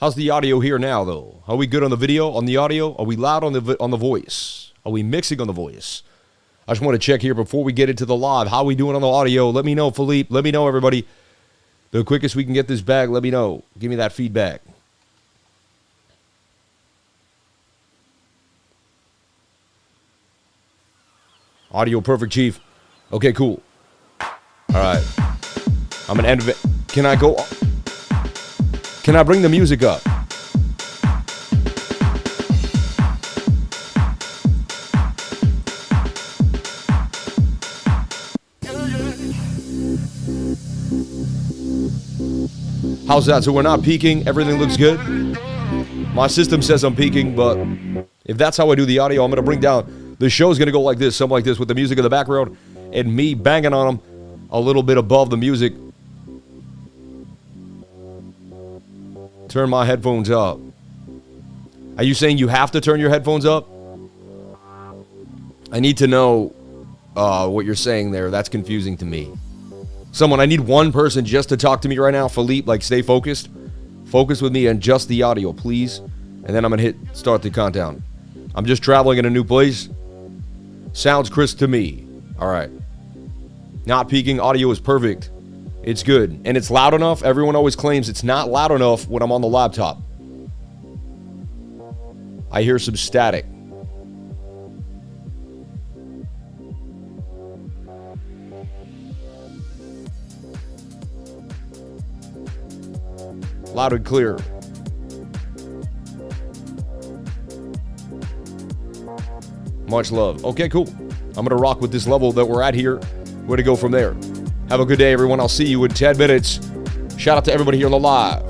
How's the audio here now, though? Are we good on the video, on the audio? Are we loud on the voice? Are we mixing on the voice? I just want to check here before we get into the live. How are we doing on the audio? Let me know, Philippe. Let me know, everybody. The quickest we can get this back, let me know. Give me that feedback. Audio perfect, Chief. Okay, cool. All right. I'm going to end it. Can I go? Can I bring the music up? How's that? So we're not peaking. Everything looks good. My system says I'm peaking, but if that's how I do the audio, I'm going to bring down. The show's going to go like this, something like this, with the music in the background and me banging on them a little bit above the music. Turn my headphones up. Are you saying you have to turn your headphones up? I need to know what you're saying there. That's confusing to me. Someone, I need one person just to talk to me right now. Philippe, like, stay focused. Focus with me on just the audio, please. And then I'm going to hit start the countdown. I'm just traveling in a new place. Sounds crisp to me. All right. Not peaking. Audio is perfect. It's good. And it's loud enough. Everyone always claims it's not loud enough when I'm on the laptop. I hear some static. Loud and clear. Much love. Okay, cool. I'm going to rock with this level that we're at here. Where to go from there? Have a good day, everyone. I'll see you in 10 minutes. Shout out to everybody here on the live.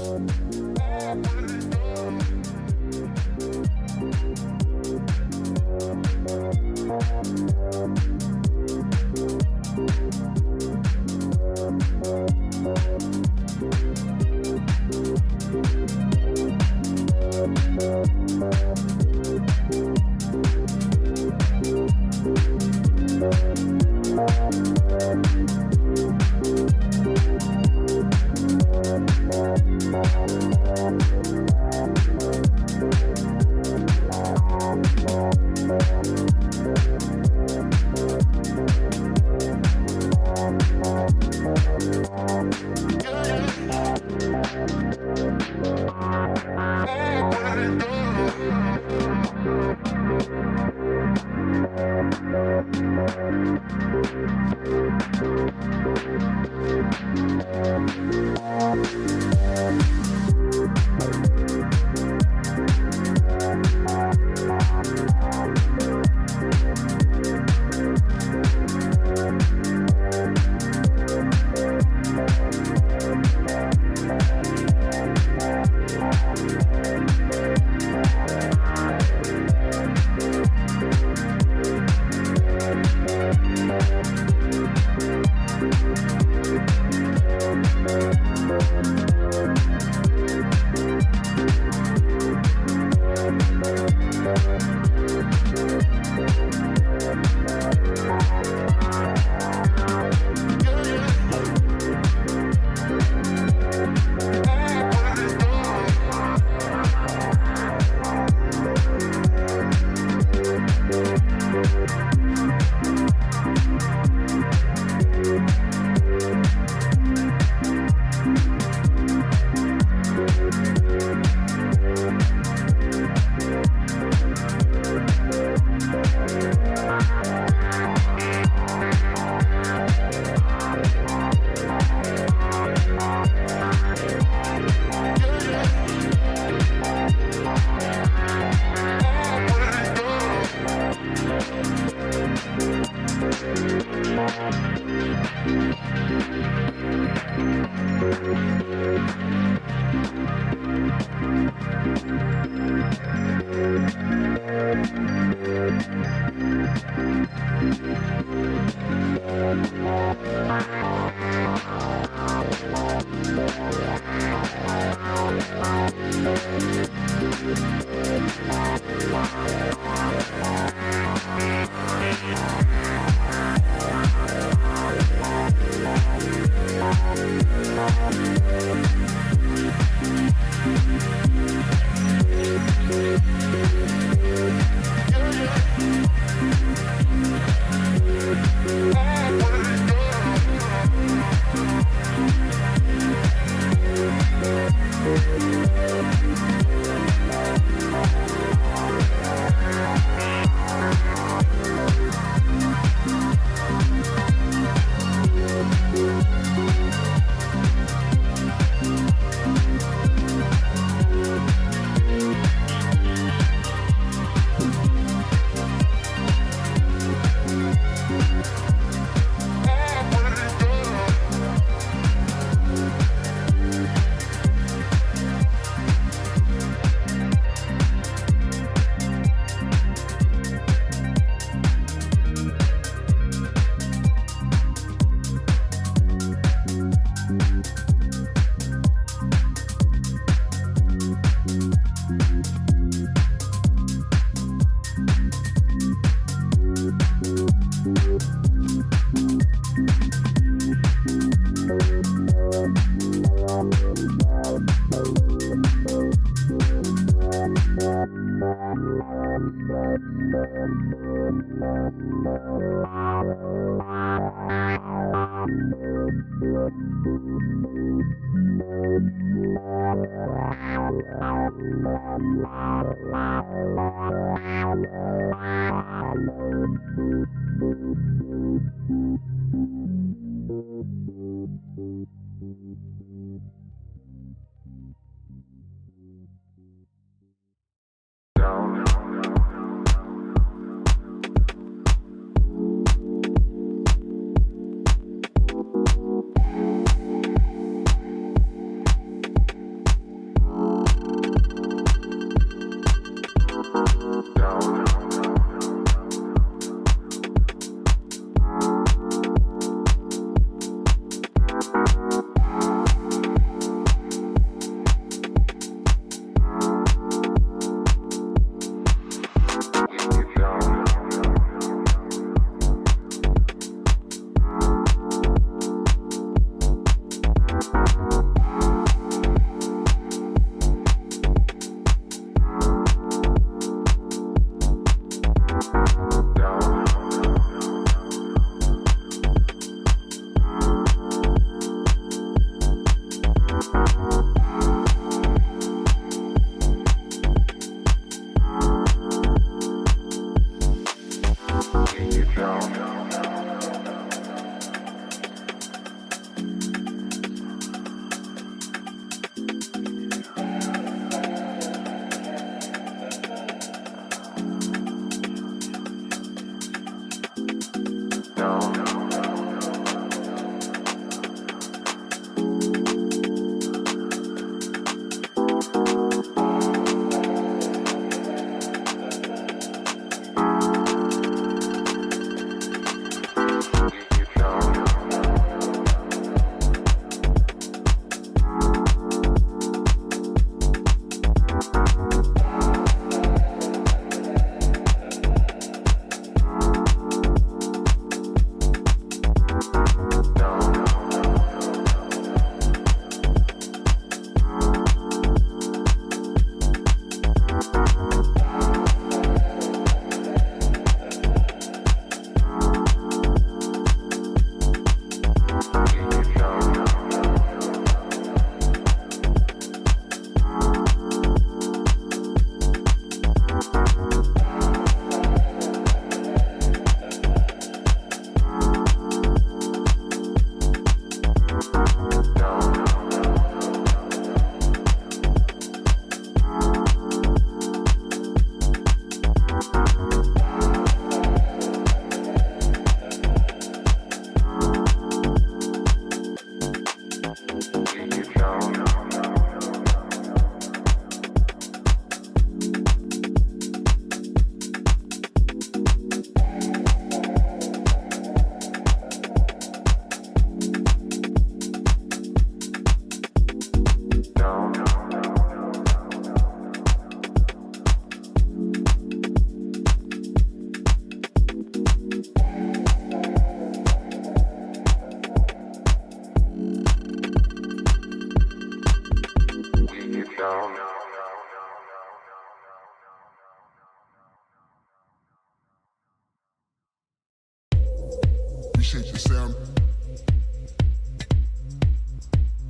Appreciate your sound.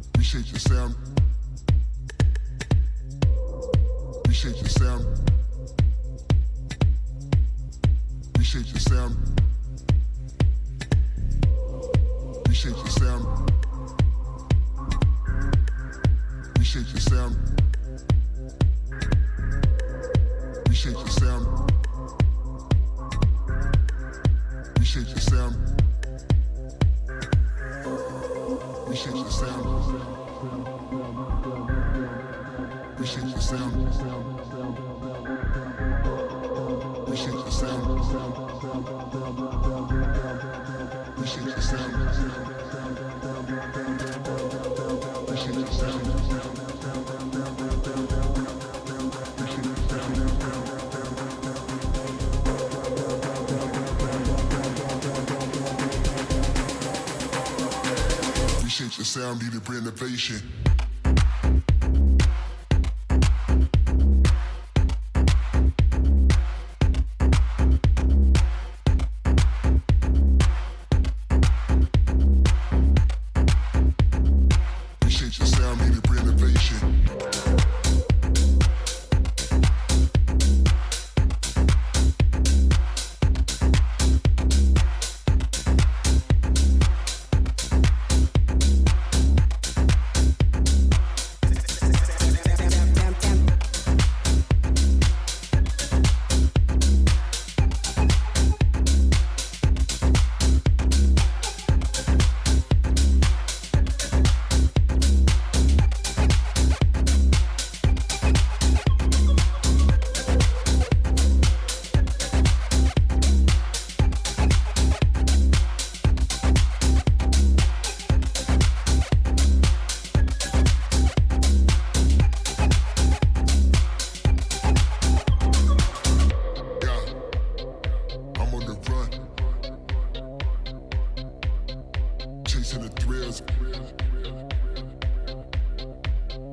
Appreciate your sound. Appreciate your sound. Appreciate your sound. Appreciate your sound. Appreciate your sound. Appreciate your sound. Appreciate your sound. Appreciate your sound. Appreciate your sound. Appreciate your sound. Appreciate your sound. Appreciate your sound. Appreciate your sound, needed renovation.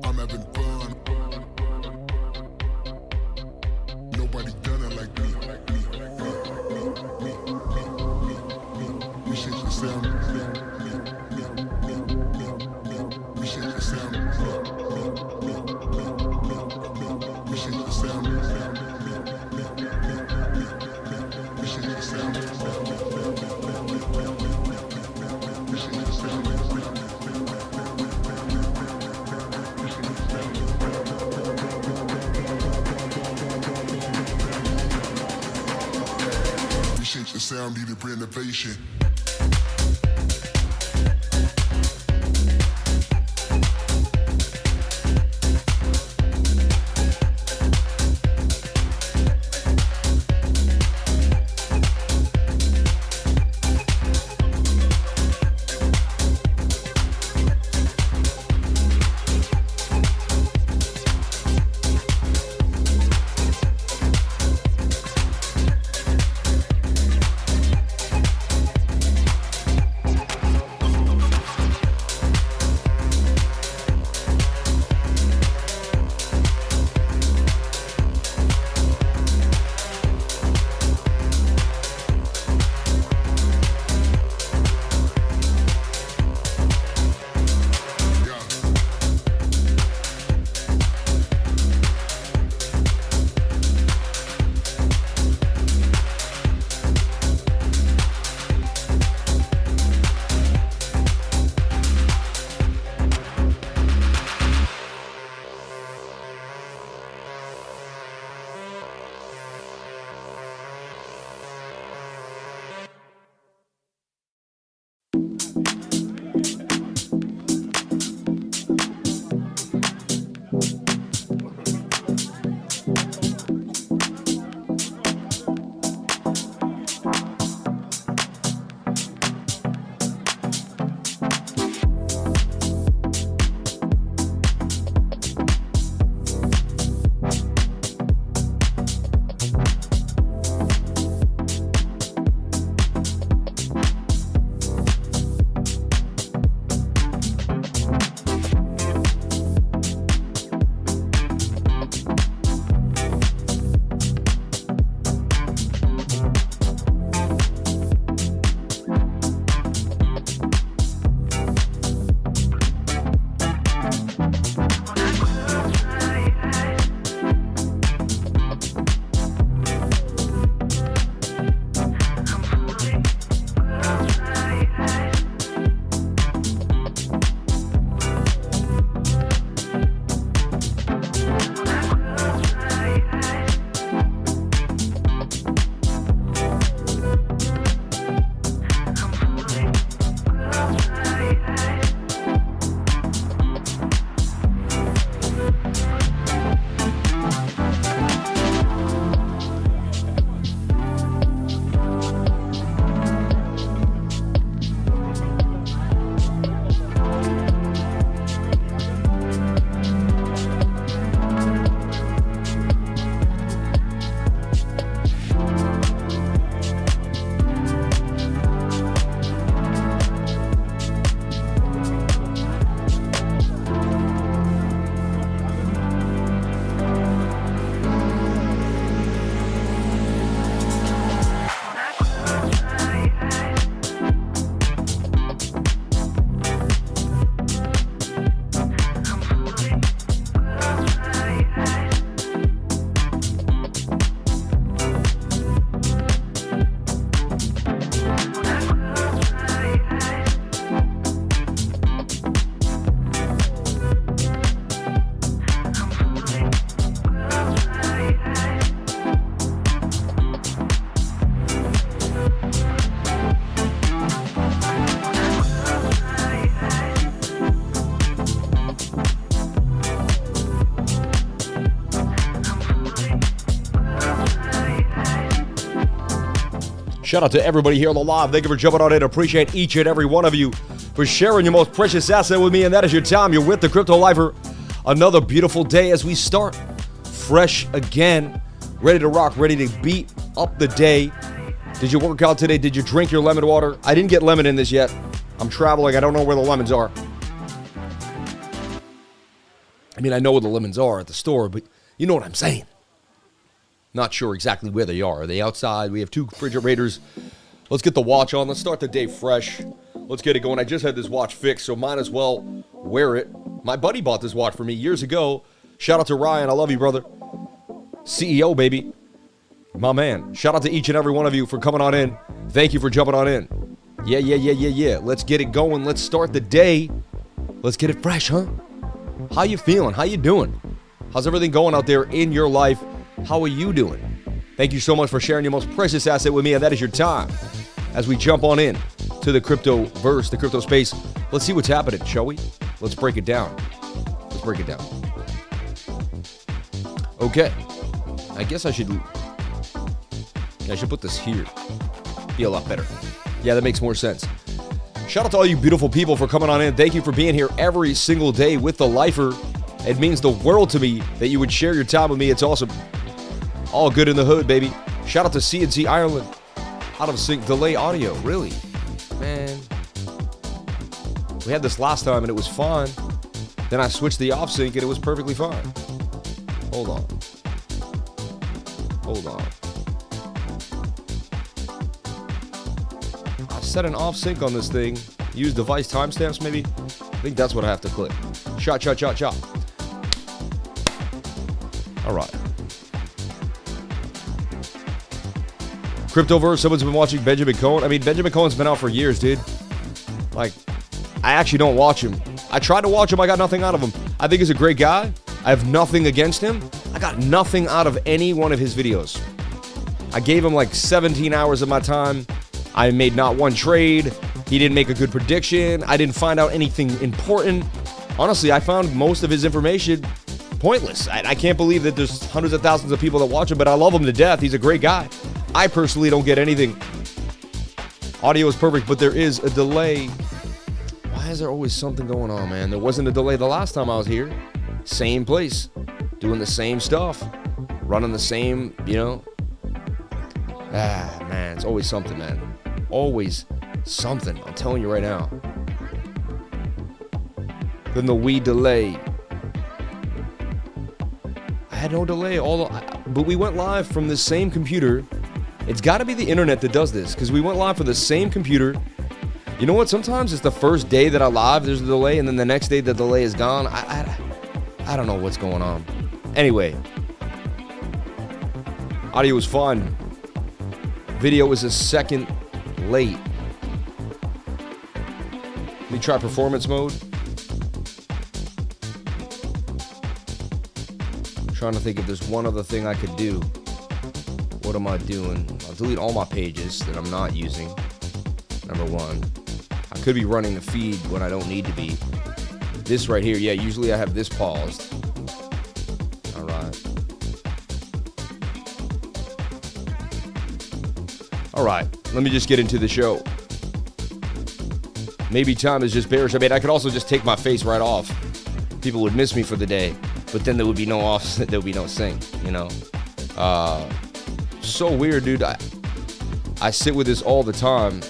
I'm having fun. Nobody done it like me. We shake the sound. We shake the sound. We shake the sound. We shake the sound. We shake the sound. We shake the sound, need a renovation. Shout out to everybody here on the live. Thank you for jumping on in. Appreciate each and every one of you for sharing your most precious asset with me, and that is your time. You're with the cryptolifer. Another beautiful day as we start fresh again, ready to rock, ready to beat up the day. Did you work out today? Did you drink your lemon water? I didn't get lemon in this yet. I'm traveling. I don't know where the lemons are. I mean, I know where the lemons are at the store, but you know what I'm saying. Not sure exactly where they are. Are they outside? We have 2 refrigerators. Let's get the watch on. Let's start the day fresh. Let's get it going. I just had this watch fixed, so might as well wear it. My buddy bought this watch for me years ago. Shout out to Ryan. I love you, brother. CEO, baby. My man. Shout out to each and every one of you for coming on in. Thank you for jumping on in. Yeah. Let's get it going. Let's start the day. Let's get it fresh, huh? How you feeling? How you doing? How's everything going out there in your life? How are you doing? Thank you so much for sharing your most precious asset with me, and that is your time. As we jump on in to the crypto verse, the crypto space, let's see what's happening, shall we? Let's break it down. Okay. I guess I should put this here. Be a lot better. Yeah, that makes more sense. Shout out to all you beautiful people for coming on in. Thank you for being here every single day with the lifer. It means the world to me that you would share your time with me. It's awesome. All good in the hood, baby. Shout out to CNC Ireland. Out of sync delay audio. Really? Man. We had this last time and it was fine. Then I switched the off sync and it was perfectly fine. Hold on. I set an off sync on this thing. Use device timestamps maybe. I think that's what I have to click. Shot. All right. Cryptoverse, someone's been watching Benjamin Cohen. I mean, Benjamin Cohen's been out for years, dude. Like, I actually don't watch him. I tried to watch him. I got nothing out of him. I think he's a great guy. I have nothing against him. I got nothing out of any one of his videos. I gave him like 17 hours of my time. I made not one trade. He didn't make a good prediction. I didn't find out anything important. Honestly, I found most of his information pointless. I can't believe that there's hundreds of thousands of people that watch him, but I love him to death. He's a great guy. I personally don't get anything. Audio is perfect, but there is a delay. Why is there always something going on, man? There wasn't a delay the last time I was here. Same place. Doing the same stuff. Running the same, man, it's always something, man. Always something. I'm telling you right now. Then the Wii delay. I had no delay, but we went live from the same computer. It's got to be the internet that does this, because we went live for the same computer. You know what? Sometimes it's the first day that I live, there's a delay, and then the next day the delay is gone. I don't know what's going on. Anyway, audio was fun. Video was a second late. Let me try performance mode. I'm trying to think if there's one other thing I could do. What am I doing? I'll delete all my pages that I'm not using. Number one. I could be running the feed when I don't need to be. This right here, yeah, usually I have this paused. All right. All right, let me just get into the show. Maybe time is just bearish. I mean, I could also just take my face right off. People would miss me for the day, but then there would be no off, there would be no sync, So weird, dude. I sit with this all the time.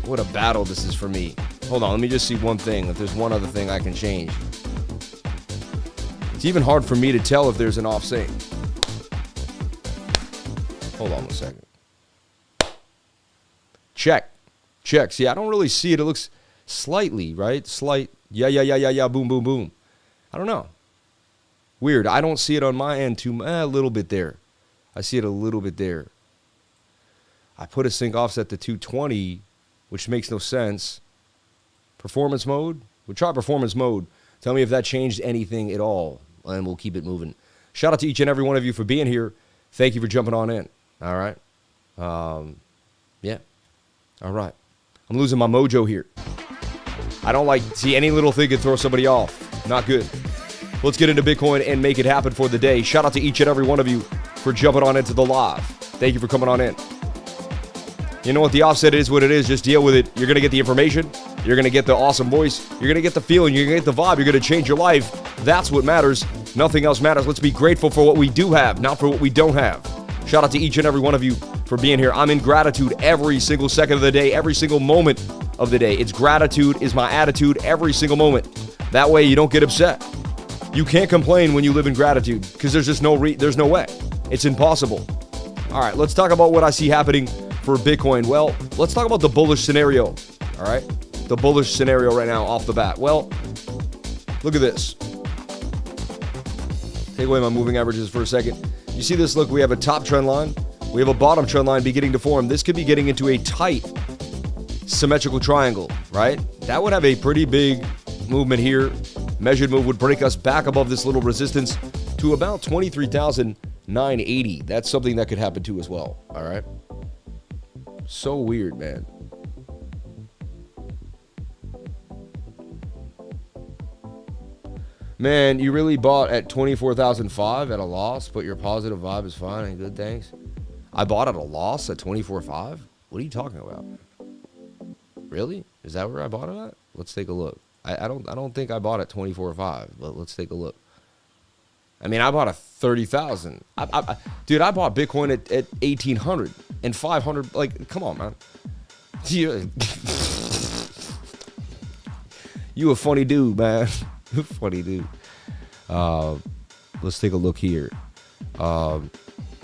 What a battle this is for me. Hold on, let me just see one thing. If there's one other thing I can change. It's even hard for me to tell if there's an off sync. Hold on a second. Check. See, I don't really see it. It looks slightly, right? Slight. Yeah. Boom, boom, boom. I don't know. Weird. I don't see it on my end too much. A little bit there. I see it a little bit there. I put a sync offset to 220, which makes no sense. Performance mode? We'll try performance mode. Tell me if that changed anything at all, and we'll keep it moving. Shout out to each and every one of you for being here. Thank you for jumping on in. All right? Yeah. All right. I'm losing my mojo here. I don't like to see any little thing could throw somebody off. Not good. Let's get into Bitcoin and make it happen for the day. Shout out to each and every one of you for jumping on into the live. Thank you for coming on in. You know what? The offset is what it is. Just deal with it. You're going to get the information. You're going to get the awesome voice. You're going to get the feeling. You're going to get the vibe. You're going to change your life. That's what matters. Nothing else matters. Let's be grateful for what we do have, not for what we don't have. Shout out to each and every one of you for being here. I'm in gratitude every single second of the day, every single moment of the day. It's gratitude is my attitude every single moment. That way you don't get upset. You can't complain when you live in gratitude because there's just there's no way. It's impossible. All right, let's talk about what I see happening for Bitcoin. Well, let's talk about the bullish scenario. All right, the bullish scenario right now off the bat. Well, look at this. Take away my moving averages for a second. You see this? Look, we have a top trend line. We have a bottom trend line beginning to form. This could be getting into a tight symmetrical triangle, right? That would have a pretty big movement here. Measured move would break us back above this little resistance to about 23,980. That's something that could happen too as well, all right? So weird, man. Man, you really bought at 24,005 at a loss, but your positive vibe is fine and good, thanks. I bought at a loss at 24.5? What are you talking about? Really? Is that where I bought it at? Let's take a look. I don't think I bought at 24.5, but let's take a look. I mean, I bought at 30,000. Dude, I bought Bitcoin at 1,800 and 500. Like, come on, man. You a funny dude, man. Funny dude. Let's take a look here. I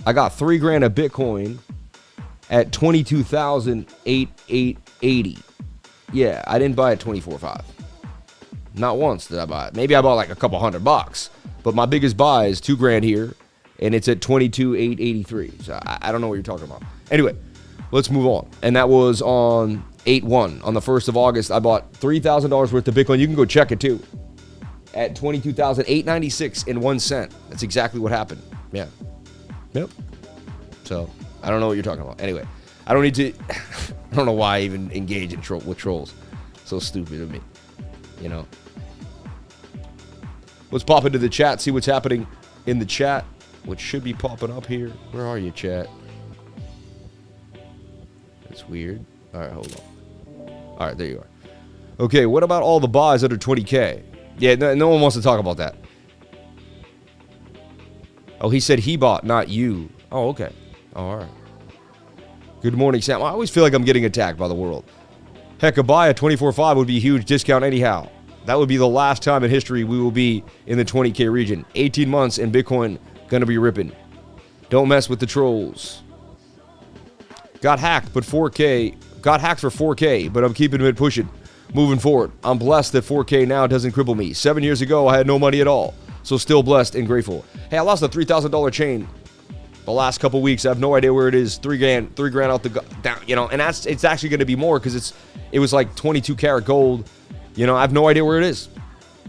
got $3,000 of Bitcoin at 22,880. Yeah, I didn't buy at 24.5. Not once did I buy it. Maybe I bought like a couple $100, but my biggest buy is $2,000 here, and it's at 22,883. So I don't know what you're talking about. Anyway, let's move on. And that was on 8/1. On the 1st of August, I bought $3,000 worth of Bitcoin. You can go check it too. At 22,896 and 1 cent. That's exactly what happened. Yeah. Yep. So I don't know what you're talking about. Anyway, I don't need to. I don't know why I even engage in with trolls. So stupid of me. You know. Let's pop into the chat, see what's happening in the chat, which should be popping up here. Where are you, chat? That's weird. All right, hold on. All right, there you are. Okay, what about all the buys under 20K? Yeah, no one wants to talk about that. Oh, he said he bought, not you. Oh, okay. Oh, all right. Good morning, Sam. I always feel like I'm getting attacked by the world. Heck, a buy at 24.5 would be a huge discount anyhow. That would be the last time in history we will be in the 20K region. 18 months and Bitcoin gonna be ripping. Don't mess with the trolls. Got hacked, but 4K. Got hacked for 4K, but I'm keeping it pushing. Moving forward. I'm blessed that 4K now doesn't cripple me. 7 years ago, I had no money at all. So still blessed and grateful. Hey, I lost a $3,000 chain the last couple weeks. I have no idea where it is. $3,000 out the down, you know, and it's actually going to be more because it was like 22 karat gold. You know, I have no idea where it is.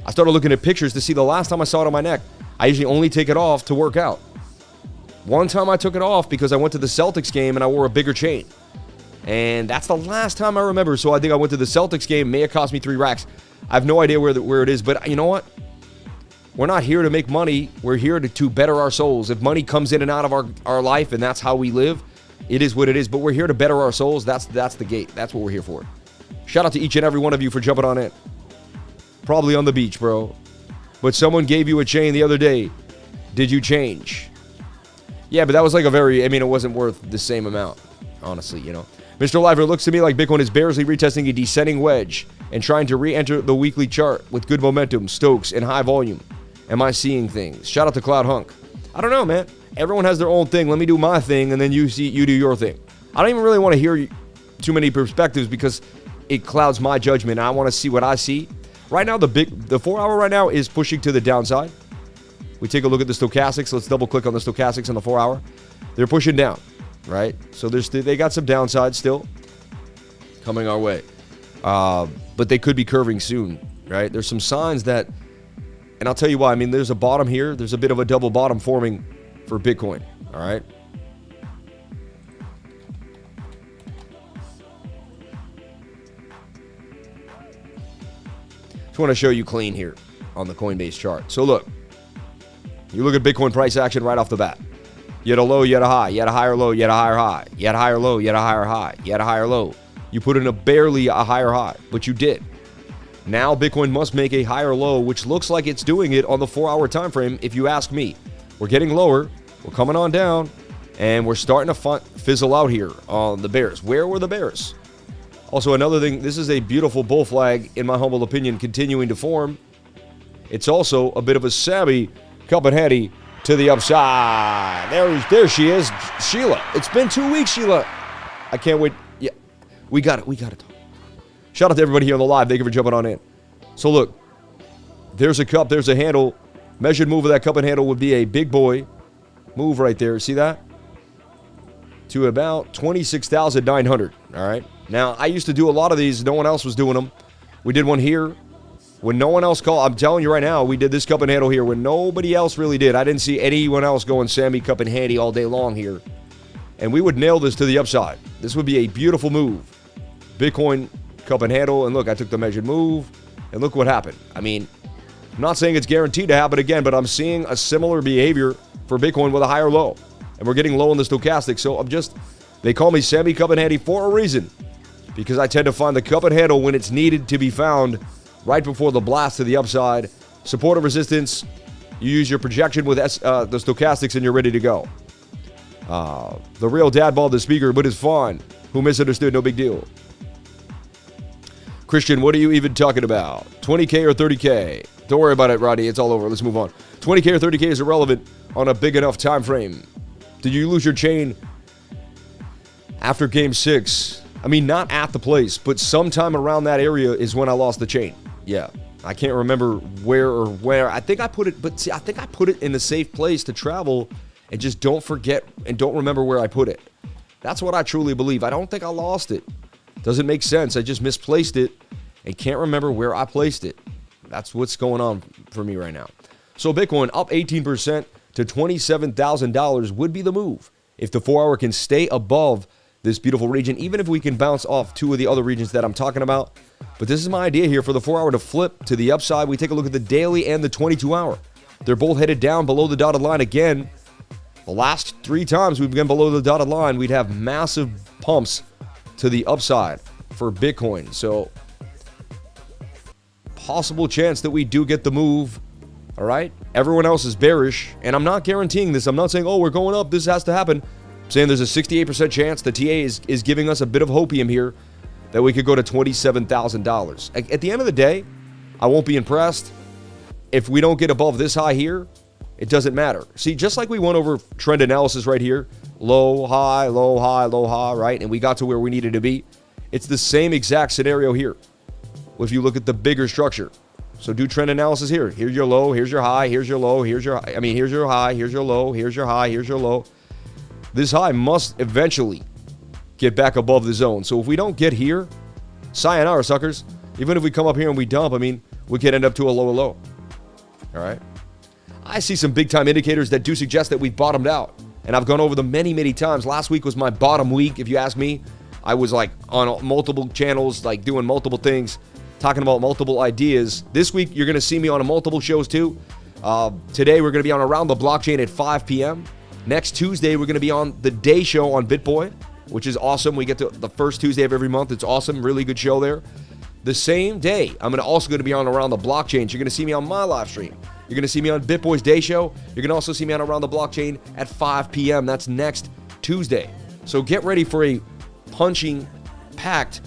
I started looking at pictures to see the last time I saw it on my neck. I usually only take it off to work out. One time I took it off because I went to the Celtics game and I wore a bigger chain. And that's the last time I remember. So I think I went to the Celtics game. May have cost me 3 racks. I have no idea where it is. But you know what? We're not here to make money. We're here to better our souls. If money comes in and out of our life and that's how we live, it is what it is. But we're here to better our souls. That's the gate. That's what we're here for. Shout out to each and every one of you for jumping on it. Probably on the beach, bro. But someone gave you a chain the other day. Did you change? Yeah, but that was like it wasn't worth the same amount, honestly, you know. Mr. Liver, looks to me like Bitcoin is barely retesting a descending wedge and trying to re-enter the weekly chart with good momentum, Stokes, and high volume. Am I seeing things? Shout out to Cloud Hunk. I don't know, man. Everyone has their own thing. Let me do my thing, and then you do your thing. I don't even really want to hear too many perspectives because it clouds my judgment. I want to see what I see. Right now, the 4 hour right now is pushing to the downside. We take a look at the stochastics. Let's double click on the stochastics on the 4 hour. They're pushing down, right? So they got some downside still coming our way. But they could be curving soon, right? There's some signs that, and I'll tell you why. I mean, there's a bottom here. There's a bit of a double bottom forming for Bitcoin, all right? Just want to show you clean here on the Coinbase chart. So look, you look at Bitcoin price action right off the bat. You had a low, you had a high, you had a higher low, you had a higher high, you had a higher low, you had a higher high, you had a higher low. You put in barely a higher high, but you did. Now Bitcoin must make a higher low, which looks like it's doing it on the 4 hour time frame. If you ask me, we're getting lower, we're coming on down, and we're starting to fizzle out here on the bears. Where were the bears? Also, another thing, this is a beautiful bull flag, in my humble opinion, continuing to form. It's also a bit of a savvy cup and handy to the upside. There she is, Sheila. It's been 2 weeks, Sheila. I can't wait. Yeah, we got it. We got it. Shout out to everybody here on the live. Thank you for jumping on in. So look, there's a cup, there's a handle. Measured move of that cup and handle would be a big boy move right there. See that? To about 26,900. All right. Now, I used to do a lot of these. No one else was doing them. We did one here when no one else called. I'm telling you right now, we did this cup and handle here when nobody else really did. I didn't see anyone else going Sammy cup and handy all day long here. And we would nail this to the upside. This would be a beautiful move. Bitcoin cup and handle. And look, I took the measured move. And look what happened. I mean, I'm not saying it's guaranteed to happen again, but I'm seeing a similar behavior for Bitcoin with a higher low. And we're getting low in the stochastic. So they call me Sammy cup and handy for a reason. Because I tend to find the cup and handle when it's needed to be found right before the blast to the upside. Support or resistance, you use your projection with the stochastics and you're ready to go. The real dad ball, the speaker, but it's fun. Who misunderstood? No big deal. Christian, what are you even talking about? 20K or 30K? Don't worry about it, Roddy. It's all over. Let's move on. 20K or 30K is irrelevant on a big enough time frame. Did you lose your chain after game 6? I mean, not at the place, but sometime around that area is when I lost the chain. Yeah. I can't remember where. I think I put it, but see, I think I put it in a safe place to travel and just don't forget and don't remember where I put it. That's what I truly believe. I don't think I lost it. Doesn't make sense. I just misplaced it and can't remember where I placed it. That's what's going on for me right now. So Bitcoin up 18% to $27,000 would be the move if the 4-hour can stay above this beautiful region, even if we can bounce off 2 of the other regions that I'm talking about. But this is my idea here for the 4-hour to flip to the upside. We take a look at the daily and the 22-hour. They're both headed down below the dotted line again. The last 3 times we've been below the dotted line, we'd have massive pumps to the upside for Bitcoin. So possible chance that we do get the move. All right. Everyone else is bearish, and I'm not guaranteeing this. I'm not saying, oh, we're going up, this has to happen. I'm saying there's a 68% chance the TA is giving us a bit of hopium here that we could go to $27,000. At the end of the day, I won't be impressed. If we don't get above this high here, it doesn't matter. See, just like we went over trend analysis right here, low, high, low, high, low, high, right? And we got to where we needed to be. It's the same exact scenario here. If you look at the bigger structure. So do trend analysis here. Here's your low, here's your high, here's your low, here's your high, here's your low, here's your high, here's your low. This high must eventually get back above the zone. So if we don't get here, sayonara, suckers. Even if we come up here and we dump, I mean, we could end up to a lower low. All right. I see some big time indicators that do suggest that we've bottomed out. And I've gone over them many, many times. Last week was my bottom week, if you ask me. I was like on multiple channels, like doing multiple things, talking about multiple ideas. This week, you're going to see me on multiple shows too. Today, we're going to be on Around the Blockchain at 5 p.m. Next Tuesday, we're going to be on the Day Show on BitBoy, which is awesome. We get to the first Tuesday of every month. It's awesome. Really good show there. The same day, I'm also going to be on Around the Blockchain. So you're going to see me on my live stream. You're going to see me on BitBoy's Day Show. You're going to also see me on Around the Blockchain at 5 p.m. That's next Tuesday. So get ready for a punching, packed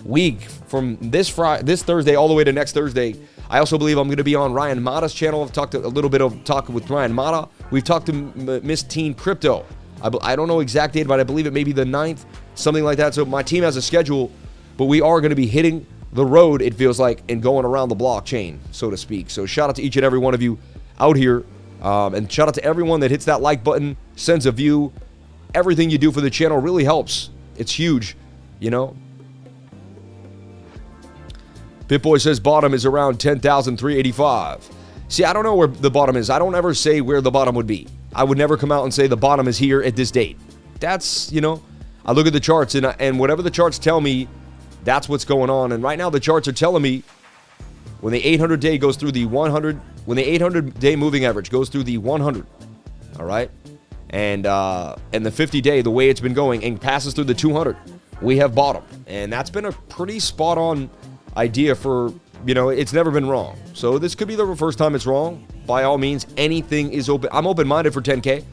week from this Thursday all the way to next Thursday. I also believe I'm going to be on Ryan Mata's channel. I've talked a little bit of talk with Ryan Mata. We've talked to Miss Teen Crypto. I don't know exact date, but I believe it may be the 9th, something like that. So my team has a schedule, but we are going to be hitting the road, it feels like, and going around the blockchain, so to speak. So shout out to each and every one of you out here. And shout out to everyone that hits that like button, sends a view. Everything you do for the channel really helps. It's huge, you know. BitBoy says bottom is around 10,385. See, I don't know where the bottom is. I don't ever say where the bottom would be. I would never come out and say the bottom is here at this date. That's, you know, I look at the charts and whatever the charts tell me, that's what's going on. And right now the charts are telling me when the 800-day goes through the 100, when the 800-day moving average goes through the 100, all right, and the 50-day, the way it's been going, and passes through the 200, we have bottom. And that's been a pretty spot-on idea for, you know, it's never been wrong. So this could be the first time it's wrong. By all means, anything is open. I'm open-minded for 10K.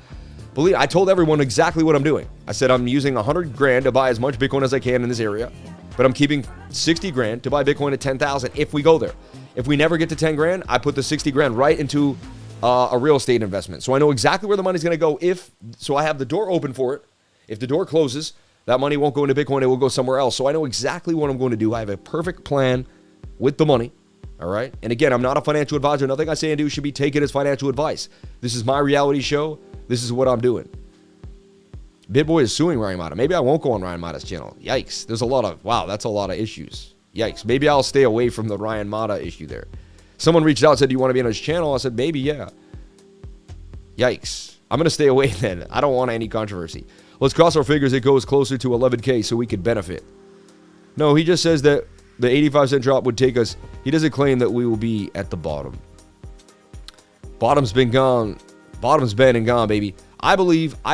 I told everyone exactly what I'm doing. I said I'm using 100 grand to buy as much Bitcoin as I can in this area. But I'm keeping 60 grand to buy Bitcoin at 10,000 if we go there. If we never get to 10 grand, I put the 60 grand right into a real estate investment. So I know exactly where the money's going to go so I have the door open for it. If the door closes, that money won't go into Bitcoin, it will go somewhere else. So I know exactly what I'm going to do. I have a perfect plan with the money, all right? And again, I'm not a financial advisor. Nothing I say and do should be taken as financial advice. This is my reality show. This is what I'm doing. BitBoy is suing Ryan Mata. Maybe I won't go on Ryan Mata's channel. Yikes. There's a lot of, wow, that's a lot of issues. Yikes. Maybe I'll stay away from the Ryan Mata issue there. Someone reached out and said, do you want to be on his channel? I said, maybe, yeah. Yikes. I'm going to stay away then. I don't want any controversy. Let's cross our fingers it goes closer to 11K so we could benefit. No, he just says that the 85-cent drop would take us. He doesn't claim that we will be at the bottom. Bottom's been gone. Bottom's been and gone, baby. I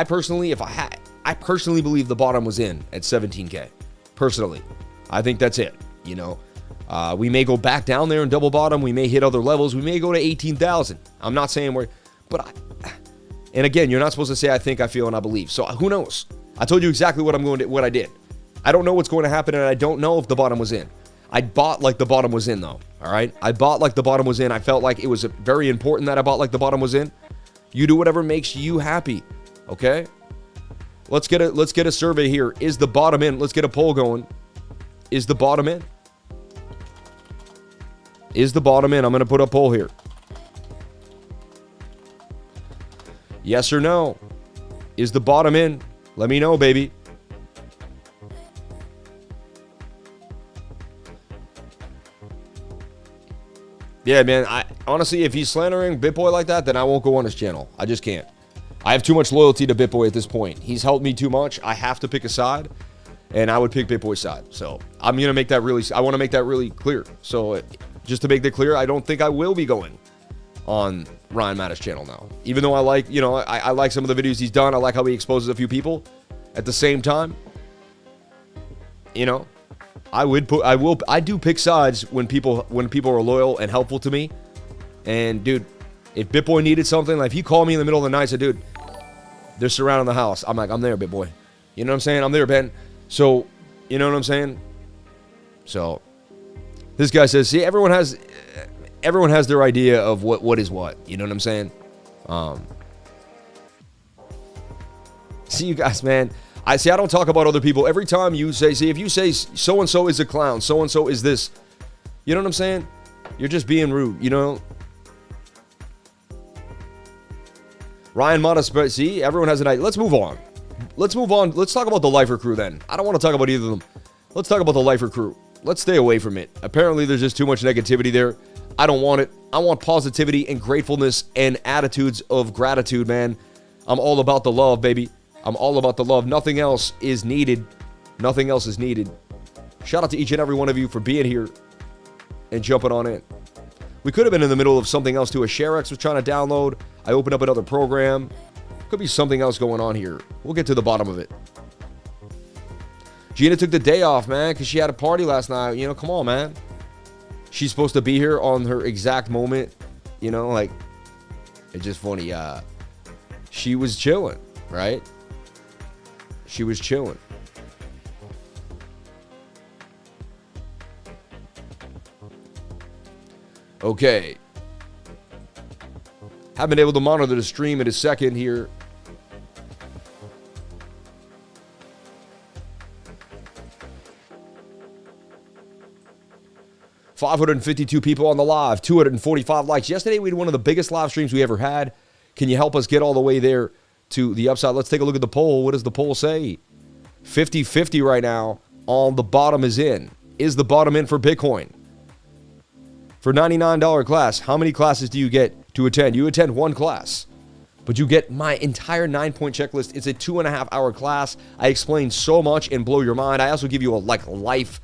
personally believe the bottom was in at 17K. Personally. I think that's it. You know, we may go back down there and double bottom. We may hit other levels. We may go to 18,000. I'm not saying and again, you're not supposed to say I think, I feel, and I believe. So who knows? I told you exactly what I did. I don't know what's going to happen, and I don't know if the bottom was in. I bought like the bottom was in, though. All right? I bought like the bottom was in. I felt like it was very important that I bought like the bottom was in. You do whatever makes you happy. Okay? Let's get a survey here. Is the bottom in? Let's get a poll going. Is the bottom in? Is the bottom in? I'm going to put a poll here. Yes or no? Is the bottom in? Let me know, baby. Yeah, man. Honestly, if he's slandering BitBoy like that, then I won't go on his channel. I just can't. I have too much loyalty to BitBoy at this point. He's helped me too much. I have to pick a side, and I would pick BitBoy's side. So I'm gonna make that really. I want to make that really clear. So just to make that clear, I don't think I will be going on Ryan Mata's channel now. Even though I like, I like some of the videos he's done. I like how he exposes a few people. At the same time, I do pick sides when people are loyal and helpful to me. And dude, if BitBoy needed something, like if he called me in the middle of the night and said, dude, they're surrounding the house, I'm like, I'm there, BitBoy. You know what I'm saying? I'm there, Ben. So, you know what I'm saying? So, this guy says, see, everyone has their idea of what is what. You know what I'm saying? See you guys, man. I don't talk about other people. Every time you say, if you say so-and-so is a clown, so-and-so is this, you know what I'm saying? You're just being rude, you know? Ryan Mata, see, everyone has an idea. Let's move on. Let's talk about the Lifer crew then. I don't want to talk about either of them. Let's talk about the Lifer crew. Let's stay away from it. Apparently, there's just too much negativity there. I don't want it. I want positivity and gratefulness and attitudes of gratitude, man. I'm all about the love, baby. I'm all about the love. Nothing else is needed. Nothing else is needed. Shout out to each and every one of you for being here and jumping on in. We could have been in the middle of something else too. A ShareX was trying to download. I opened up another program. Could be something else going on here. We'll get to the bottom of it. Gina took the day off, man, because she had a party last night. You know, come on, man. She's supposed to be here on her exact moment. You know, like, it's just funny. She was chilling, right? She was chilling. Okay. Haven't been able to monitor the stream in a second here. $552 people on the live, 245 likes. Yesterday, we had one of the biggest live streams we ever had. Can you help us get all the way there to the upside? Let's take a look at the poll. What does the poll say? 50-50 right now on the bottom is in. Is the bottom in for Bitcoin? For $99 class, how many classes do you get to attend? You attend one class, but you get my entire 9-point checklist. It's a 2.5-hour class. I explain so much and blow your mind. I also give you a life.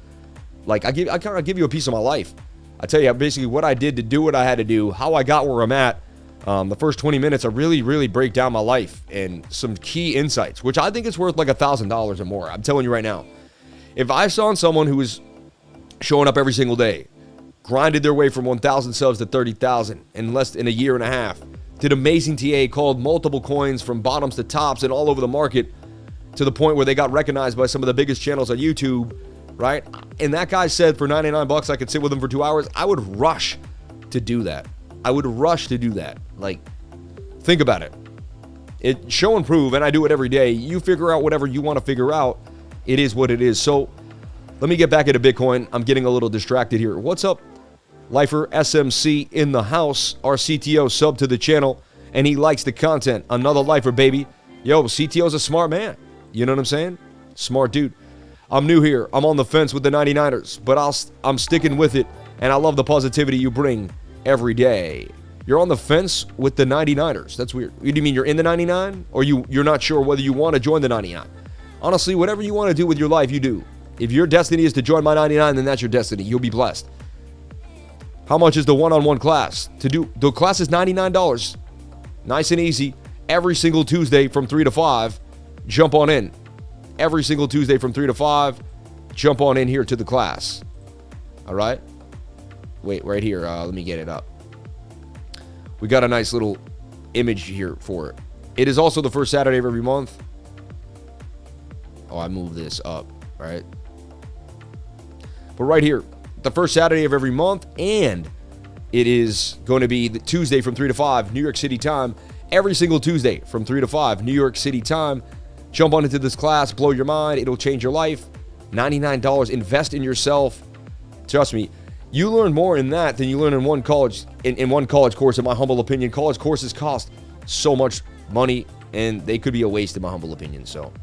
I kind of give you a piece of my life. I tell you basically what I did to do what I had to do, how I got where I'm at. The first 20 minutes, I really, really break down my life and some key insights, which I think is worth like $1,000 or more. I'm telling you right now. If I saw someone who was showing up every single day, grinded their way from 1,000 subs to 30,000 in less than a year and a half, did amazing TA, called multiple coins from bottoms to tops and all over the market to the point where they got recognized by some of the biggest channels on YouTube, right? And that guy said for 99 bucks I could sit with him for 2 hours. I would rush to do that. I would rush to do that. Like, think about it. It show and prove, and I do it every day. You figure out whatever you want to figure out. It is what it is. So let me get back into Bitcoin. I'm getting a little distracted here. What's up, Lifer SMC in the house? Our CTO sub to the channel, and he likes the content. Another Lifer, baby. Yo, CTO's a smart man. You know what I'm saying? Smart dude. I'm new here. I'm on the fence with the 99ers, but I'm sticking with it, and I love the positivity you bring every day. You're on the fence with the 99ers. That's weird. Do you mean you're in the 99? Or you're not sure whether you want to join the 99? Honestly, whatever you want to do with your life, you do. If your destiny is to join my 99, then that's your destiny. You'll be blessed. How much is the one-on-one class? The class is $99. Nice and easy. Every single Tuesday from 3 to 5, jump on in. Every single Tuesday from 3 to 5, jump on in here to the class. All right? Wait, right here. Let me get it up. We got a nice little image here for it. It is also the first Saturday of every month. Oh, I moved this up, right? But right here, the first Saturday of every month, and it is going to be the Tuesday from 3 to 5, New York City time. Every single Tuesday from 3 to 5, New York City time. Jump on into this class, blow your mind. It'll change your life. $99. Invest in yourself. Trust me, you learn more in that than you learn in one college course, in my humble opinion. College courses cost so much money, and they could be a waste, in my humble opinion. So,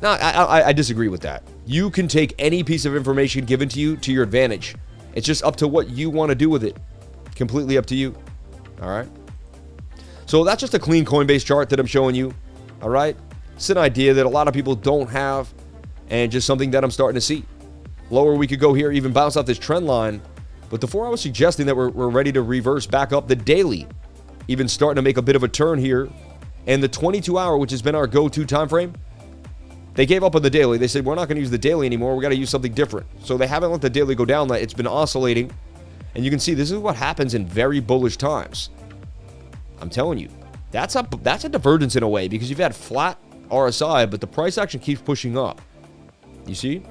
no, I disagree with that. You can take any piece of information given to you to your advantage. It's just up to what you want to do with it. Completely up to you. All right? So that's just a clean Coinbase chart that I'm showing you. All right? It's an idea that a lot of people don't have, and just something that I'm starting to see. Lower we could go here, even bounce off this trend line. But the 4 hour suggesting that we're ready to reverse back up. The daily even starting to make a bit of a turn here. And the 22 hour, which has been our go-to time frame, they gave up on the daily. They said, we're not going to use the daily anymore. We got to use something different. So they haven't let the daily go down. It's been oscillating. And you can see this is what happens in very bullish times. I'm telling you, that's a divergence in a way, because you've had flat RSI, but the price action keeps pushing up. You see?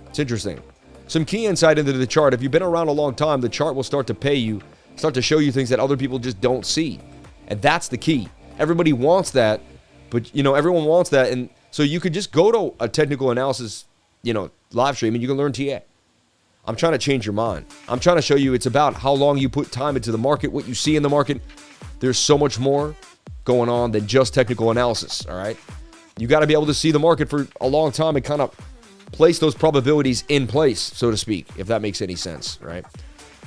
It's interesting. Some key insight into the chart. If you've been around a long time, the chart will start to pay you, start to show you things that other people just don't see. And that's the key. Everybody wants that, but everyone wants that. And so you could just go to a technical analysis, live stream, and you can learn TA. I'm trying to change your mind. I'm trying to show you it's about how long you put time into the market, what you see in the market. There's so much more going on than just technical analysis, all right? You got to be able to see the market for a long time and kind of place those probabilities in place, so to speak, if that makes any sense, right?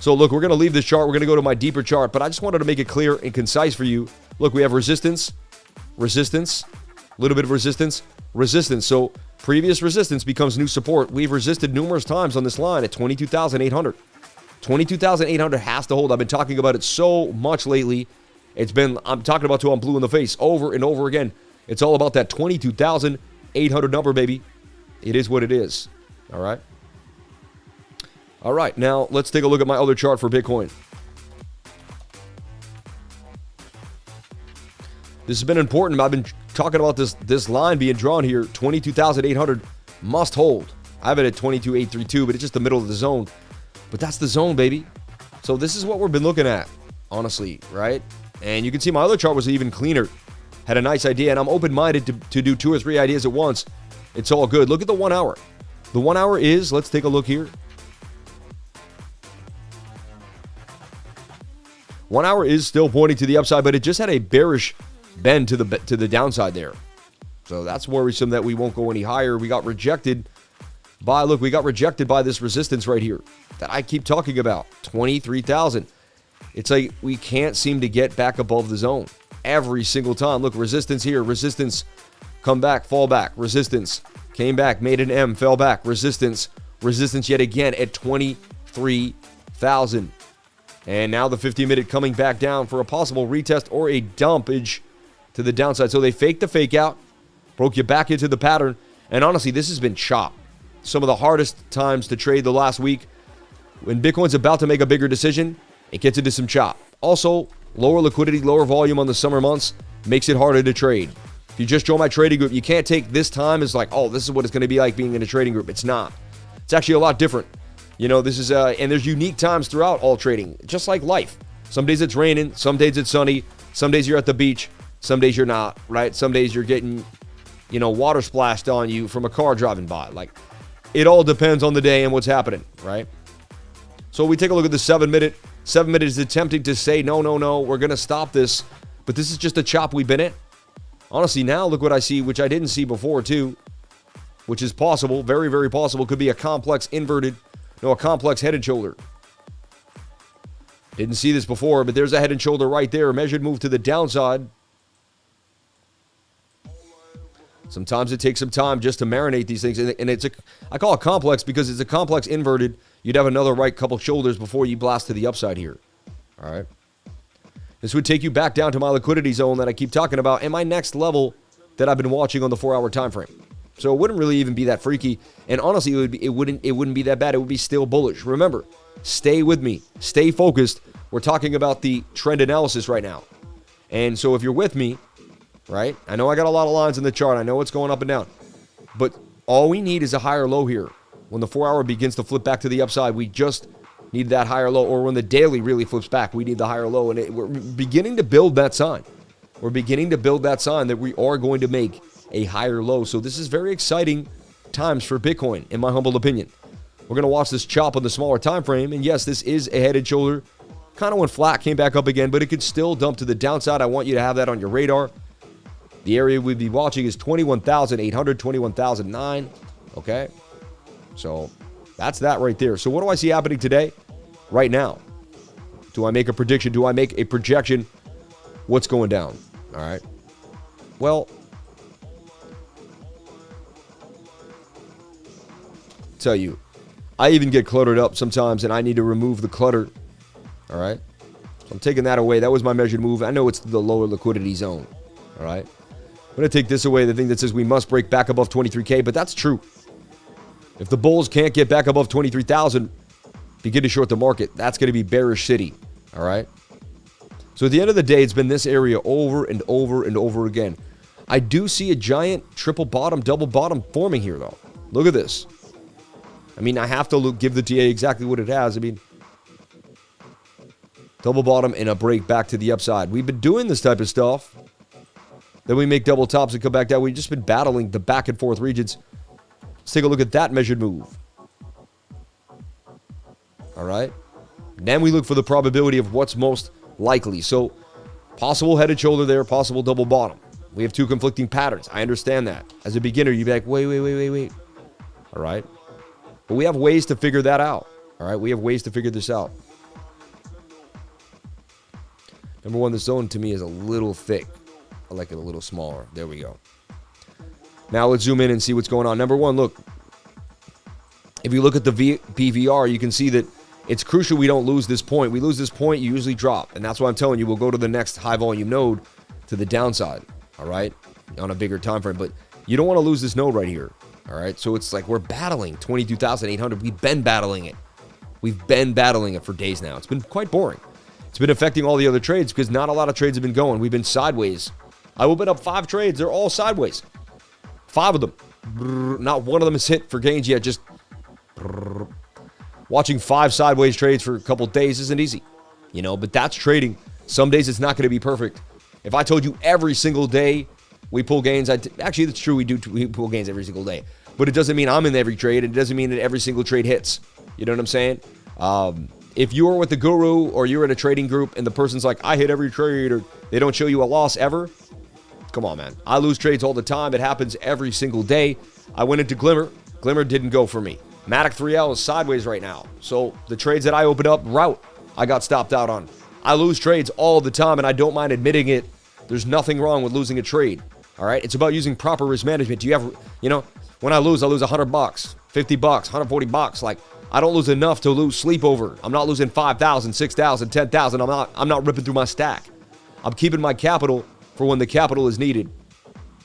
So look, we're going to leave this chart. We're going to go to my deeper chart, but I just wanted to make it clear and concise for you. Look, we have resistance, a little bit of resistance. So previous resistance becomes new support. We've resisted numerous times on this line at 22,800. 22,800 has to hold. I've been talking about it so much lately. I'm talking about till I'm blue in the face over and over again. It's all about that 22,800 number, baby. It is what it is. All right. All right. Now let's take a look at my other chart for Bitcoin. This has been important. I've been talking about this line being drawn here. 22,800 must hold. I have it at 22,832, but it's just the middle of the zone. But that's the zone, baby. So this is what we've been looking at, honestly, right? And you can see my other chart was even cleaner. Had a nice idea, and I'm open-minded to do 2 or 3 ideas at once. It's all good. Look at the 1 hour. The 1 hour is, let's take a look here. 1 hour is still pointing to the upside, but it just had a bearish bend to the downside there. So that's worrisome that we won't go any higher. We got rejected by this resistance right here that I keep talking about, 23,000. It's like we can't seem to get back above the zone every single time. Look, resistance here, resistance, come back, fall back, resistance, came back, made an M, fell back, resistance yet again at 23,000. And now the 50-minute coming back down for a possible retest or a dumpage to the downside. So they faked the fake out, broke you back into the pattern. And honestly, this has been chop. Some of the hardest times to trade the last week. When Bitcoin's about to make a bigger decision, it gets into some chop. Also, lower liquidity, lower volume on the summer months makes it harder to trade. If you just join my trading group, you can't take this time as like, oh, this is what it's going to be like being in a trading group. It's not. It's actually a lot different. You know, this is, and there's unique times throughout all trading, just like life. Some days it's raining, some days it's sunny, some days you're at the beach, some days you're not, right? Some days you're getting, you know, water splashed on you from a car driving by. Like, it all depends on the day and what's happening, right? So we take a look at the 7 minute. 7 minutes is attempting to say, no, we're going to stop this. But this is just a chop we've been in. Honestly, now look what I see, which I didn't see before too, which is possible, very, very possible. Could be a complex a complex head and shoulder. Didn't see this before, but there's a head and shoulder right there. A measured move to the downside. Sometimes it takes some time just to marinate these things. And I call it complex because it's a complex inverted. You'd have another right couple shoulders before you blast to the upside here. All right. This would take you back down to my liquidity zone that I keep talking about and my next level that I've been watching on the 4-hour time frame. So it wouldn't really even be that freaky. And honestly, it wouldn't be that bad. It would be still bullish. Remember, stay with me. Stay focused. We're talking about the trend analysis right now. And so if you're with me, right? I know I got a lot of lines in the chart. I know it's going up and down. But all we need is a higher low here. When the 4-hour begins to flip back to the upside, we just need that higher low. Or when the daily really flips back, we need the higher low. And we're beginning to build that sign. We're beginning to build that sign that we are going to make a higher low. So this is very exciting times for Bitcoin, in my humble opinion. We're going to watch this chop on the smaller time frame. And yes, this is a head and shoulder. Kind of went flat, came back up again, but it could still dump to the downside. I want you to have that on your radar. The area we'd be watching is 21,800, 21,009. Okay? So that's that right there. So what do I see happening today? Right now. Do I make a prediction? Do I make a projection? What's going down? All right. Well, tell you, I even get cluttered up sometimes and I need to remove the clutter. All right. So I'm taking that away. That was my measured move. I know it's the lower liquidity zone. All right. I'm going to take this away, the thing that says we must break back above 23K, but that's true. If the bulls can't get back above 23,000, begin to short the market. That's going to be bearish city. All right. So at the end of the day, it's been this area over and over and over again. I do see a giant triple bottom, double bottom forming here, though. Look at this. I mean, I have to give the TA exactly what it has. I mean, double bottom and a break back to the upside. We've been doing this type of stuff. Then we make double tops and come back down. We've just been battling the back and forth regions. Let's take a look at that measured move. All right. Then we look for the probability of what's most likely. So, possible head and shoulder there, possible double bottom. We have two conflicting patterns. I understand that. As a beginner, you'd be like, wait. All right. But we have ways to figure that out. All right. We have ways to figure this out. Number one, the zone to me is a little thick. I like it a little smaller. There we go. Now let's zoom in and see what's going on. Number one, look. If you look at the PVR, you can see that it's crucial we don't lose this point. We lose this point, you usually drop. And that's why I'm telling you, we'll go to the next high volume node to the downside. All right? On a bigger time frame. But you don't want to lose this node right here. All right? So it's like we're battling 22,800. We've been battling it. We've been battling it for days now. It's been quite boring. It's been affecting all the other trades because not a lot of trades have been going. We've been sideways. I opened up 5 trades. They're all sideways. 5 of them. Not one of them is hit for gains yet. Just watching 5 sideways trades for a couple days isn't easy. You know, but that's trading. Some days it's not going to be perfect. If I told you every single day we pull gains, actually, that's true. We pull gains every single day. But it doesn't mean I'm in every trade. It doesn't mean that every single trade hits. You know what I'm saying? If you're with the guru or you're in a trading group and the person's like, I hit every trade, or they don't show you a loss ever, come on, man. I lose trades all the time. It happens every single day. I went into Glimmer. Glimmer didn't go for me. Matic 3L is sideways right now. So the trades that I opened up, route, I got stopped out on. I lose trades all the time, and I don't mind admitting it. There's nothing wrong with losing a trade. All right? It's about using proper risk management. Do you have, you know, when I lose $100, $50, $140. Like, I don't lose enough to lose sleep over. I'm not losing 5,000, 6,000, 10,000. I'm not ripping through my stack. I'm keeping my capital for when the capital is needed.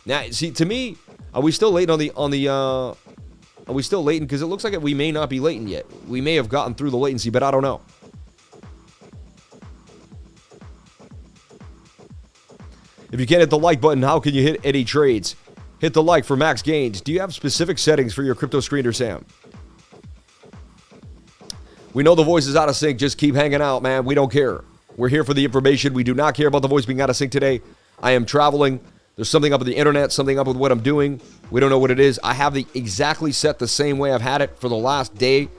Now, see, to me, are we still late are we still latent? Because it looks like we may not be latent yet. We may have gotten through the latency, but I don't know. If you can't hit the like button, how can you hit any trades? Hit the like for max gains. Do you have specific settings for your crypto screener, Sam? We know the voice is out of sync. Just keep hanging out, man. We don't care. We're here for the information. We do not care about the voice being out of sync today. I am traveling. There's something up with the internet, something up with what I'm doing. We don't know what it is. I have the exactly set the same way I've had it for the last day.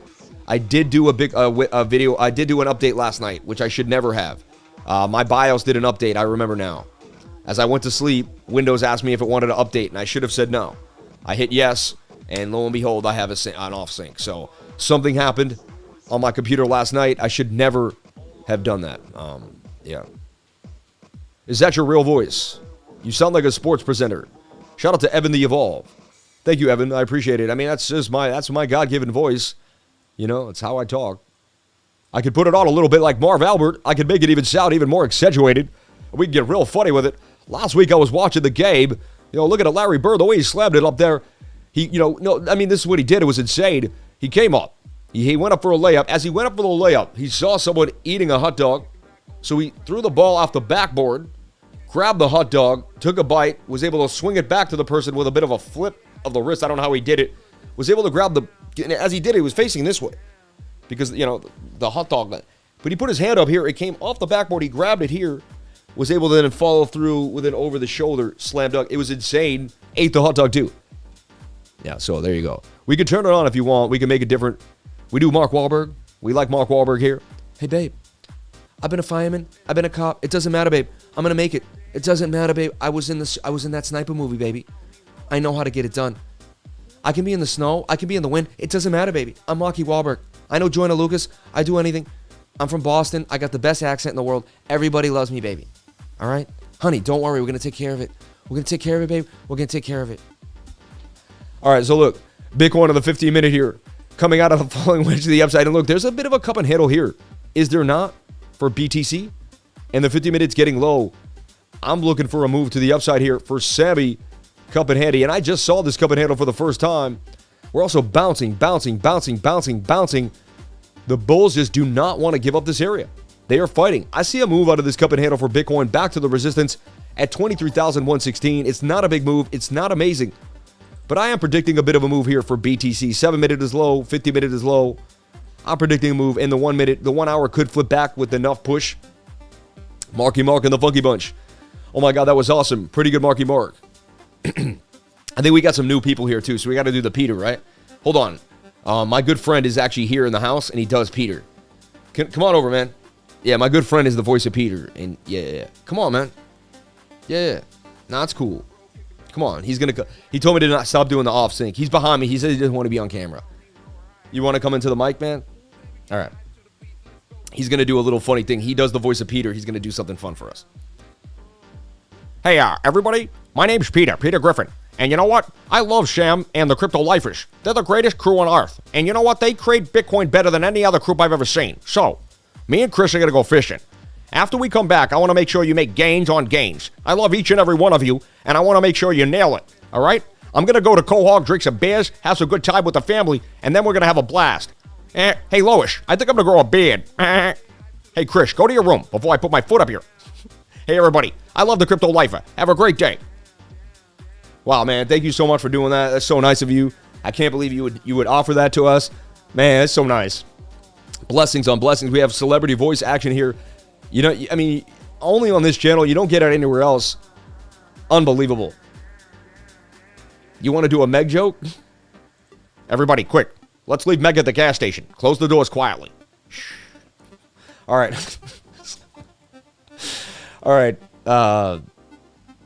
I did do a big video. I did do an update last night, which I should never have. My BIOS did an update. I remember now. As I went to sleep, Windows asked me if it wanted to update, and I should have said no. I hit yes, and lo and behold, I have an off sync. So something happened on my computer last night. I should never have done that. Yeah. Is that your real voice? You sound like a sports presenter. Shout out to Evan the Evolve. Thank you, Evan. I appreciate it. I mean, that's my God-given voice. You know, it's how I talk. I could put it on a little bit like Marv Albert. I could make it even sound even more accentuated. We can get real funny with it. Last week I was watching the game. You know, look at Larry Bird, the way he slammed it up there. This is what he did. It was insane. He came up. He went up for a layup. As he went up for the layup, he saw someone eating a hot dog. So he threw the ball off the backboard, grabbed the hot dog, took a bite, was able to swing it back to the person with a bit of a flip of the wrist. I don't know how he did it. Was able to grab as he did it, he was facing this way. Because, the hot dog. But he put his hand up here. It came off the backboard. He grabbed it here. Was able to then follow through with an over-the-shoulder slam dunk. It was insane. Ate the hot dog, too. Yeah, so there you go. We can turn it on if you want. We can make it different. We do Mark Wahlberg. We like Mark Wahlberg here. Hey, babe. I've been a fireman. I've been a cop. It doesn't matter, babe. I'm going to make it. It doesn't matter, babe. I was in that sniper movie, baby. I know how to get it done. I can be in the snow. I can be in the wind. It doesn't matter, baby. I'm Marky Wahlberg. I know Joyner Lucas. I do anything. I'm from Boston. I got the best accent in the world. Everybody loves me, baby. All right? Honey, don't worry. We're going to take care of it. We're going to take care of it, babe. We're going to take care of it. All right, so look. Bitcoin on the 15-minute here. Coming out of the falling wedge to the upside. And look, there's a bit of a cup and handle here. Is there not for BTC? And the 50 minutes getting low. I'm looking for a move to the upside here for Sammy cup and handy. And I just saw this cup and handle for the first time. We're also bouncing. The bulls just do not want to give up this area. They are fighting. I see a move out of this cup and handle for Bitcoin back to the resistance at 23,116. It's not a big move. It's not amazing. But I am predicting a bit of a move here for BTC. 7-minute is low. 50-minute is low. I'm predicting a move. And the 1 minute, the 1 hour could flip back with enough push. Marky Mark and the Funky Bunch. Oh my God, that was awesome. Pretty good Marky Mark. I think we got some new people here too, so we got to do the Peter, right? Hold on. My good friend is actually here in the house, and he does Peter. Come on over, man. Yeah, my good friend is the voice of Peter, and yeah. Come on, man. Yeah. Nah, it's cool. Come on. He told me to not stop doing the off sync. He's behind me. He said he doesn't want to be on camera. You want to come into the mic, man? All right. He's going to do a little funny thing. He does the voice of Peter. He's going to do something fun for us. Hey, everybody. My name's Peter Griffin. And you know what? I love Sham and the cryptolifers. They're the greatest crew on earth. And you know what? They create Bitcoin better than any other group I've ever seen. So, me and Chris are going to go fishing. After we come back, I want to make sure you make gains on gains. I love each and every one of you, and I want to make sure you nail it. All right? I'm going to go to Quahog, drink some beers, have some good time with the family, and then we're going to have a blast. Hey, Lois, I think I'm going to grow a beard. Hey, Chris, go to your room before I put my foot up here. Hey, everybody. I love the crypto lifer. Have a great day. Wow, man. Thank you so much for doing that. That's so nice of you. I can't believe you would offer that to us. Man, that's so nice. Blessings on blessings. We have celebrity voice action here. You know, I mean, only on this channel. You don't get it anywhere else. Unbelievable. You want to do a Meg joke? Everybody, quick. Let's leave Meg at the gas station. Close the doors quietly. Shh. All right. All right.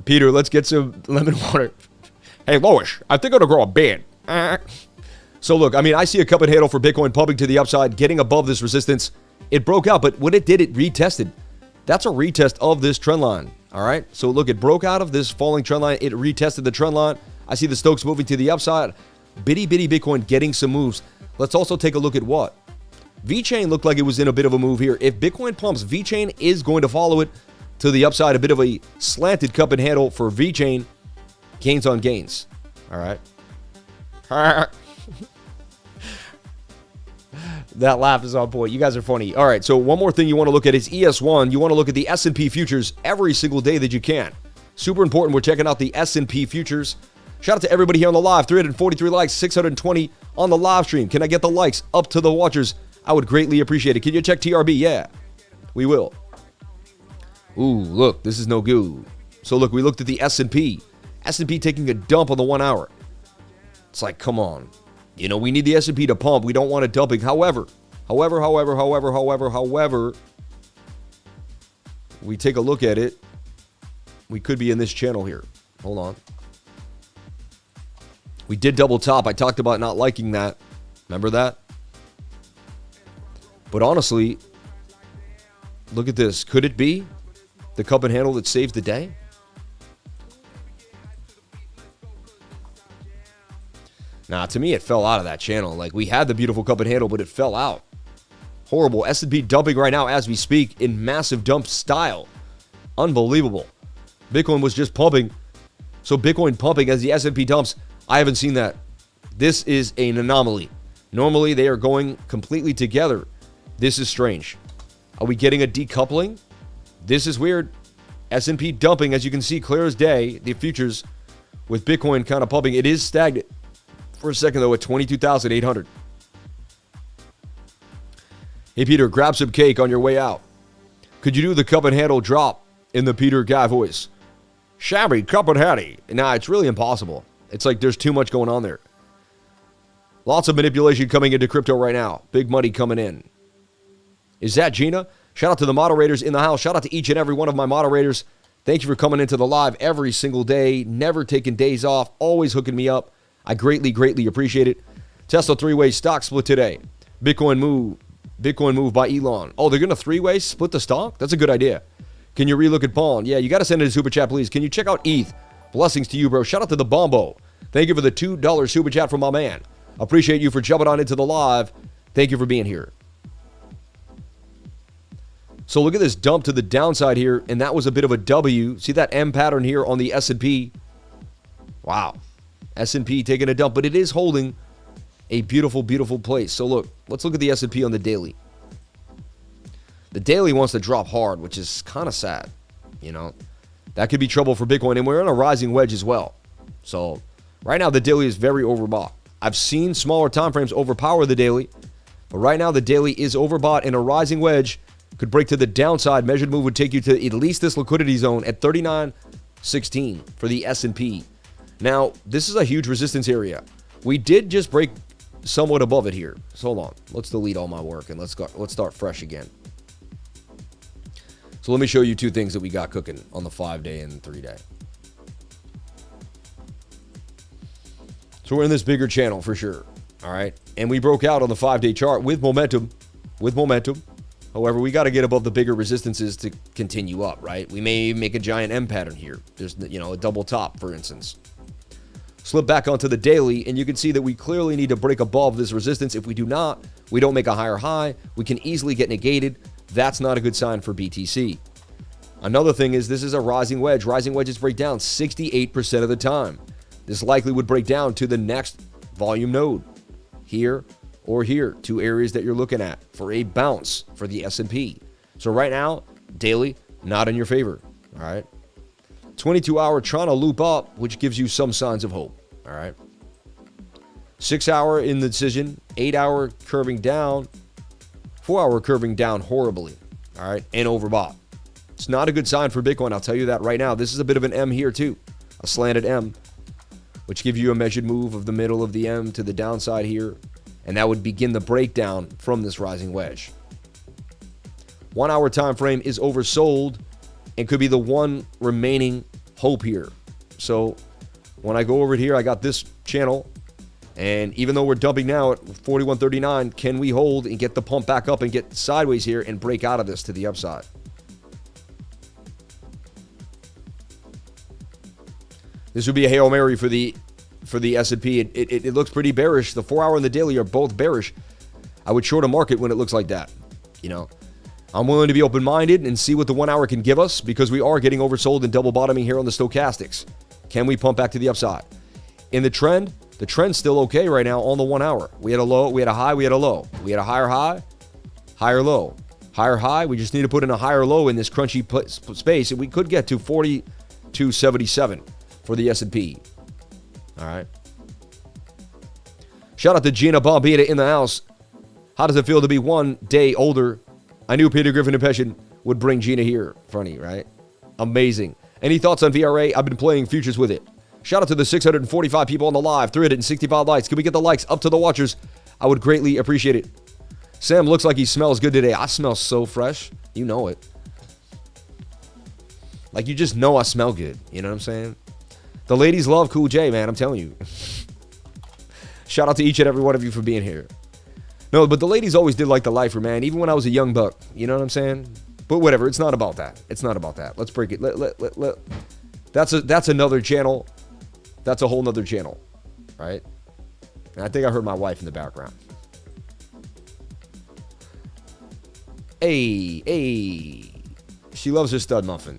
Peter, let's get some lemon water. Hey, Lois, I think I'm going to grow a beard. So, look, I mean, I see a cup and handle for Bitcoin pumping to the upside, getting above this resistance. It broke out, but what it did, it retested. That's a retest of this trend line. All right? So, look, it broke out of this falling trend line. It retested the trend line. I see the Stokes moving to the upside. Bitty Bitcoin getting some moves. Let's also take a look at what? VeChain looked like it was in a bit of a move here. If Bitcoin pumps, VeChain is going to follow it to the upside. A bit of a slanted cup and handle for VeChain. Gains on gains. All right. That laugh is on point. You guys are funny. All right, so one more thing you want to look at is ES1. You want to look at the S&P futures every single day that you can. Super important. We're checking out the S&P futures. Shout out to everybody here on the live. 343 likes, 620 on the live stream. Can I get the likes up to the watchers? I would greatly appreciate it. Can you check TRB? Yeah, we will. Ooh, look, this is no good. So look, we looked at the S&P. S&P taking a dump on the 1 hour. It's like, come on. You know, we need the S&P to pump. We don't want it dumping. However, we take a look at it. We could be in this channel here. Hold on. We did double top. I talked about not liking that. Remember that? But honestly, look at this. Could it be the cup and handle that saves the day? Nah, to me, it fell out of that channel. Like, we had the beautiful cup and handle, but it fell out. Horrible. S&P dumping right now as we speak in massive dump style. Unbelievable. Bitcoin was just pumping. So Bitcoin pumping as the S&P dumps. I haven't seen that. This is an anomaly. Normally, they are going completely together. This is strange. Are we getting a decoupling? This is weird. S&P dumping, as you can see, clear as day. The futures with Bitcoin kind of pumping. It is stagnant for a second, though, at 22,800. Hey, Peter, grab some cake on your way out. Could you do the cup and handle drop in the Peter guy voice? Shabby, cup and hattie. Nah, it's really impossible. It's like there's too much going on there. Lots of manipulation coming into crypto right now. Big money coming in. Is that Gina? Shout out to the moderators in the house. Shout out to each and every one of my moderators. Thank you for coming into the live every single day. Never taking days off. Always hooking me up. I greatly, greatly appreciate it. Tesla three-way stock split today. Bitcoin move by Elon. Oh, they're going to three-way split the stock? That's a good idea. Can you relook at Pawn? Yeah, you got to send it to Super Chat, please. Can you check out ETH? Blessings to you, bro. Shout out to the Bombo. Thank you for the $2 Super Chat from my man. Appreciate you for jumping on into the live. Thank you for being here. So look at this dump to the downside here, and that was a bit of a W. See that M pattern here on the S&P? Wow. S&P taking a dump, but it is holding a beautiful, beautiful place. So look, let's look at the S&P on the daily. The daily wants to drop hard, which is kind of sad. You know, that could be trouble for Bitcoin, and we're in a rising wedge as well. So right now, the daily is very overbought. I've seen smaller time frames overpower the daily, but right now the daily is overbought, and a rising wedge could break to the downside. Measured move would take you to at least this liquidity zone at 39.16 for the S&P. Now, this is a huge resistance area. We did just break somewhat above it here. So hold on. Let's delete all my work and let's start fresh again. So let me show you two things that we got cooking on the 5-day and 3-day. So we're in this bigger channel for sure. All right. And we broke out on the 5-day chart with momentum. However, we got to get above the bigger resistances to continue up, right? We may make a giant M pattern here. There's, you know, a double top, for instance. Slip back onto the daily, and you can see that we clearly need to break above this resistance. If we do not, we don't make a higher high. We can easily get negated. That's not a good sign for BTC. Another thing is this is a rising wedge. Rising wedges break down 68% of the time. This likely would break down to the next volume node, here or here, two areas that you're looking at for a bounce for the S&P. So right now, daily, not in your favor, all right? 22-hour trying to loop up, which gives you some signs of hope, all right? 6-hour in the decision, 8-hour curving down, 4-hour curving down horribly, all right, and overbought. It's not a good sign for Bitcoin, I'll tell you that right now. This is a bit of an M here too, a slanted M, which gives you a measured move of the middle of the M to the downside here, and that would begin the breakdown from this rising wedge. 1-hour time frame is oversold and could be the one remaining hope here. So when I go over here, I got this channel, and even though we're dumping now at 41.39, can we hold and get the pump back up and get sideways here and break out of this to the upside? This would be a Hail Mary for the S&P. It looks pretty bearish. The 4-hour and the daily are both bearish. I would short a market when it looks like that. You know, I'm willing to be open-minded and see what the 1-hour can give us because we are getting oversold and double bottoming here on the stochastics. Can we pump back to the upside? In the trend's still okay right now on the 1-hour. We had a low, we had a high, we had a low. We had a higher high, higher low. Higher high, we just need to put in a higher low in this crunchy space, and we could get to 277 for the S&P. All right. Shout out to Gina Bombita in the house. How does it feel to be one day older? I knew Peter Griffin Impression would bring Gina here. Funny, right? Amazing. Any thoughts on VRA? I've been playing futures with it. Shout out to the 645 people on the live. 365 likes. Can we get the likes up to the watchers? I would greatly appreciate it. Sam looks like he smells good today. I smell so fresh. You know it. Like, you just know I smell good. You know what I'm saying? The ladies love Cool J, man. I'm telling you. Shout out to each and every one of you for being here. No, but the ladies always did like the lifer, man. Even when I was a young buck. You know what I'm saying? But whatever. It's not about that. It's not about that. Let's break it. That's another channel. That's a whole nother channel. Right? And I think I heard my wife in the background. Hey. She loves her stud muffin.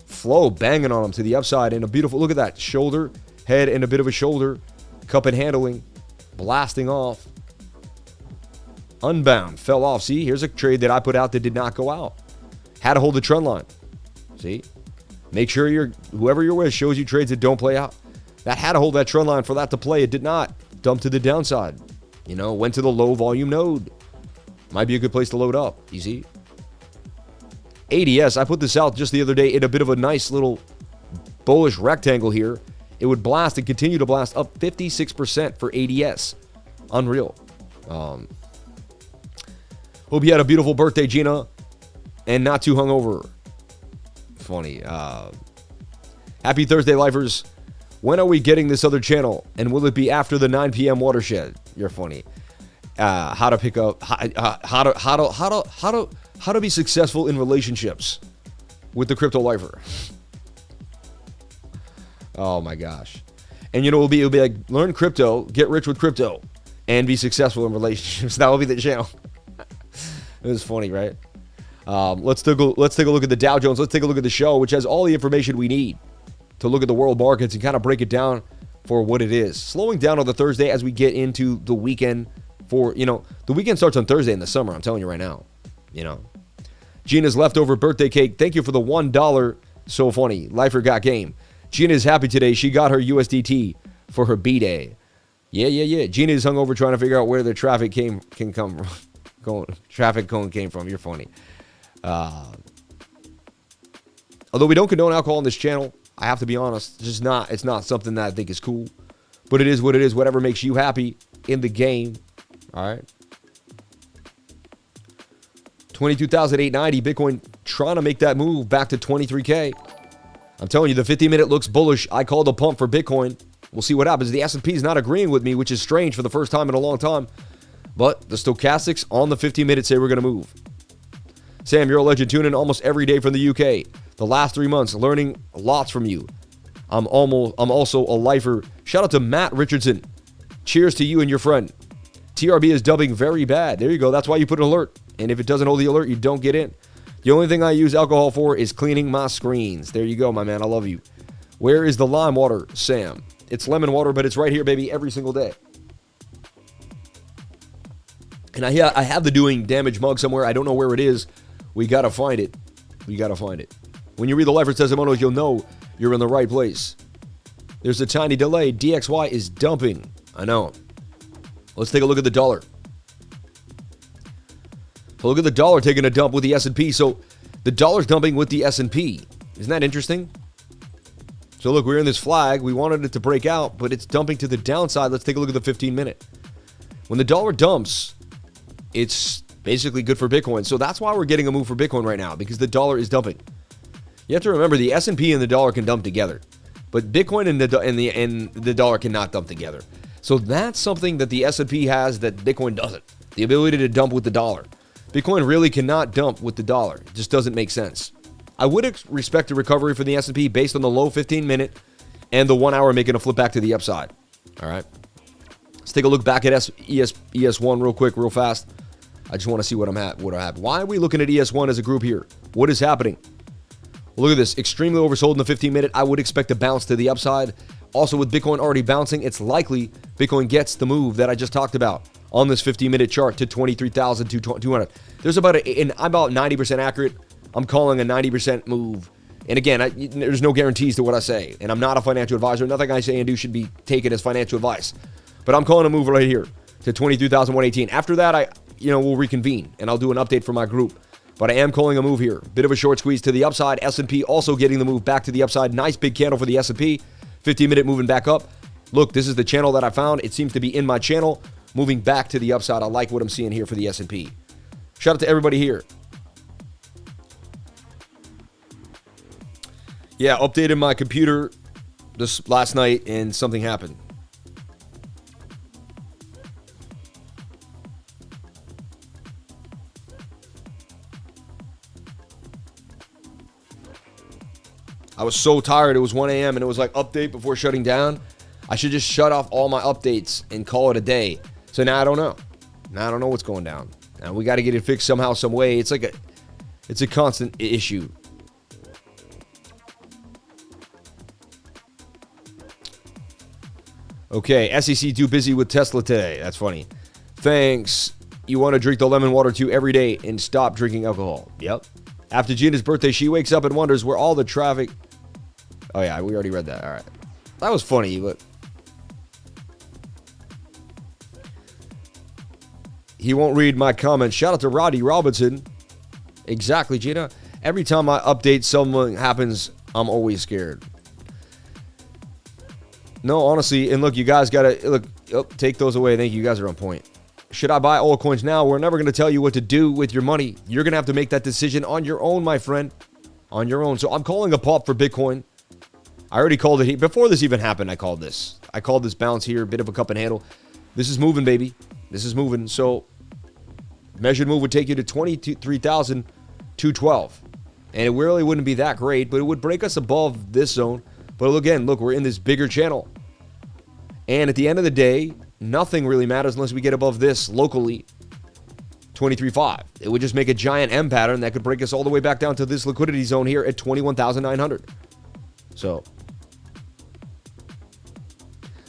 Flow banging on him to the upside and a beautiful, look at that, shoulder, head and a bit of a shoulder, cup and handling, blasting off. Unbound, fell off. See, here's a trade that I put out that did not go out. Had to hold the trend line. See, make sure whoever you're with shows you trades that don't play out. That had to hold that trend line for that to play. It did not. Dumped to the downside. You know, went to the low volume node. Might be a good place to load up. You see? ADS, I put this out just the other day in a bit of a nice little bullish rectangle here. It would blast and continue to blast up 56% for ADS. Unreal. Hope you had a beautiful birthday, Gina, and not too hungover. Funny. Happy Thursday, lifers. When are we getting this other channel? And will it be after the 9 p.m. watershed? You're funny. How to pick up, how to be successful in relationships with the cryptolifer. Oh my gosh. And you know, it'll be like, learn crypto, get rich with crypto, and be successful in relationships. That will be the channel. It was funny, right? Let's take a look at the Dow Jones. Let's take a look at the show, which has all the information we need to look at the world markets and kind of break it down for what it is. Slowing down on the Thursday as we get into the weekend. The weekend starts on Thursday in the summer. I'm telling you right now. You know, Gina's leftover birthday cake. Thank you for the $1. So funny. Lifer got game. Gina is happy today. She got her USDT for her B-Day. Yeah. Gina is hungover trying to figure out where the traffic can come from. Traffic cone came from. You're funny. Although we don't condone alcohol on this channel, I have to be honest. It's not something that I think is cool. But it is what it is. Whatever makes you happy in the game. All right. 22,890 Bitcoin trying to make that move back to 23K. I'm telling you, the 50-minute looks bullish. I called a pump for Bitcoin. We'll see what happens. The S&P is not agreeing with me, which is strange for the first time in a long time. But the stochastics on the 50-minute say we're going to move. Sam, you're a legend. Tune in almost every day from the UK. The last 3 months, learning lots from you. I'm also a lifer. Shout out to Matt Richardson. Cheers to you and your friend. TRB is dubbing very bad. There you go. That's why you put an alert. And if it doesn't hold the alert, you don't get in. The only thing I use alcohol for is cleaning my screens. There you go, my man. I love you. Where is the lime water, Sam? It's lemon water, but it's right here, baby, every single day. And I have the doing damage mug somewhere. I don't know where it is. We got to find it. When you read the lifer testimonials, you'll know you're in the right place. There's a tiny delay. DXY is dumping. I know. Let's take a look at the dollar. So look at the dollar taking a dump with the S&P. So the dollar's dumping with the S&P. Isn't that interesting? So look, we're in this flag. We wanted it to break out, but it's dumping to the downside. Let's take a look at the 15-minute. When the dollar dumps, it's basically good for Bitcoin. So that's why we're getting a move for Bitcoin right now, because the dollar is dumping. You have to remember the S&P and the dollar can dump together, but Bitcoin and the dollar cannot dump together. So that's something that the S&P has that Bitcoin doesn't. The ability to dump with the dollar. Bitcoin really cannot dump with the dollar. It just doesn't make sense. I would expect a recovery for the S&P based on the low 15-minute and the 1 hour making a flip back to the upside. All right. Let's take a look back at ES1 real quick, real fast. I just want to see what happened. Why are we looking at ES1 as a group here? What is happening? Well, look at this. Extremely oversold in the 15-minute. I would expect a bounce to the upside. Also, with Bitcoin already bouncing, it's likely Bitcoin gets the move that I just talked about on this 15-minute chart to 23,200. There's I'm about 90% accurate. I'm calling a 90% move And again, there's no guarantees to what I say. And I'm not a financial advisor. Nothing I say and do should be taken as financial advice. But I'm calling a move right here to 23,118. After that, we'll reconvene and I'll do an update for my group. But I am calling a move here. Bit of a short squeeze to the upside. S&P also getting the move back to the upside. Nice big candle for the S&P. 15-minute moving back up. Look, this is the channel that I found. It seems to be in my channel. Moving back to the upside. I like what I'm seeing here for the S&P. Shout out to everybody here. Yeah, updated my computer this last night and something happened. I was so tired. It was 1 a.m. and it was like update before shutting down. I should just shut off all my updates and call it a day. So now I don't know. Now I don't know what's going down. Now we got to get it fixed somehow, some way. It's a constant issue. Okay, SEC too busy with Tesla today. That's funny. Thanks. You want to drink the lemon water too every day and stop drinking alcohol. Yep. After Gina's birthday, she wakes up and wonders where all the traffic... Oh, yeah, we already read that. All right. That was funny, but... He won't read my comments. Shout out to Roddy Robinson. Exactly, Gina. Every time I update, something happens, I'm always scared. No, honestly, and look, you guys got to... Look, take those away. Thank you. You guys are on point. Should I buy altcoins now? We're never going to tell you what to do with your money. You're going to have to make that decision on your own, my friend. On your own. So I'm calling a pop for Bitcoin. I already called it. Before this even happened, I called this. I called this bounce here. A bit of a cup and handle. This is moving, baby. This is moving. So measured move would take you to 23,212. And it really wouldn't be that great, but it would break us above this zone. But again, look, we're in this bigger channel. And at the end of the day, nothing really matters unless we get above this locally, 23.5. It would just make a giant M pattern that could break us all the way back down to this liquidity zone here at 21,900. So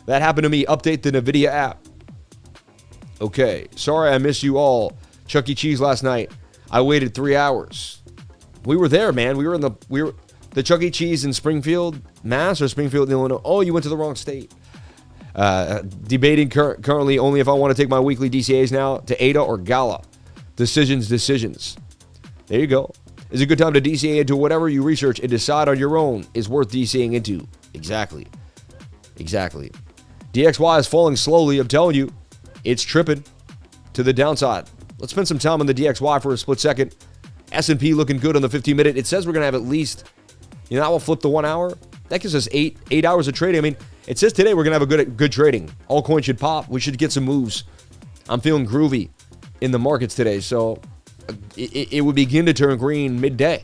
that happened to me. Update the NVIDIA app. Okay. Sorry I missed you all. Chuck E. Cheese last night. I waited 3 hours. We were there, man. We were the Chuck E. Cheese in Springfield, Mass, or Springfield, Illinois. Oh, you went to the wrong state. Debating currently only if I want to take my weekly DCAs now to ADA or GALA. Decisions. There you go. It's a good time to DCA into whatever you research and decide on your own is worth DCAing into. Exactly. DXY is falling slowly. I'm telling you, it's tripping to the downside. Let's spend some time on the DXY for a split second. S&P looking good on the 15-minute. It says we're going to have at least, that will flip the 1 hour. That gives us eight hours of trading. I mean, it says today we're going to have a good trading. All coins should pop. We should get some moves. I'm feeling groovy in the markets today. So it would begin to turn green midday.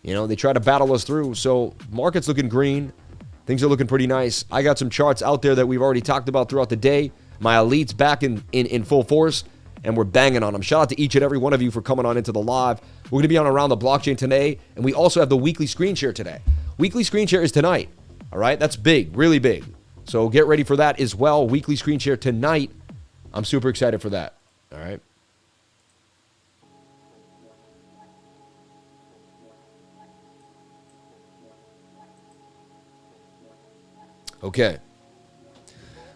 They try to battle us through. So markets looking green. Things are looking pretty nice. I got some charts out there that we've already talked about throughout the day. My elites back in full force. And we're banging on them. Shout out to each and every one of you for coming on into the live. We're going to be on Around the Blockchain today. And we also have the weekly screen share today. Weekly screen share is tonight. All right? That's big. Really big. So get ready for that as well. Weekly screen share tonight. I'm super excited for that. All right? Okay.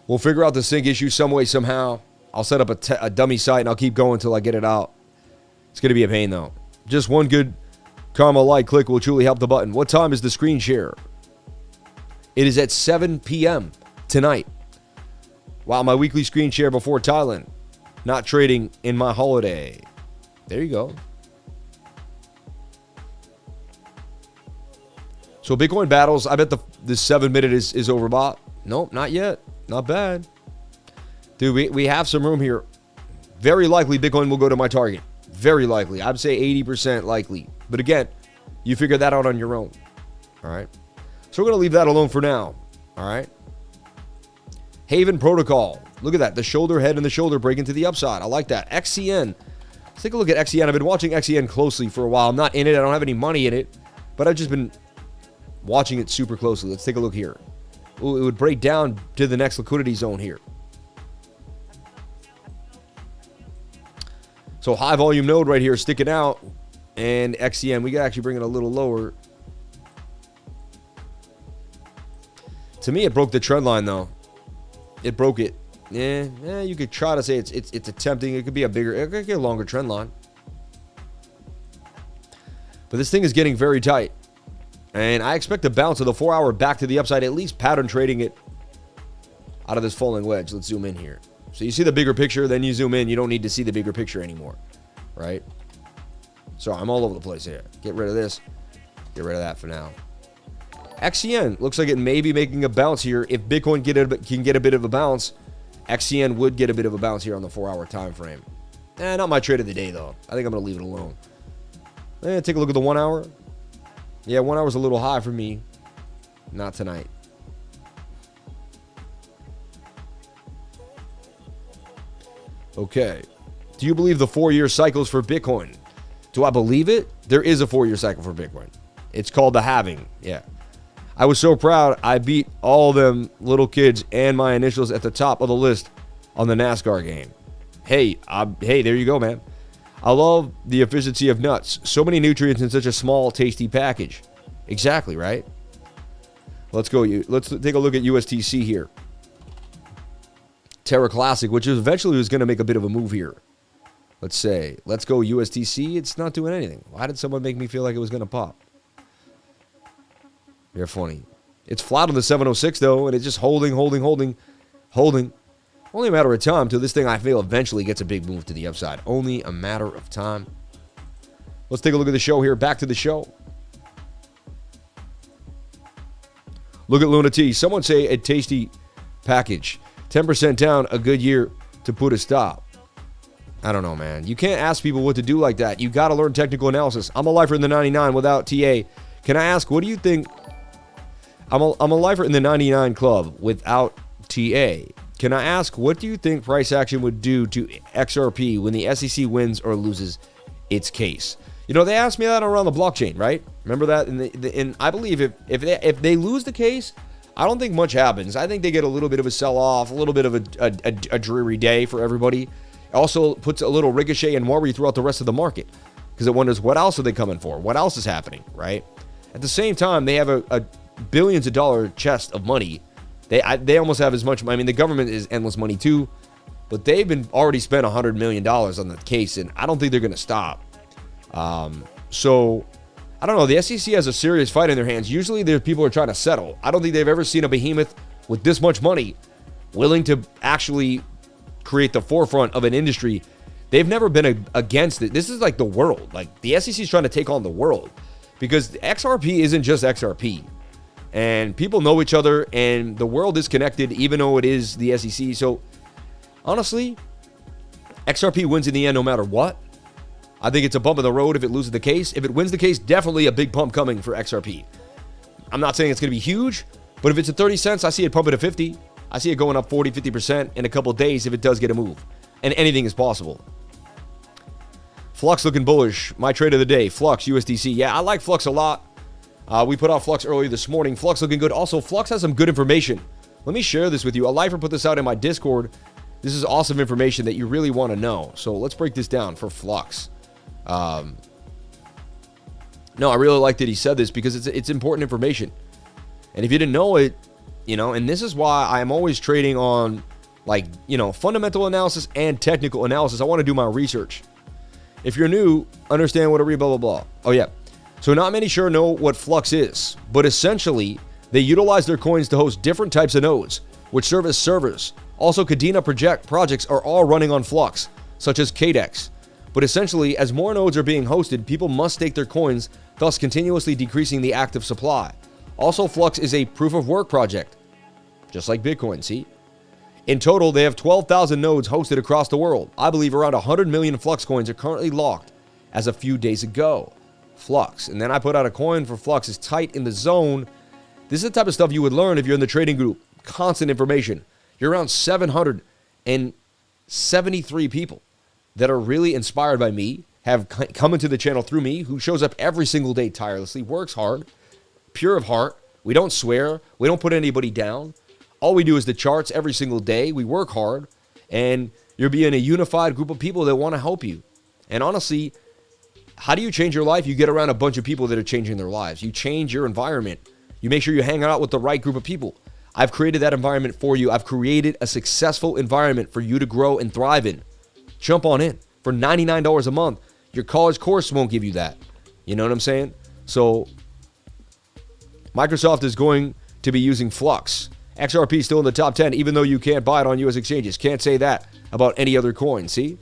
We'll figure out the sync issue some way, somehow. I'll set up a dummy site and I'll keep going until I get it out. It's going to be a pain, though. Just one good Karma like click will truly help the button. What time is the screen share? It is at 7 p.m. tonight. Wow, my weekly screen share before Thailand. Not trading in my holiday. There you go. So Bitcoin battles, I bet the 7-minute is overbought. Nope, not yet. Not bad. Dude, we have some room here. Very likely Bitcoin will go to my target. Very likely. I'd say 80% likely. But again, you figure that out on your own. All right. So we're going to leave that alone for now. All right. Haven Protocol. Look at that. The shoulder, head, and the shoulder breaking to the upside. I like that. XCN. Let's take a look at XCN. I've been watching XCN closely for a while. I'm not in it. I don't have any money in it. But I've just been watching it super closely. Let's take a look here. Ooh, it would break down to the next liquidity zone here. So high volume node right here sticking out. And XCN, we can actually bring it a little lower. To me, it broke the trend line, though. It broke it. Yeah, you could try to say it's attempting. It could be it could get a longer trend line. But this thing is getting very tight. And I expect a bounce of the 4-hour back to the upside, at least pattern trading it out of this falling wedge. Let's zoom in here. So you see the bigger picture, then you zoom in. You don't need to see the bigger picture anymore, right? So I'm all over the place here. Get rid of this. Get rid of that for now. XCN looks like it may be making a bounce here. If Bitcoin can get a bit of a bounce, XCN would get a bit of a bounce here on the 4-hour time frame. Not my trade of the day, though. I think I'm going to leave it alone. Take a look at the 1 hour. Yeah, 1 hour's a little high for me. Not tonight. Okay. Do you believe the 4-year cycles for Bitcoin? Do I believe it? There is a 4-year cycle for Bitcoin. It's called the halving. Yeah. I was so proud I beat all them little kids and my initials at the top of the list on the NASCAR game. Hey, there you go, man. I love the efficiency of nuts. So many nutrients in such a small, tasty package. Exactly, right? Let's go. Let's take a look at USTC here. Terra Classic, which eventually was going to make a bit of a move here. Let's go USTC. It's not doing anything. Why did someone make me feel like it was going to pop? You're funny. It's flat on the 706, though, and it's just holding. Only a matter of time till this thing, I feel, eventually gets a big move to the upside. Only a matter of time. Let's take a look at the show here. Back to the show. Look at Luna T. Someone say a tasty package. 10% down, a good year to put a stop. I don't know, man. You can't ask people what to do like that. You got to learn technical analysis. I'm a lifer in the 99 without TA. Can I ask, what do you think? I'm a lifer in the 99 club without TA. Can I ask, what do you think price action would do to XRP when the SEC wins or loses its case? You know, they asked me that around the blockchain, right? Remember that? And I believe if they lose the case, I don't think much happens. I think they get a little bit of a sell-off, a little bit of a dreary day for everybody. It also puts a little ricochet and worry throughout the rest of the market because it wonders, what else are they coming for? What else is happening, right? At the same time, they have a billions of dollar chest of money. They almost have as much. I mean, the government is endless money too, but they've been already spent $100 million on the case, and I don't think they're going to stop. So I don't know. The SEC has a serious fight in their hands. Usually, there's people who are trying to settle. I don't think they've ever seen a behemoth with this much money willing to actually create the forefront of an industry. They've never been against it. This is like the world. Like the SEC is trying to take on the world because XRP isn't just XRP. And people know each other, and the world is connected, even though it is the SEC. So, honestly, XRP wins in the end no matter what. I think it's a bump in the road if it loses the case. If it wins the case, definitely a big pump coming for XRP. I'm not saying it's going to be huge, but if it's at 30 cents, I see it pumping to 50. I see it going up 40, 50% in a couple of days if it does get a move. And anything is possible. Flux looking bullish. My trade of the day, Flux, USDC. Yeah, I like Flux a lot. We put out Flux earlier this morning. Flux looking good. Also, Flux has some good information. Let me share this with you. A lifer put this out in my Discord. This is awesome information that you really want to know. So let's break this down for Flux. No, I really like that he said this because it's important information. And if you didn't know it, you know, and this is why I'm always trading on, like, you know, fundamental analysis and technical analysis. I want to do my research. If you're new, understand what a blah, blah, blah. Oh, yeah. So not many sure know what Flux is, but essentially, they utilize their coins to host different types of nodes, which serve as servers. Also, Kadena projects are all running on Flux, such as KDEX. But essentially, as more nodes are being hosted, people must stake their coins, thus continuously decreasing the active supply. Also, Flux is a proof-of-work project, just like Bitcoin, see? In total, they have 12,000 nodes hosted across the world. I believe around 100 million Flux coins are currently locked as a few days ago. Flux. And then I put out a coin for Flux. Is tight in the zone. This is the type of stuff you would learn if you're in the trading group. Constant information. You're around 773 people that are really inspired by me, have come into the channel through me, who shows up every single day tirelessly, works hard, pure of heart. We don't swear. We don't put anybody down. All we do is the charts every single day. We work hard, and you're being a unified group of people that want to help you. And honestly, how do you change your life? You get around a bunch of people that are changing their lives. You change your environment. You make sure you hang out with the right group of people. I've created that environment for you. I've created a successful environment for you to grow and thrive in. Jump on in. For $99 a month, your college course won't give you that. You know what I'm saying? So Microsoft is going to be using FLUX. XRP still in the top 10, even though you can't buy it on US exchanges. Can't say that about any other coin, see?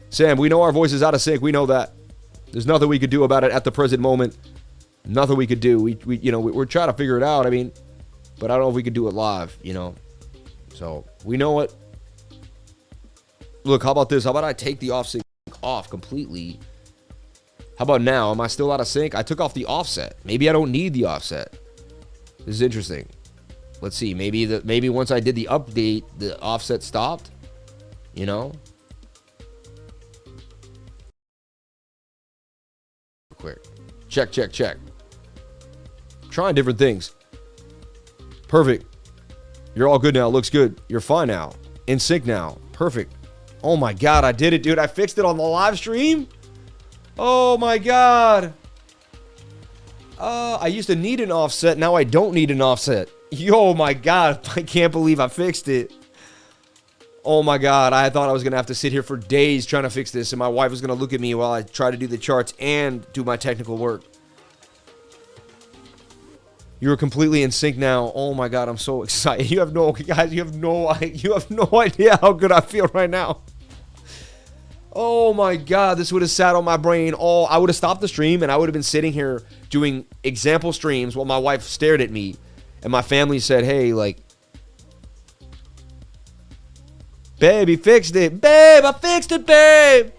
Sam, we know our voice is out of sync. We know that. There's nothing we could do about it at the present moment. Nothing we could do. We're trying to figure it out. I mean, but I don't know if we could do it live, you know. So we know it. Look, how about this? How about I take the offset off completely? How about now? Am I still out of sync? I took off the offset. Maybe I don't need the offset. This is interesting. Let's see. Maybe once I did the update, the offset stopped. You know. Quick. Check. Trying different things. Perfect. You're all good now. Looks good. You're fine now. In sync now. Perfect. Oh my God, I did it, dude. I fixed it on the live stream. Oh my God. I used to need an offset. Now I don't need an offset. Yo, my God. I can't believe I fixed it. Oh my God. I thought I was going to have to sit here for days trying to fix this. And my wife was going to look at me while I try to do the charts and do my technical work. You're completely in sync now. Oh my God, I'm so excited. You have no idea how good I feel right now. Oh my God, this would have sat on my brain all. I would have stopped the stream and I would have been sitting here doing example streams while my wife stared at me and my family said, "Hey, like, babe, he fixed it. Babe, I fixed it, babe."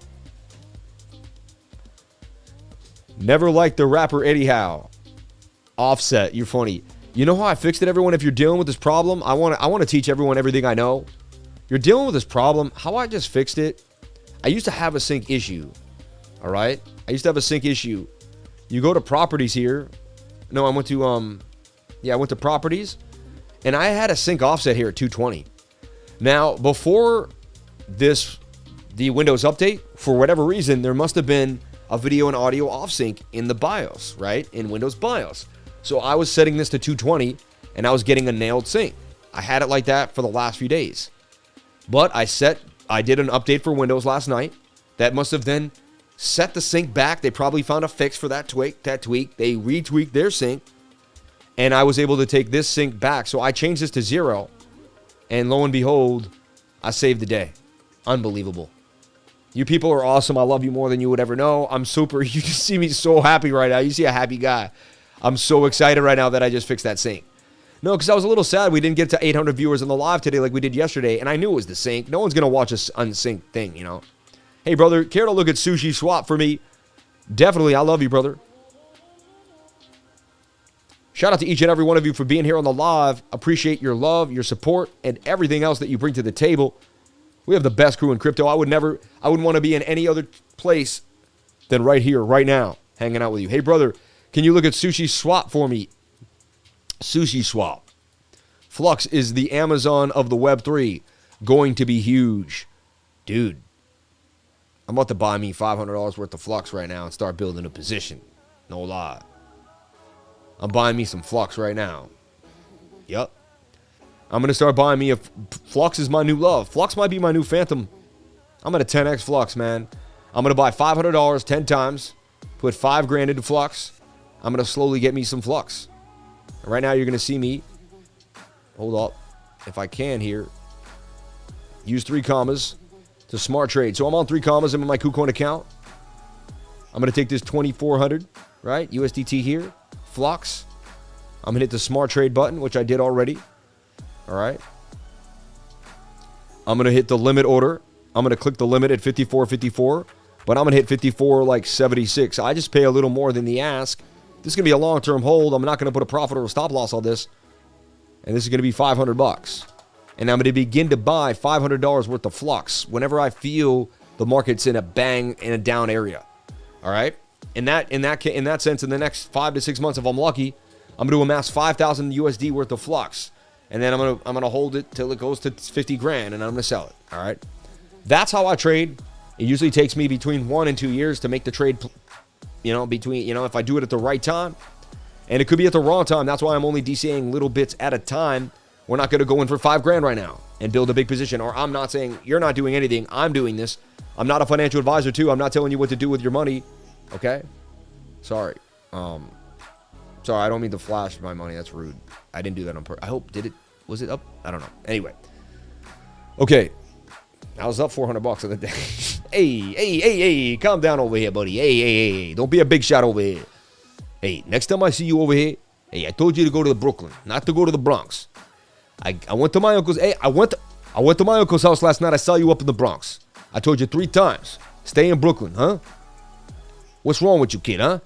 Never liked the rapper anyhow. Offset, you're funny. You know how I fixed it, everyone? If you're dealing with this problem, I want to teach everyone everything I know. You're dealing with this problem. How I just fixed it. I used to have a sync issue. All right, I used to have a sync issue. You go to properties here. No, I went to properties, and I had a sync offset here at 220. Now, before the Windows update, for whatever reason, there must have been a video and audio off sync in the BIOS, right? In Windows BIOS. So I was setting this to 220 and I was getting a nailed sync. I had it like that for the last few days. But I did an update for Windows last night. That must have then set the sync back. They probably found a fix for that tweak. They retweaked their sync. And I was able to take this sync back. So I changed this to 0. And lo and behold, I saved the day. Unbelievable. You people are awesome. I love you more than you would ever know. I'm super. You just see me so happy right now. You see a happy guy. I'm so excited right now that I just fixed that sync. No, because I was a little sad we didn't get to 800 viewers on the live today like we did yesterday, and I knew it was the sync. No one's going to watch this unsynced thing, you know. Hey, brother, care to look at Sushi Swap for me? Definitely. I love you, brother. Shout out to each and every one of you for being here on the live. Appreciate your love, your support, and everything else that you bring to the table. We have the best crew in crypto. I wouldn't want to be in any other place than right here, right now, hanging out with you. Hey, brother, can you look at Sushi Swap for me? Sushi Swap. Flux is the Amazon of the Web3. Going to be huge. Dude, I'm about to buy me $500 worth of Flux right now and start building a position. No lie. I'm buying me some Flux right now. Yep. I'm going to start buying me Flux is my new love. Flux might be my new Phantom. I'm going to 10x Flux, man. I'm going to buy $500 10 times. Put $5,000 into Flux. I'm going to slowly get me some Flux. Right now, you're going to see me. Hold up. If I can here. Use 3 commas to smart trade. So I'm on 3 commas in my KuCoin account. I'm going to take this 2400, right? USDT here. Flux. I'm going to hit the smart trade button, which I did already. All right. I'm going to hit the limit order. I'm going to click the limit at 54.54, but I'm going to hit 54 like 76. I just pay a little more than the ask. This is going to be a long-term hold. I'm not going to put a profit or a stop loss on this. And this is going to be $500. And I'm going to begin to buy $500 worth of Flux whenever I feel the market's in a down area. All right? In that sense, in the next 5 to 6 months, if I'm lucky, I'm going to amass 5,000 USD worth of Flux. And then I'm gonna hold it till it goes to 50 grand, and I'm gonna sell it. All right, that's how I trade. It usually takes me between 1 and 2 years to make the trade. If I do it at the right time, And it could be at the wrong time. That's why I'm only DCAing little bits at a time. We're not going to go in for $5,000 right now and build a big position. Or I'm not saying you're not doing anything. I'm doing this. I'm not a financial advisor too. I'm not telling you what to do with your money. Okay? Sorry. Sorry, I don't mean to flash my money. That's rude. I didn't do that on purpose. I hope, did it? Was it up? I don't know. Anyway. Okay. I was up $400 on the day. Hey. Calm down over here, buddy. Hey. Don't be a big shot over here. Hey, next time I see you over here, hey, I told you to go to Brooklyn, not to go to the Bronx. I went to my uncle's. Hey, I went to my uncle's house last night. I saw you up in the Bronx. I told you 3 times. Stay in Brooklyn, huh? What's wrong with you, kid, huh?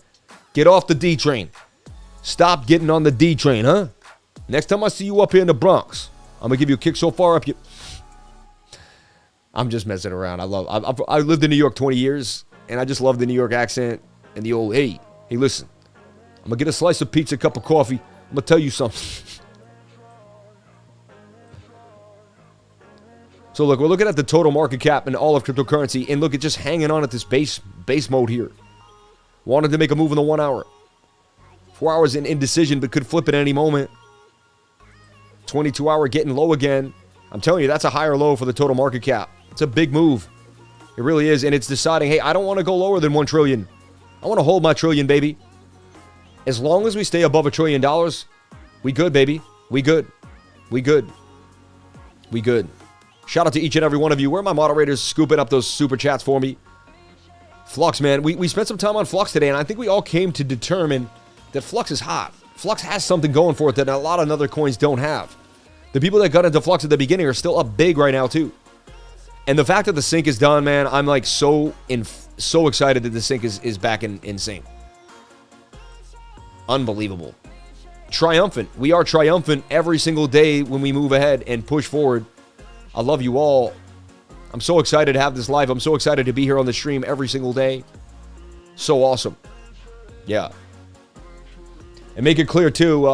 Get off the D train. Stop getting on the D train, huh? Next time I see you up here in the Bronx, I'm gonna give you a kick so far up you. I'm just messing around. I lived in New York 20 years, and I just love the New York accent and the old, hey, listen. I'm gonna get a slice of pizza, a cup of coffee. I'm gonna tell you something. So look, we're looking at the total market cap and all of cryptocurrency, and look, it's just hanging on at this base mode here. Wanted to make a move in the 1 hour. 4 hours in indecision, but could flip at any moment. 22 hour getting low again. I'm telling you, that's a higher low for the total market cap. It's a big move. It really is, and it's deciding, hey, I don't want to go lower than 1 trillion. I want to hold my trillion, baby. As long as we stay above $1 trillion, we good, baby. We good. Shout out to each and every one of you. Where are my moderators scooping up those super chats for me? Flux, man. We spent some time on Flux today, and I think we all came to determine that Flux is hot. Flux has something going for it that a lot of other coins don't have. The people that got into Flux at the beginning are still up big right now, too. And the fact that the sync is done, man, I'm like so excited that the sync is back in sync. Unbelievable. Triumphant. We are triumphant every single day when we move ahead and push forward. I love you all. I'm so excited to have this live. I'm so excited to be here on the stream every single day. So awesome. Yeah. And make it clear too,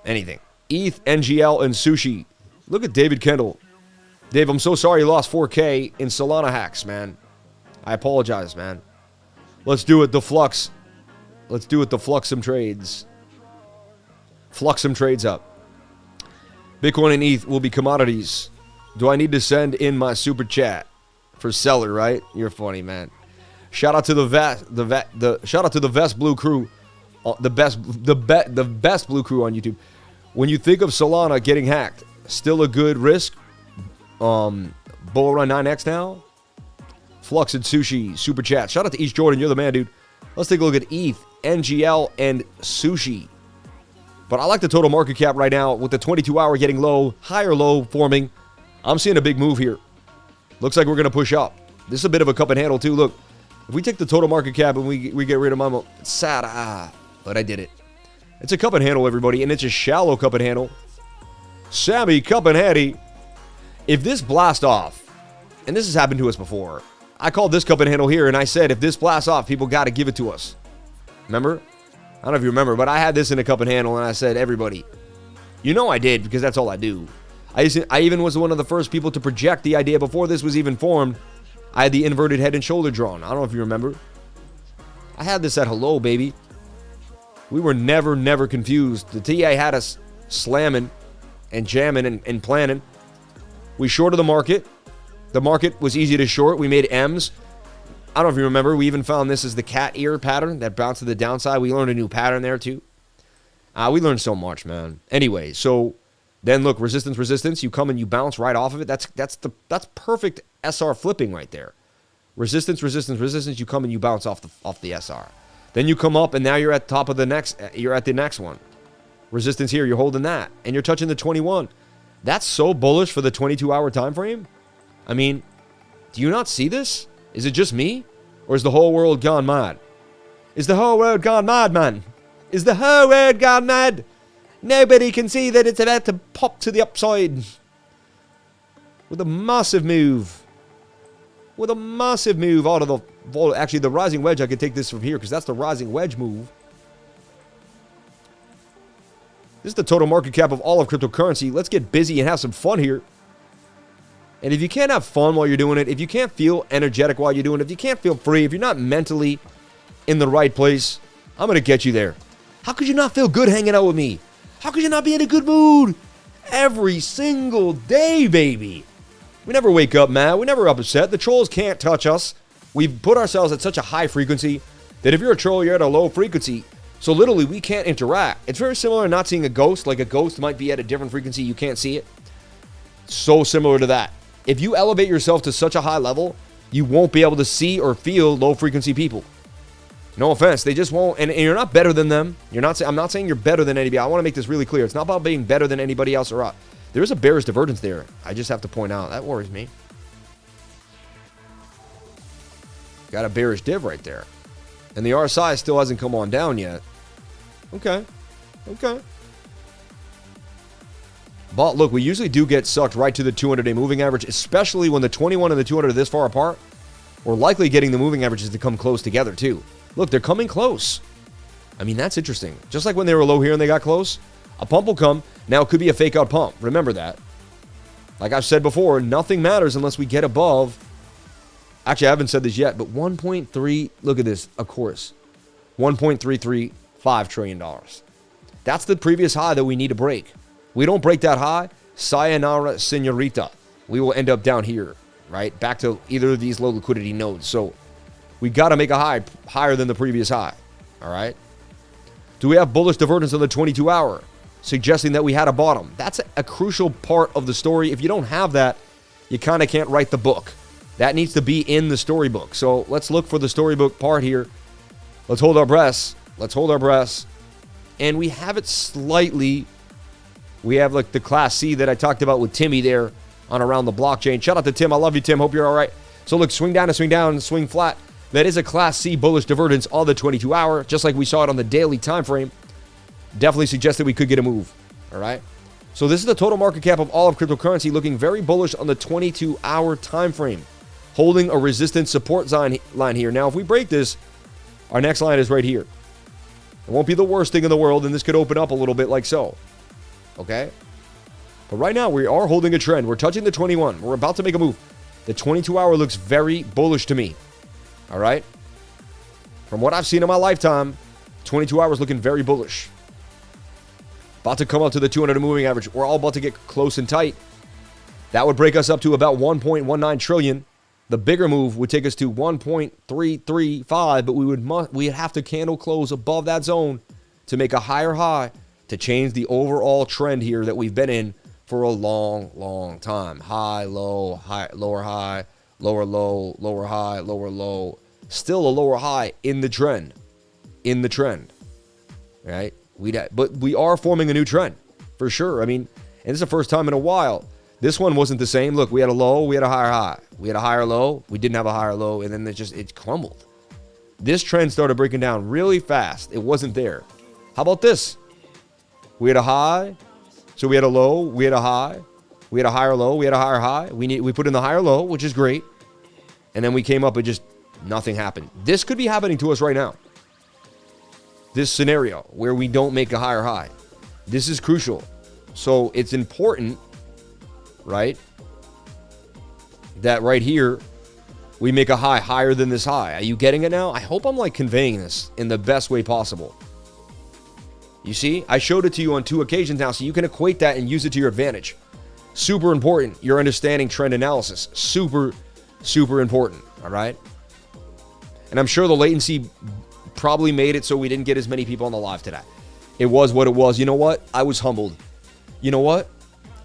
anything. ETH, NGL, and SUSHI. Look at David Kendall. Dave, I'm so sorry you lost 4K in Solana hacks, man. I apologize, man. Let's do it, the Flux. Let's do it, the Flux some trades. Flux some trades up. Bitcoin and ETH will be commodities. Do I need to send in my super chat for CELR, right? You're funny, man. Shout out to shout out to the best blue crew, the best blue crew on YouTube. When you think of Solana getting hacked, still a good risk. Bull run 9x now. Flux and SUSHI super chat. Shout out to East Jordan, you're the man, dude. Let's take a look at ETH, NGL, and SUSHI. But I like the total market cap right now with the 22-hour getting low, higher low forming. I'm seeing a big move here. Looks like we're going to push up. This is a bit of a cup and handle, too. Look, if we take the total market cap and we get rid of my... It's sad, but I did it. It's a cup and handle, everybody, and it's a shallow cup and handle. Sammy, cup and handy. If this blast off, and this has happened to us before, I called this cup and handle here, and I said, if this blasts off, people got to give it to us. Remember? I don't know if you remember, but I had this in a cup and handle, and I said, everybody. You know I did, because that's all I do. I even was one of the first people to project the idea before this was even formed. I had the inverted head and shoulder drawn. I don't know if you remember. I had this at hello, baby. We were never confused. The TA had us slamming and jamming and planning. We shorted the market. The market was easy to short. We made M's. I don't know if you remember. We even found this as the cat ear pattern that bounced to the downside. We learned a new pattern there too. We learned so much, man. Anyway, so then look, resistance. You come and you bounce right off of it. That's perfect SR flipping right there. Resistance. You come and you bounce off the SR. Then you come up and now you're at the top of the next. You're at the next one. Resistance here. You're holding that and you're touching the 21. That's so bullish for the 22-hour time frame. I mean, do you not see this? Is it just me? Or is the whole world gone mad? Is the whole world gone mad, man? Is the whole world gone mad? Nobody can see that it's about to pop to the upside. With a massive move. Out of the... Actually, the rising wedge, I could take this from here because that's the rising wedge move. This is the total market cap of all of cryptocurrency. Let's get busy and have some fun here. And if you can't have fun while you're doing it, if you can't feel energetic while you're doing it, if you can't feel free, if you're not mentally in the right place, I'm going to get you there. How could you not feel good hanging out with me? How could you not be in a good mood? Every single day, baby. We never wake up mad. We never upset. The trolls can't touch us. We've put ourselves at such a high frequency that if you're a troll, you're at a low frequency. So literally, we can't interact. It's very similar to not seeing a ghost. Like a ghost might be at a different frequency. You can't see it. So similar to that. If you elevate yourself to such a high level, you won't be able to see or feel low frequency people. No offense. They just won't. And you're not better than them. I'm not saying you're better than anybody. I want to make this really clear. It's not about being better than anybody else or not. There is a bearish divergence there. I just have to point out. That worries me. Got a bearish div right there. And the RSI still hasn't come on down yet. Okay. But look, we usually do get sucked right to the 200-day moving average, especially when the 21 and the 200 are this far apart. We're likely getting the moving averages to come close together too. Look, they're coming close. I mean, that's interesting. Just like when they were low here and they got close, a pump will come. Now, it could be a fake out pump. Remember that. Like I've said before, nothing matters unless we get above. Actually, I haven't said this yet, but 1.3, look at this, of course. $1.335 trillion. That's the previous high that we need to break. We don't break that high, sayonara, senorita. We will end up down here, right? Back to either of these low liquidity nodes. So we got to make a high higher than the previous high, all right? Do we have bullish divergence on the 22-hour, suggesting that we had a bottom? That's a crucial part of the story. If you don't have that, you kind of can't write the book. That needs to be in the storybook. So let's look for the storybook part here. Let's hold our breaths. And we have it slightly. We have like the Class C that I talked about with Timmy there on Around the Blockchain. Shout out to Tim. I love you, Tim. Hope you're all right. So look, swing down, swing flat. That is a Class C bullish divergence on the 22-hour, just like we saw it on the daily time frame. Definitely suggests that we could get a move. All right. So this is the total market cap of all of cryptocurrency, looking very bullish on the 22-hour time frame, holding a resistance support line here. Now, if we break this, our next line is right here. It won't be the worst thing in the world, and this could open up a little bit like so. Okay? But right now, we are holding a trend. We're touching the 21. We're about to make a move. The 22-hour looks very bullish to me. All right? From what I've seen in my lifetime, 22 hours looking very bullish. About to come up to the 200 moving average. We're all about to get close and tight. That would break us up to about 1.19 trillion. The bigger move would take us to 1.335, but we'd have to candle close above that zone to make a higher high to change the overall trend here that we've been in for a long, long time. High, low, lower high, lower low, lower high, lower low. Still a lower high in the trend. Right? But we are forming a new trend for sure. I mean, and this is the first time in a while. This one wasn't the same. Look, we had a low, we had a higher high. We had a higher low, we didn't have a higher low, and then it crumbled. This trend started breaking down really fast. It wasn't there. How about this? We had a high, so we had a low, we had a high, we had a higher low, we had a higher high. We put in the higher low, which is great. And then we came up and just nothing happened. This could be happening to us right now. This scenario where we don't make a higher high. This is crucial. So it's important, right, that right here we make a high higher than this high. Are you getting it now? I hope I'm like conveying this in the best way possible. You see, I showed it to you on 2 occasions now, so you can equate that and use it to your advantage. Super important. You're understanding trend analysis. Super, super important. All right. And I'm sure the latency probably made it so we didn't get as many people on the live today. It was what it was. You know what? I was humbled. You know what?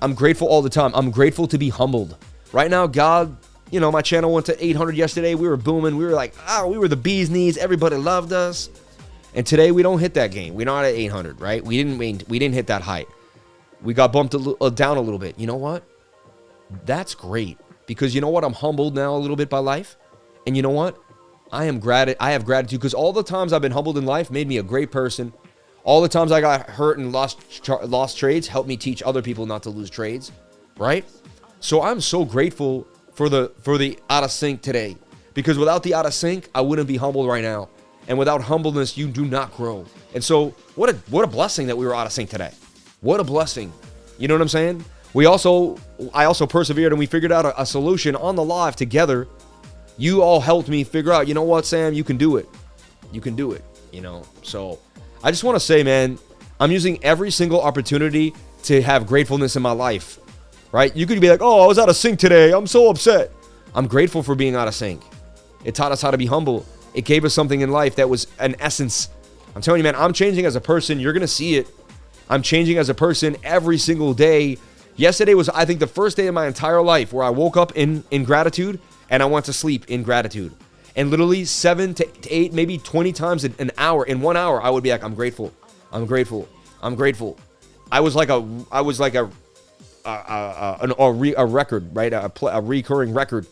I'm grateful all the time. I'm grateful to be humbled. Right now, God, you know, my channel went to 800 yesterday. We were booming. We were like, we were the bee's knees. Everybody loved us. And today we don't hit that game. We're not at 800, right? We didn't hit that height. We got bumped down a little bit. You know what? That's great. Because you know what? I'm humbled now a little bit by life. And you know what? I have gratitude because all the times I've been humbled in life made me a great person. All the times I got hurt and lost trades helped me teach other people not to lose trades, right? So I'm so grateful for the out of sync today, because without the out of sync, I wouldn't be humbled right now. And without humbleness, you do not grow. And so what a blessing that we were out of sync today. What a blessing. You know what I'm saying? I also persevered and we figured out a solution on the live together. You all helped me figure out, you know what, Sam, you can do it. You can do it, you know? So I just want to say, man, I'm using every single opportunity to have gratefulness in my life, right? You could be like, oh, I was out of sync today. I'm so upset. I'm grateful for being out of sync. It taught us how to be humble. It gave us something in life that was an essence. I'm telling you, man, I'm changing as a person. You're going to see it. I'm changing as a person every single day. Yesterday was, I think, the first day of my entire life where I woke up in gratitude and I went to sleep in gratitude. And literally 7 to 8, maybe 20 times an hour, in 1 hour, I would be like, I'm grateful. I'm grateful. I'm grateful. I was like a record, right? A recurring record.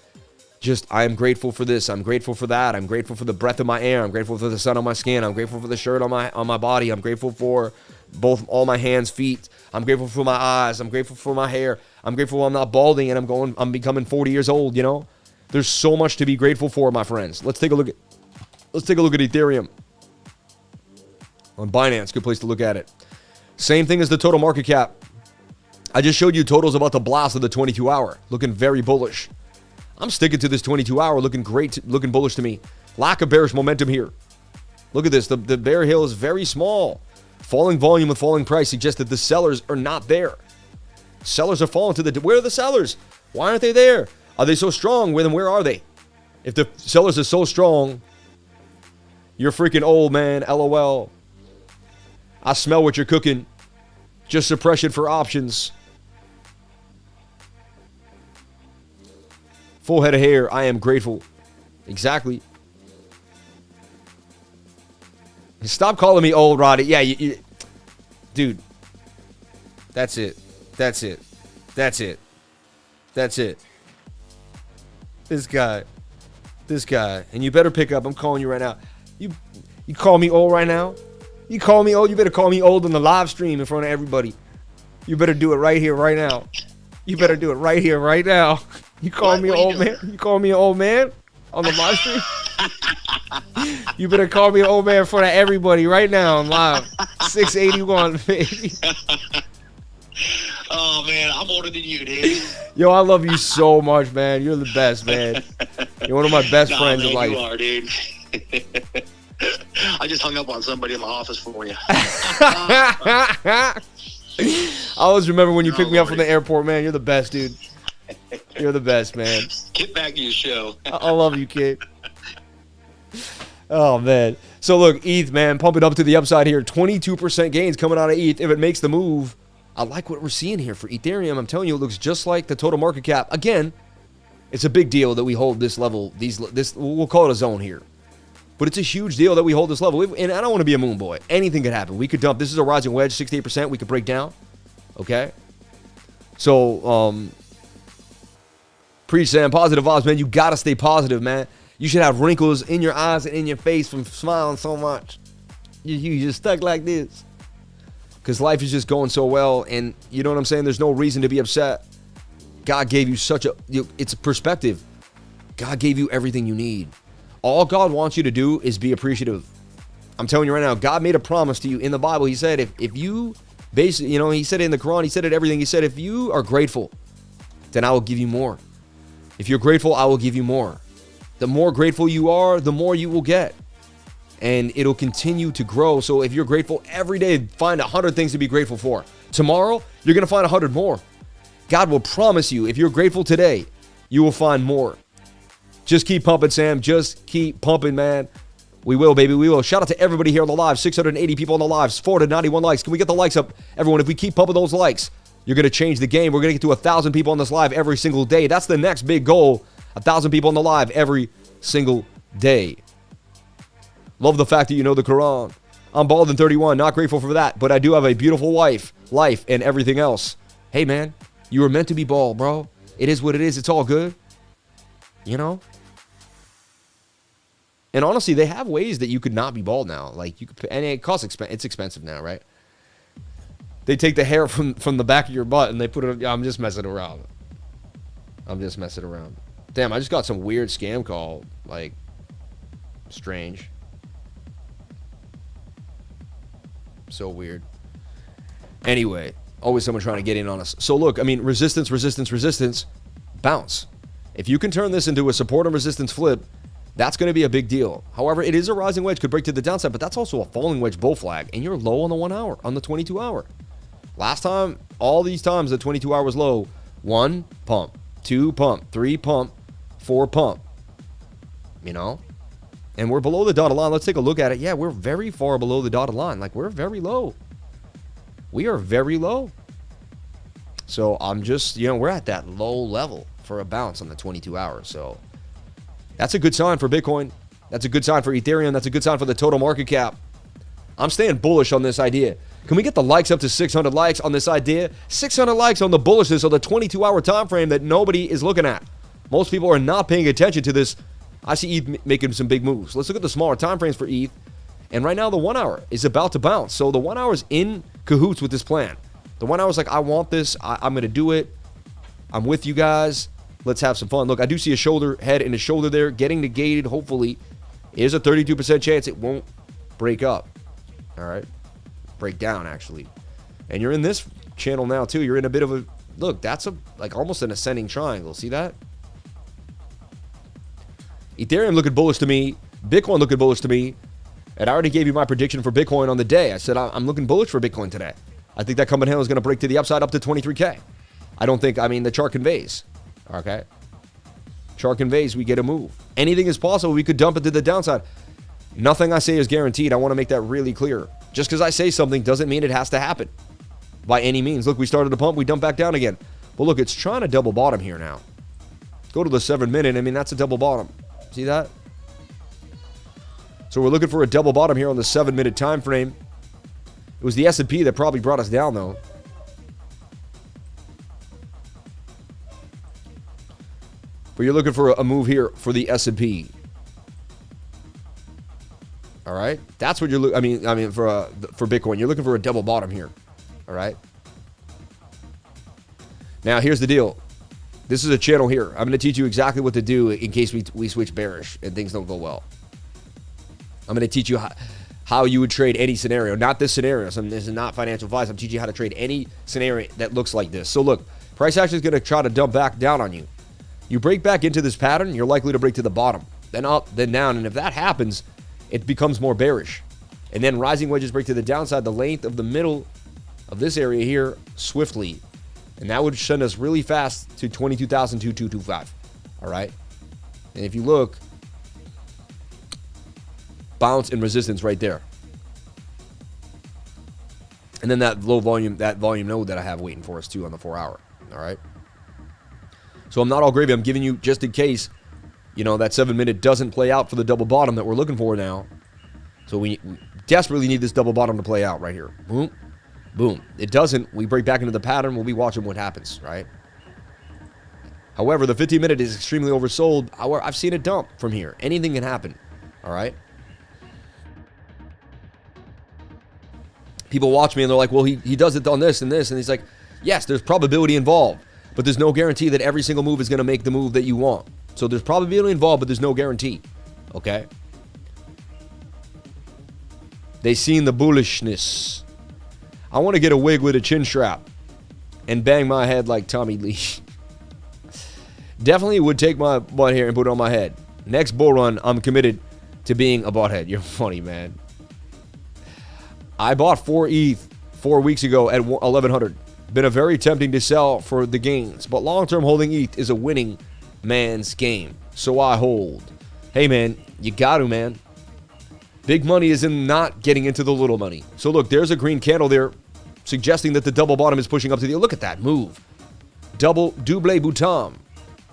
Just, I am grateful for this. I'm grateful for that. I'm grateful for the breath of my air. I'm grateful for the sun on my skin. I'm grateful for the shirt on my body. I'm grateful for all my hands, feet. I'm grateful for my eyes. I'm grateful for my hair. I'm grateful I'm not balding and I'm becoming 40 years old, you know? There's so much to be grateful for, my friends. Let's take a look at Ethereum. On Binance, good place to look at it. Same thing as the total market cap. I just showed you totals about the blast of the 22-hour. Looking very bullish. I'm sticking to this 22-hour, looking great, looking bullish to me. Lack of bearish momentum here. Look at this. The bear hill is very small. Falling volume with falling price suggests that the sellers are not there. Sellers are falling to where are the sellers? Why aren't they there? Are they so strong? Then where are they? If the sellers are so strong, you're freaking old, man. LOL. I smell what you're cooking. Just suppression for options. Full head of hair. I am grateful. Exactly. Stop calling me old, Roddy. Yeah, dude. That's it. That's it. That's it. That's it. This guy. And you better pick up. I'm calling you right now. You call me old right now? You call me old? You better call me old on the live stream in front of everybody. You better do it right here, right now. You better do it right here, right now. You call me old man? You call me an old man on the live stream? You better call me an old man in front of everybody right now on live. 681, baby. Oh, man, I'm older than you, dude. Yo, I love you so much, man. You're the best, man. You're one of my best friends in life. You are, dude. I just hung up on somebody in my office for you. I always remember when you picked me up from the airport, man. You're the best, dude. You're the best, man. Get back to your show. I love you, kid. Oh, man. So, look, ETH, man, pump it up to the upside here. 22% gains coming out of ETH. If it makes the move, I like what we're seeing here for Ethereum. I'm telling you, it looks just like the total market cap. Again, it's a big deal that we hold this level. We'll call it a zone here. But it's a huge deal that we hold this level. And I don't want to be a moon boy. Anything could happen. We could dump. This is a rising wedge, 68%. We could break down. Okay? So, preach, Sam. Positive vibes, man. You got to stay positive, man. You should have wrinkles in your eyes and in your face from smiling so much. You just stuck like this. Because life is just going so well. And you know what I'm saying? There's no reason to be upset. God gave you it's a perspective. God gave you everything you need. All God wants you to do is be appreciative. I'm telling you right now, God made a promise to you in the Bible. He said, if you basically, he said it in the Quran, he said it everything. He said, if you are grateful, then I will give you more. If you're grateful, I will give you more. The more grateful you are, the more you will get. And it'll continue to grow. So if you're grateful every day, find 100 things to be grateful for. Tomorrow, you're going to find 100 more. God will promise you, if you're grateful today, you will find more. Just keep pumping, Sam. Just keep pumping, man. We will, baby. We will. Shout out to everybody here on the live. 680 people on the lives. 491 likes. Can we get the likes up? Everyone, if we keep pumping those likes, you're going to change the game. We're going to get to 1,000 people on this live every single day. That's the next big goal. 1,000 people on the live every single day. Love the fact that you know the Quran. I'm bald and 31. Not grateful for that. But I do have a beautiful wife, life, and everything else. Hey, man. You were meant to be bald, bro. It is what it is. It's all good. You know? And honestly, they have ways that you could not be bald now. Like you could, and it costs it's expensive now, right? They take the hair from the back of your butt and they put it. I'm just messing around. Damn, I just got some weird scam call. Like, strange. So weird. Anyway, always someone trying to get in on us. So look, I mean, resistance, bounce. If you can turn this into a support and resistance flip, That's going to be a big deal. However, it is a rising wedge, could break to the downside, but that's also a falling wedge bull flag, and you're low on the 1 hour, on the 22 hour. Last time, all these times the 22 hour was low, 1 pump, 2 pump, 3 pump, 4 pump, you know? And we're below the dotted line. Let's take a look at it. Yeah, we're very far below the dotted line. Like, we're very low. We are very low. So I'm just, you know, we're at that low level for a bounce on the 22 hours. So that's a good sign for Bitcoin. That's a good sign for Ethereum. That's a good sign for the total market cap. I'm staying bullish on this idea. Can we get the likes up to 600 likes on this idea? 600 likes on the bullishness of the 22-hour time frame that nobody is looking at. Most people are not paying attention to this. I see ETH making some big moves. Let's look at the smaller time frames for ETH. And right now, the 1 hour is about to bounce. So the 1 hour is in cahoots with this plan. The 1 hour is like, I want this. I'm going to do it. I'm with you guys. Let's have some fun. Look, I do see a shoulder, head and a shoulder there getting negated, hopefully. There's a 32% chance it won't break up. All right. Break down, actually. And you're in this channel now, too. You're in a bit of a... Look, that's like almost an ascending triangle. See that? Ethereum looking bullish to me. Bitcoin looking bullish to me. And I already gave you my prediction for Bitcoin on the day. I said I'm looking bullish for Bitcoin today. I think that coming hill is going to break to the upside up to 23K. I don't think, the chart conveys. Okay. Chart conveys, we get a move. Anything is possible. We could dump it to the downside. Nothing I say is guaranteed. I want to make that really clear. Just because I say something doesn't mean it has to happen by any means. Look, we started to pump. We dump back down again. But look, it's trying to double bottom here now. Go to the 7 minute. That's a double bottom. See that? So we're looking for a double bottom here on the 7 minute time frame. It was the S&P that probably brought us down, though. But you're looking for a move here for the S&P. All right, that's what you're looking. For Bitcoin, you're looking for a double bottom here. All right. Now here's the deal. This is a channel here. I'm going to teach you exactly what to do in case we switch bearish and things don't go well. I'm going to teach you how you would trade any scenario. Not this scenario. This is not financial advice. I'm teaching you how to trade any scenario that looks like this. So look, price action is going to try to dump back down on you. You break back into this pattern, you're likely to break to the bottom. Then up, then down. And if that happens, it becomes more bearish. And then rising wedges break to the downside, the length of the middle of this area here swiftly. And that would send us really fast to 22,225. All right. And if you look, bounce and resistance right there. And then that low volume, node that I have waiting for us too on the 4 hour. All right. So I'm not all gravy. I'm giving you just in case, that 7 minute doesn't play out for the double bottom that we're looking for now. So we desperately need this double bottom to play out right here. Boom. Boom. It doesn't. We break back into the pattern. We'll be watching what happens, right? However, the 15 minute is extremely oversold. However, I've seen it dump from here. Anything can happen, all right? People watch me and they're like, well, he does it on this and this. And he's like, yes, there's probability involved, but there's no guarantee that every single move is going to make the move that you want. So there's probability involved, but there's no guarantee, okay? They seen the bullishness. I want to get a wig with a chin strap and bang my head like Tommy Lee. Definitely would take my butt hair and put it on my head. Next bull run, I'm committed to being a butthead. You're funny, man. I bought 4 ETH 4 weeks ago at 1,100. Been a very tempting to sell for the gains, but long-term holding ETH is a winning man's game. So I hold. Hey, man, you got to, man. Big money is in not getting into the little money. So look, there's a green candle there suggesting that the double bottom is pushing up to the... Look at that move. Double bouton.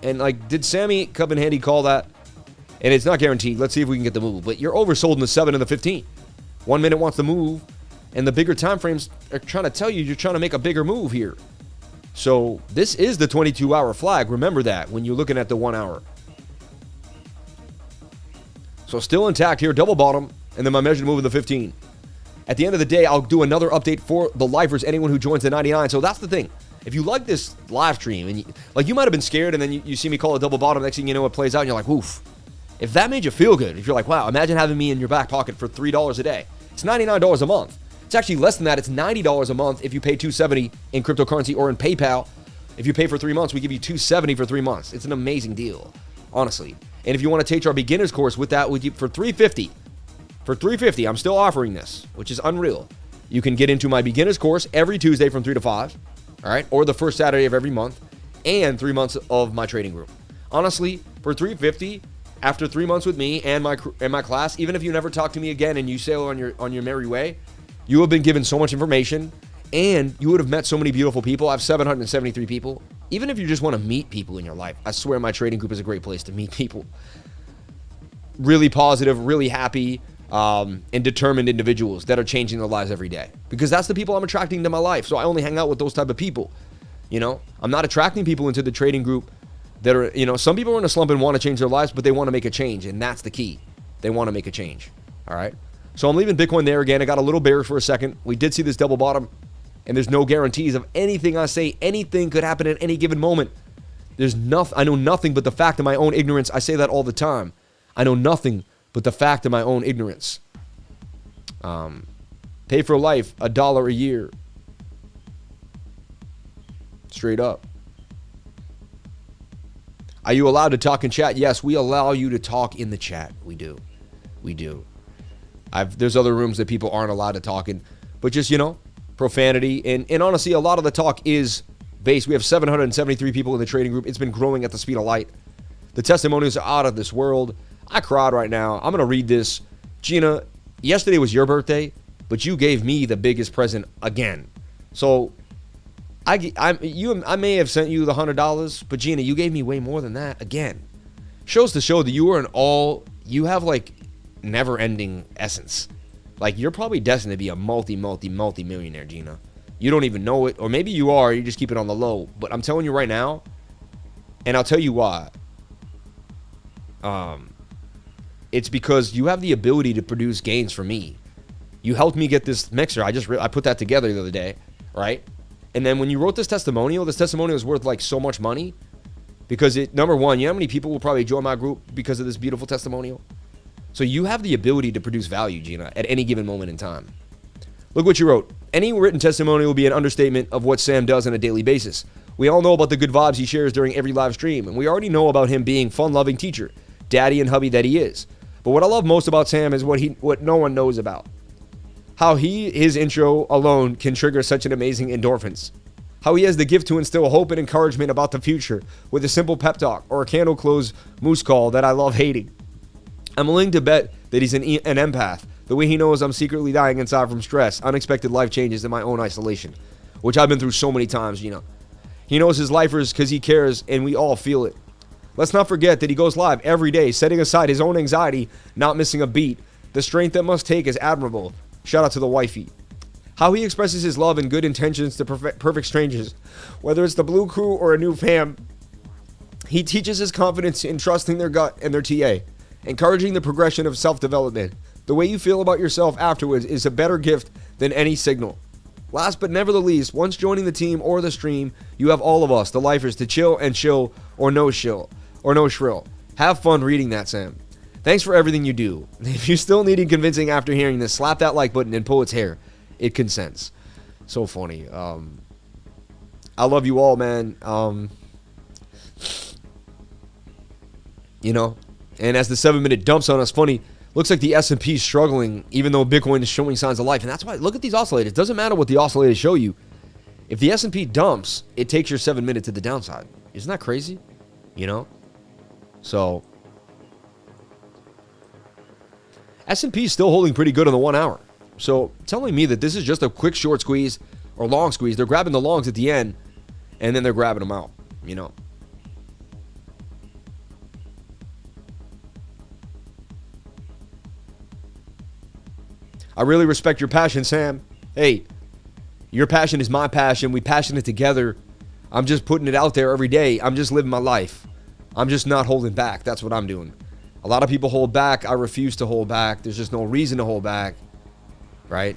And did Sammy Cup and Handy call that? And it's not guaranteed. Let's see if we can get the move. But you're oversold in the 7 and the 15. 1 minute wants the move. And the bigger time frames are trying to tell you you're trying to make a bigger move here. So this is the 22-hour flag. Remember that when you're looking at the 1 hour. So still intact here, double bottom. And then my measured move in the 15. At the end of the day, I'll do another update for the lifers, anyone who joins the 99. So that's the thing. If you like this live stream, and you might have been scared, and then you see me call a double bottom, next thing you know, it plays out, and you're like, woof. If that made you feel good, if you're like, wow, imagine having me in your back pocket for $3 a day. It's $99 a month. It's actually less than that. It's $90 a month if you pay $270 in cryptocurrency or in PayPal. If you pay for 3 months, we give you $270 for 3 months. It's an amazing deal, honestly. And if you want to take our beginners course with that, with you for $350, I'm still offering this, which is unreal. You can get into my beginners course every Tuesday from 3 to 5, all right, or the first Saturday of every month, and 3 months of my trading group. Honestly, for $350, after 3 months with me and my class, even if you never talk to me again and you sail on your merry way, you have been given so much information, and you would have met so many beautiful people. I have 773 people. Even if you just want to meet people in your life, I swear my trading group is a great place to meet people. Really positive, really happy, and determined individuals that are changing their lives every day. Because that's the people I'm attracting to my life. So I only hang out with those type of people. You know, I'm not attracting people into the trading group that are, you know, some people are in a slump and want to change their lives, but they want to make a change. And that's the key. They want to make a change. All right. So I'm leaving Bitcoin there again. I got a little bearish for a second. We did see this double bottom, and there's no guarantees of anything I say. Anything could happen at any given moment. There's nothing. I know nothing but the fact of my own ignorance. I say that all the time. I know nothing but the fact of my own ignorance. Pay for life, $1 a year. Straight up. Are you allowed to talk in chat? Yes, we allow you to talk in the chat. We do. We do. There's other rooms that people aren't allowed to talk in, but just, you know, profanity. And honestly, a lot of the talk is based. We have 773 people in the trading group. It's been growing at the speed of light. The testimonials are out of this world. I cried right now. I'm going to read this. Gina, yesterday was your birthday, but you gave me the biggest present again. So I may have sent you the $100, but Gina, you gave me way more than that again. Shows to show that you are you have like never-ending essence. Like, you're probably destined to be a multi-millionaire, Gina. You don't even know it, or maybe you are, you just keep it on the low. But I'm telling you right now, and I'll tell you why. It's because you have the ability to produce gains for me. You helped me get this mixer. I put that together the other day, right? And then when you wrote this testimonial is worth like so much money because number one, you know how many people will probably join my group because of this beautiful testimonial? So you have the ability to produce value, Gina, at any given moment in time. Look what you wrote. Any written testimony will be an understatement of what Sam does on a daily basis. We all know about the good vibes he shares during every live stream, and we already know about him being fun-loving teacher, daddy and hubby that he is. But what I love most about Sam is what no one knows about. How his intro alone can trigger such an amazing endorphins. How he has the gift to instill hope and encouragement about the future with a simple pep talk or a candle close moose call that I love hating. I'm willing to bet that he's an empath, the way he knows I'm secretly dying inside from stress, unexpected life changes, and my own isolation, which I've been through so many times, you know. He knows his lifers because he cares, and we all feel it. Let's not forget that he goes live every day, setting aside his own anxiety, not missing a beat. The strength that must take is admirable. Shout out to the wifey. How he expresses his love and good intentions to perfect strangers, whether it's the Blue Crew or a new fam. He teaches his confidence in trusting their gut and their TA, encouraging the progression of self-development. The way you feel about yourself afterwards is a better gift than any signal. Last but never the least, once joining the team or the stream, you have all of us, the lifers, to chill and chill or no shrill. Have fun reading that, Sam. Thanks for everything you do. If you're still needing convincing after hearing this, slap that like button and pull its hair. It consents. So funny. I love you all, man. You know, and as the 7-minute dumps on us, funny, looks like the S&P is struggling, even though Bitcoin is showing signs of life. And that's why, look at these oscillators. It doesn't matter what the oscillators show you. If the S&P dumps, it takes your 7 minute to the downside. Isn't that crazy? You know? So, S&P is still holding pretty good on the 1 hour. So, telling me that this is just a quick short squeeze or long squeeze. They're grabbing the longs at the end, and then they're grabbing them out, you know? I really respect your passion, Sam. Hey, your passion is my passion. We passion it together. I'm just putting it out there every day. I'm just living my life. I'm just not holding back. That's what I'm doing. A lot of people hold back. I refuse to hold back. There's just no reason to hold back, right?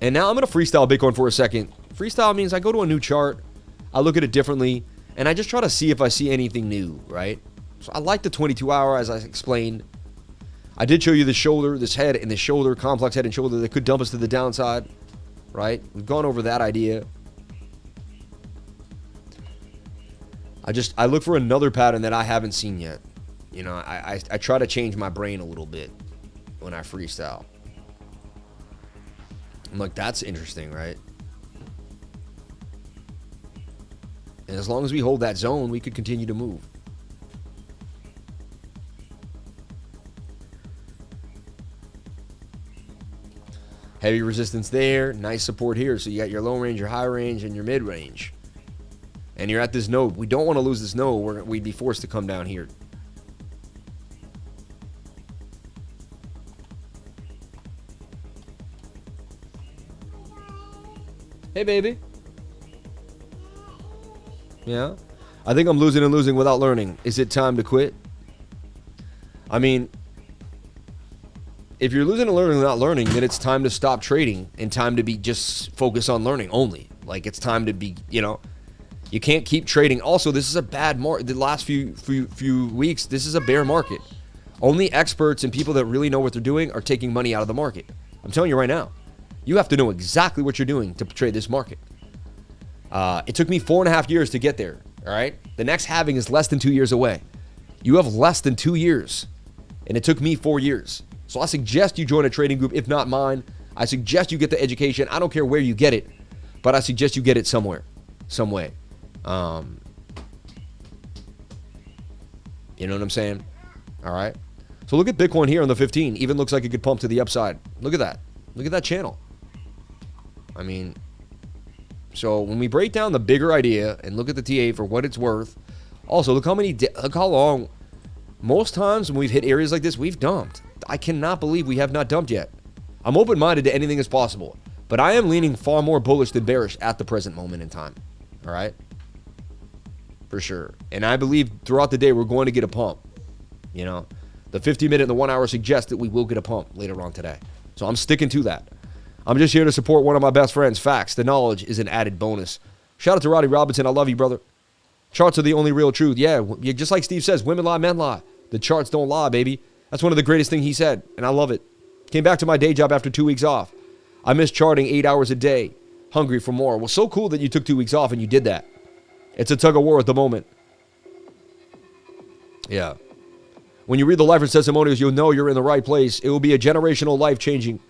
And now I'm going to freestyle Bitcoin for a second. Freestyle means I go to a new chart, I look at it differently, and I just try to see if I see anything new, right? So I like the 22-hour, as I explained. I did show you the shoulder, this head and the shoulder, complex head and shoulder that could dump us to the downside, right? We've gone over that idea. I look for another pattern that I haven't seen yet, You know, I try to change my brain a little bit when I freestyle. I'm like, that's interesting, right? And as long as we hold that zone, we could continue to move. Heavy resistance there. Nice support here. So you got your low range, your high range, and your mid range. And you're at this node. We don't want to lose this node. We'd be forced to come down here. Hey, baby. Yeah. I think I'm losing and losing without learning. Is it time to quit? I mean, if you're losing and learning without learning, then it's time to stop trading and time to be just focus on learning only. Like, it's time to be, you know, you can't keep trading. Also, this is a bad market. The last few weeks, this is a bear market. Only experts and people that really know what they're doing are taking money out of the market. I'm telling you right now. You have to know exactly what you're doing to trade this market. It took me 4.5 years to get there, all right? The next halving is less than 2 years away. You have less than 2 years, and it took me 4 years. So I suggest you join a trading group, if not mine. I suggest you get the education. I don't care where you get it, but I suggest you get it somewhere, some way. You know what I'm saying? All right? So look at Bitcoin here on the 15. Even looks like it could pump to the upside. Look at that. Look at that channel. I mean, so when we break down the bigger idea and look at the TA for what it's worth, also look how long, most times when we've hit areas like this, we've dumped. I cannot believe we have not dumped yet. I'm open-minded to anything is possible, but I am leaning far more bullish than bearish at the present moment in time. All right? For sure. And I believe throughout the day, we're going to get a pump. You know, the 50-minute and the 1 hour suggest that we will get a pump later on today. So I'm sticking to that. I'm just here to support one of my best friends. Facts. The knowledge is an added bonus. Shout out to Roddy Robinson. I love you, brother. Charts are the only real truth. Yeah, just like Steve says, women lie, men lie. The charts don't lie, baby. That's one of the greatest things he said, and I love it. Came back to my day job after 2 weeks off. I miss charting 8 hours a day. Hungry for more. Well, so cool that you took 2 weeks off and you did that. It's a tug of war at the moment. Yeah. When you read the life and testimonials, you'll know you're in the right place. It will be a generational life-changing.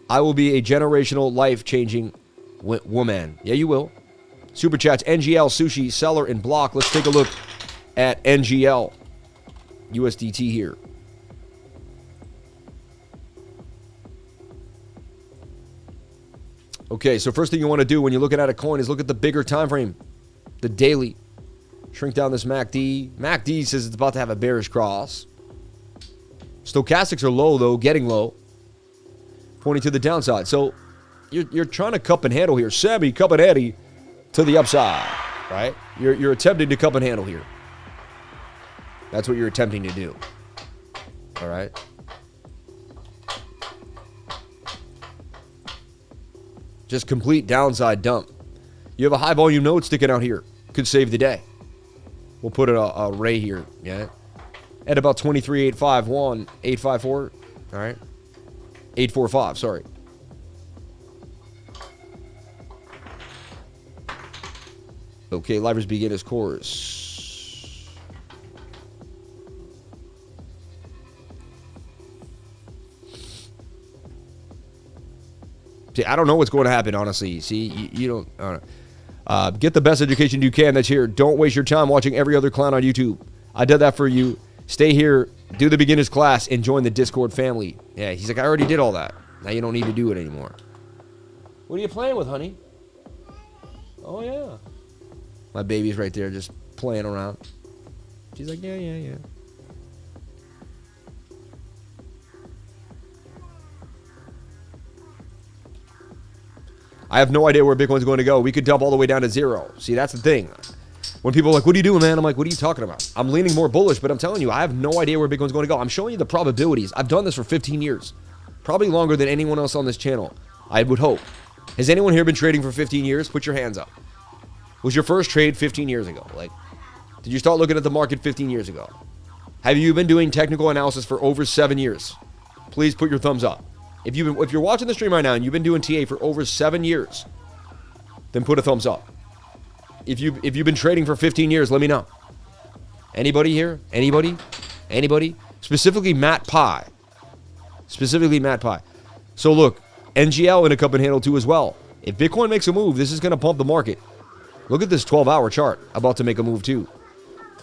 I will be a generational life-changing woman. Yeah, you will. Super chats, NGL, SUSHI, CELR, and BLOK. Let's take a look at NGL. USDT here. Okay, so first thing you want to do when you're looking at a coin is look at the bigger time frame, the daily. Shrink down this MACD. MACD says it's about to have a bearish cross. Stochastics are low, though, getting low, pointing to the downside. So you're trying to cup and handle here. Sammy, cup and handle to the upside, right? You're attempting to cup and handle here. That's what you're attempting to do. All right? Just complete downside dump. You have a high volume node sticking out here. Could save the day. We'll put a ray here, yeah? At about 23.851, 854, all right? 845, sorry. Okay, Livers begin his course. See, I don't know what's going to happen, honestly. See, you don't... get the best education you can that's here. Don't waste your time watching every other clown on YouTube. I did that for you. Stay here, do the beginner's class, and join the Discord family. Yeah, he's like, I already did all that. Now you don't need to do it anymore. What are you playing with, honey? Oh, yeah. My baby's right there just playing around. She's like, yeah. I have no idea where Bitcoin's going to go. We could dump all the way down to zero. See, that's the thing. When people are like, what are you doing, man? I'm like, what are you talking about? I'm leaning more bullish, but I'm telling you, I have no idea where Bitcoin's going to go. I'm showing you the probabilities. I've done this for 15 years. Probably longer than anyone else on this channel. I would hope. Has anyone here been trading for 15 years? Put your hands up. Was your first trade 15 years ago? Like, did you start looking at the market 15 years ago? Have you been doing technical analysis for over 7 years? Please put your thumbs up. If you're watching the stream right now and you've been doing TA for over 7 years, then put a thumbs up. If you've been trading for 15 years, let me know. Anybody here? Anybody? Anybody? Specifically Matt Pie. Specifically Matt Pie. So look, NGL in a cup and handle too as well. If Bitcoin makes a move, this is going to pump the market. Look at this 12-hour chart about to make a move too.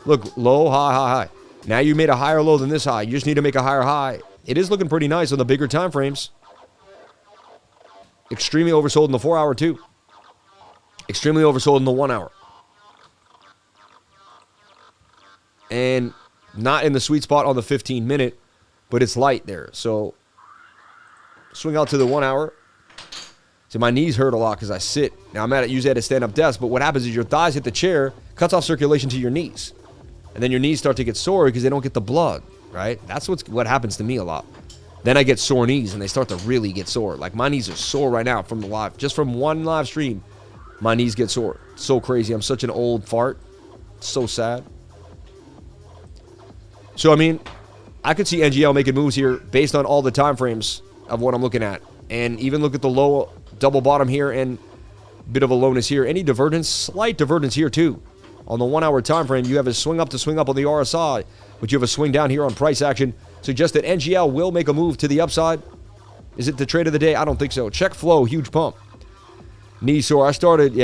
Look, low, high, high, high. Now you made a higher low than this high. You just need to make a higher high. It is looking pretty nice on the bigger time frames. Extremely oversold in the 4-hour too. Extremely oversold in the 1 hour. And not in the sweet spot on the 15-minute, but it's light there. So swing out to the 1 hour. See, my knees hurt a lot because I sit. Now, I'm use that as stand-up desk, but what happens is your thighs hit the chair, cuts off circulation to your knees. And then your knees start to get sore because they don't get the blood, right? That's what happens to me a lot. Then I get sore knees, and they start to really get sore. Like, my knees are sore right now from the live. Just from one live stream, my knees get sore. So crazy. I'm such an old fart. So sad. So, I mean, I could see NGL making moves here based on all the time frames of what I'm looking at. And even look at the low double bottom here and bit of a lowness here. Any divergence? Slight divergence here, too. On the 1 hour time frame, you have a swing up to swing up on the RSI, but you have a swing down here on price action. Suggests that NGL will make a move to the upside. Is it the trade of the day? I don't think so. Check flow, huge pump. Knee sore. I started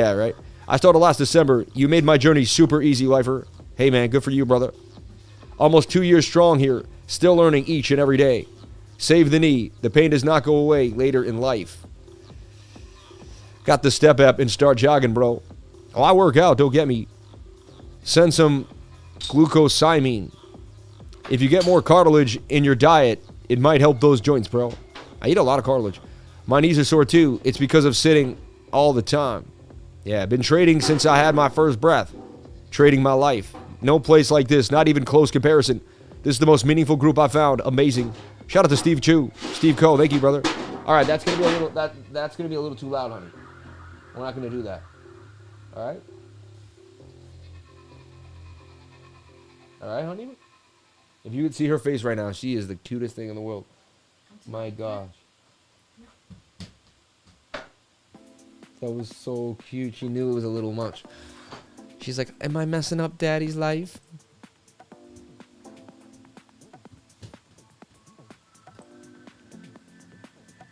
last December. You made my journey super easy, lifer. Hey, man, good for you, brother. Almost 2 years strong here. Still learning each and every day. Save the knee. The pain does not go away later in life. Got the step app and start jogging, bro. Oh, I work out. Don't get me. Send some glucosamine. If you get more cartilage in your diet, it might help those joints, bro. I eat a lot of cartilage. My knees are sore too. It's because of sitting all the time. Yeah, I've been trading since I had my first breath. Trading my life. No place like this. Not even close comparison. This is the most meaningful group I found. Amazing. Shout out to Steve Chu. Steve Co. Thank you, brother. All right, that's gonna be a little too loud, honey. We're not gonna do that. All right. All right, honey? If you could see her face right now, she is the cutest thing in the world. My gosh. That was so cute. She knew it was a little much. She's like, am I messing up daddy's life?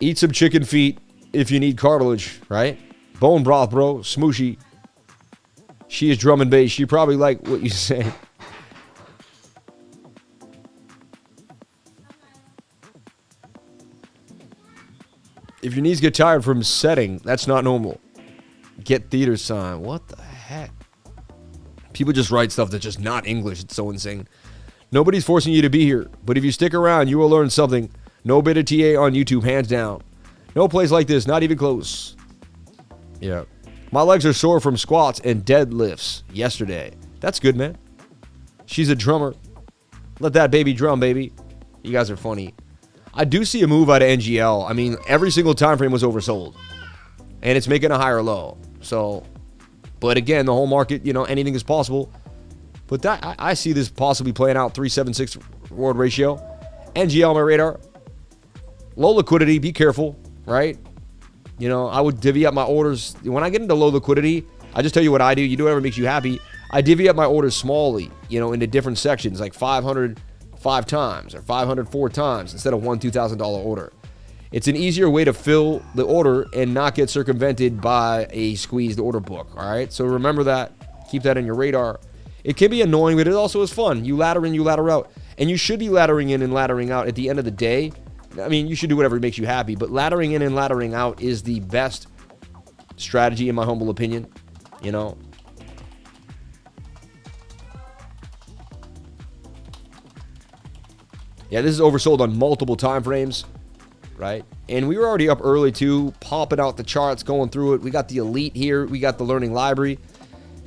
Eat some chicken feet if you need cartilage, right? Bone broth, bro. Smooshy. She is drum and bass. She probably like what you say. If your knees get tired from setting, that's not normal. Get theater sign. What the heck? People just write stuff that's just not English. It's so insane. Nobody's forcing you to be here, but if you stick around, you will learn something. No better TA on YouTube, hands down. No place like this, not even close. Yeah. My legs are sore from squats and deadlifts yesterday. That's good, man. She's a drummer. Let that baby drum, baby. You guys are funny. I do see a move out of NGL. I mean, every single time frame was oversold. And it's making a higher low. So, but again, the whole market, you know, anything is possible. But that I see this possibly playing out 376 reward ratio. NGL on my radar. Low liquidity, be careful, right? You know, I would divvy up my orders. When I get into low liquidity, I just tell you what I do. You do whatever makes you happy. I divvy up my orders smallly, you know, into different sections, like 500 5 times or 504 times instead of one $2,000 order. It's an easier way to fill the order and not get circumvented by a squeezed order book, all right? So remember that. Keep that in your radar. It can be annoying, but it also is fun. You ladder in, you ladder out. And you should be laddering in and laddering out at the end of the day. I mean, you should do whatever makes you happy, but laddering in and laddering out is the best strategy, in my humble opinion, you know? Yeah, this is oversold on multiple time frames, right? And we were already up early too, popping out the charts, going through it. We got the elite here. We got the learning library.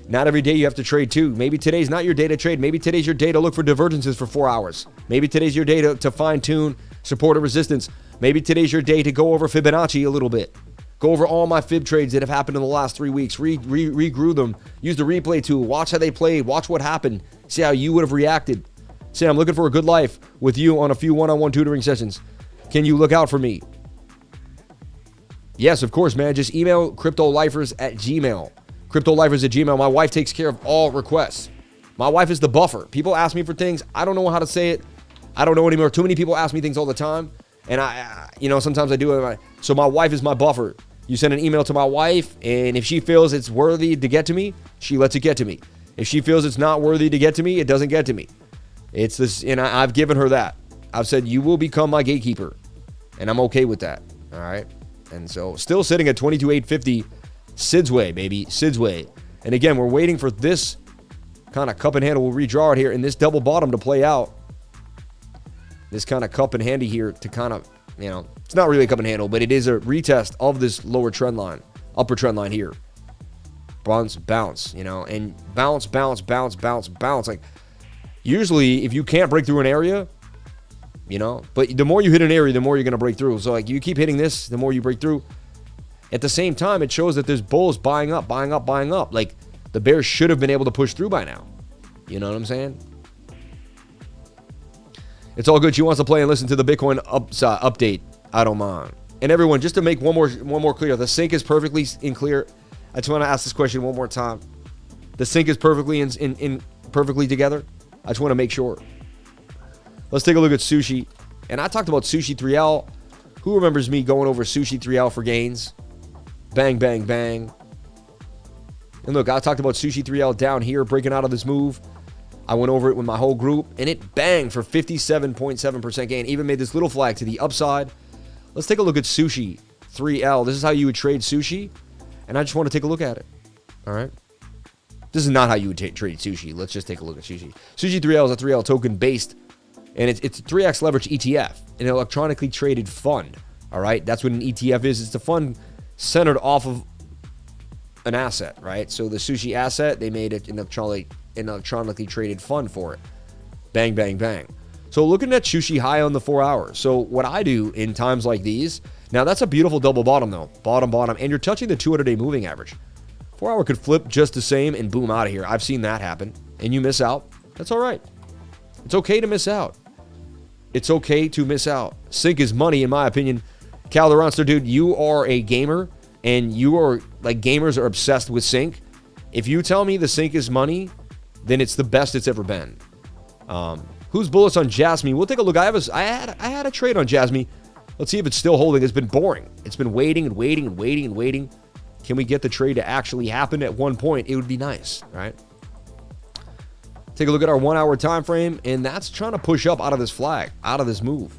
Not every day you have to trade too. Maybe today's not your day to trade. Maybe today's your day to look for divergences for 4 hours. Maybe today's your day to fine-tune support or resistance. Maybe today's your day to go over Fibonacci a little bit. Go over all my fib trades that have happened in the last 3 weeks. Regrew them. Use the replay tool. Watch how they played. Watch what happened. See how you would have reacted. Say, I'm looking for a good life with you on a few one-on-one tutoring sessions. Can you look out for me? Yes, of course, man. Just email cryptolifers@gmail.com. Cryptolifers@gmail.com. My wife takes care of all requests. My wife is the buffer. People ask me for things. I don't know how to say it. I don't know anymore. Too many people ask me things all the time. And sometimes I do it. So my wife is my buffer. You send an email to my wife, and if she feels it's worthy to get to me, she lets it get to me. If she feels it's not worthy to get to me, it doesn't get to me. It's this, and I've given her that. I've said, you will become my gatekeeper. And I'm okay with that. All right. And so still sitting at 22,850 Sid's way, baby. Sid's way. And again, we're waiting for this kind of cup and handle. We'll redraw it here in this double bottom to play out. This kind of cup and handy here to kind of, it's not really a cup and handle, but it is a retest of this lower trend line, upper trend line here. Bounce, and bounce. Like, usually if you can't break through an area, but the more you hit an area, the more you're going to break through. So like you keep hitting this, the more you break through. At the same time, it shows that there's bulls buying up. Like the bears should have been able to push through by now. You know what I'm saying? It's all good. She wants to play and listen to the Bitcoin update. I don't mind. And everyone, just to make one more clear, the sync is perfectly in clear. I just want to ask this question one more time. The sync is perfectly in perfectly together. I just want to make sure. Let's take a look at Sushi. And I talked about Sushi 3L. Who remembers me going over Sushi 3L for gains? Bang, bang, bang. And look, I talked about Sushi 3L down here, breaking out of this move. I went over it with my whole group, and it banged for 57.7% gain. Even made this little flag to the upside. Let's take a look at Sushi 3L. This is how you would trade Sushi, and I just want to take a look at it. All right? This is not how you would trade Sushi. Let's just take a look at Sushi. Sushi 3L is a 3L token based, and it's a 3x leverage ETF, an electronically traded fund. All right? That's what an ETF is. It's a fund centered off of an asset, right? So the Sushi asset, they made it an electronically traded fund for it. Bang, bang, bang. So looking at Sushi high on the 4 hours. So what I do in times like these, now that's a beautiful double bottom though. Bottom, and you're touching the 200-day moving average. 4 hour could flip just the same and boom out of here. I've seen that happen. And you miss out. That's all right. It's okay to miss out. It's okay to miss out. Sync is money, in my opinion. Cal the Ronster, dude, you are a gamer, and you are, like, gamers are obsessed with sync. If you tell me the sync is money, then it's the best it's ever been. Who's bullets on JASMY? We'll take a look. I had a trade on JASMY. Let's see if it's still holding. It's been boring. It's been waiting. Can we get the trade to actually happen at one point? It would be nice, right? Take a look at our 1 hour time frame, and that's trying to push up out of this flag, out of this move.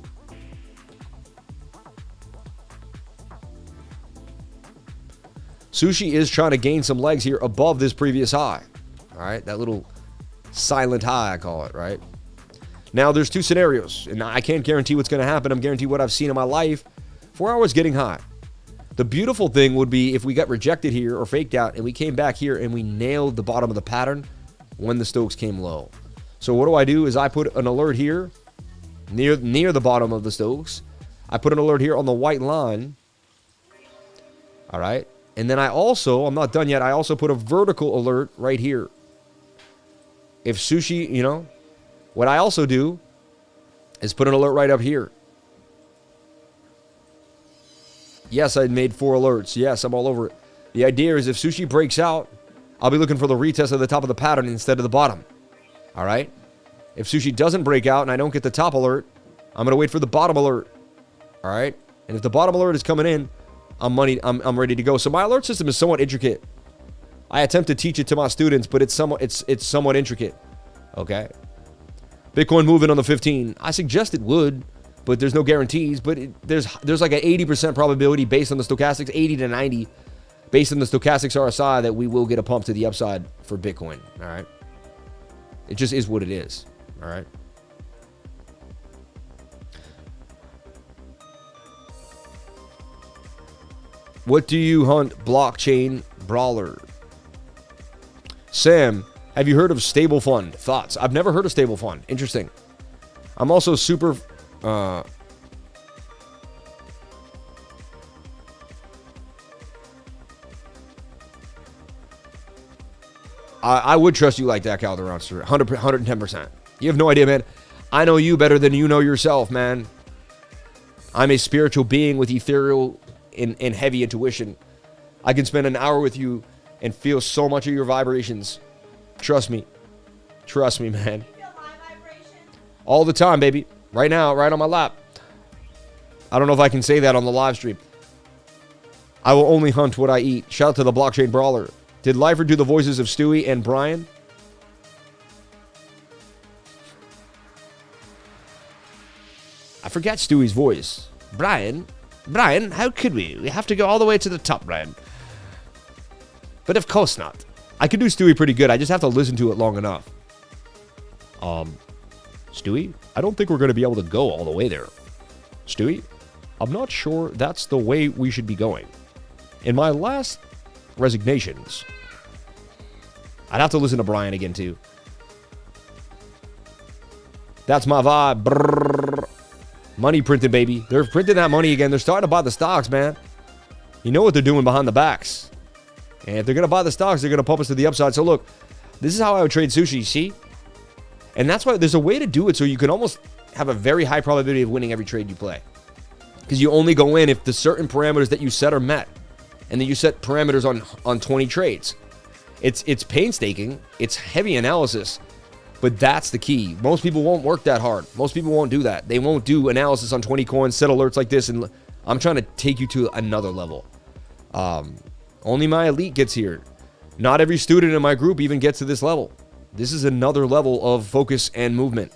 Sushi is trying to gain some legs here above this previous high. All right, that little silent high, I call it, right? Now, there's two scenarios, and I can't guarantee what's going to happen. I'm guaranteeing what I've seen in my life. 4 hours getting high. The beautiful thing would be if we got rejected here or faked out, and we came back here and we nailed the bottom of the pattern when the Stokes came low. So what do? Is I put an alert here near the bottom of the Stokes. I put an alert here on the white line. All right. And then I'm not done yet, I also put a vertical alert right here. If Sushi, what I also do is put an alert right up here. Yes, I made 4 alerts. Yes, I'm all over it. The idea is if Sushi breaks out, I'll be looking for the retest of the top of the pattern instead of the bottom. All right? If Sushi doesn't break out and I don't get the top alert, I'm going to wait for the bottom alert. All right? And if the bottom alert is coming in, I'm ready to go. So my alert system is somewhat intricate. I attempt to teach it to my students, but it's somewhat intricate. Okay? Bitcoin moving on the 15. I suggest it would, but there's no guarantees. But there's like an 80% probability based on the stochastics, 80 to 90, based on the stochastics RSI, that we will get a pump to the upside for Bitcoin. All right? It just is what it is. All right? What do you hunt? Blockchain brawler. Sam, have you heard of stable fund? Thoughts? I've never heard of stable fund. Interesting. I'm also super I would trust you like that, Calderon, 110%. You have no idea, man. I know you better than you know yourself, man. I'm a spiritual being with ethereal and heavy intuition. I can spend an hour with you and feel so much of your vibrations. Trust me. Trust me, man. All the time, baby. Right now, right on my lap. I don't know if I can say that on the live stream. I will only hunt what I eat. Shout out to the Blockchain Brawler. Did Lifer do the voices of Stewie and Brian? I forgot Stewie's voice. Brian, how could we? We have to go all the way to the top, Brian. But of course not. I could do Stewie pretty good. I just have to listen to it long enough. Stewie, I don't think we're going to be able to go all the way there. Stewie, I'm not sure that's the way we should be going. In my last resignations, I'd have to listen to Brian again, too. That's my vibe. Brrr. Money printing, baby. They're printing that money again. They're starting to buy the stocks, man. You know what they're doing behind the backs. And if they're going to buy the stocks, they're going to pump us to the upside. So, look, this is how I would trade sushi, see? And that's why there's a way to do it so you can almost have a very high probability of winning every trade you play. Because you only go in if the certain parameters that you set are met. And then you set parameters on 20 trades. It's painstaking. It's heavy analysis. But that's the key. Most people won't work that hard. Most people won't do that. They won't do analysis on 20 coins, set alerts like this. And I'm trying to take you to another level. Only my elite gets here. Not every student in my group even gets to this level. This is another level of focus and movement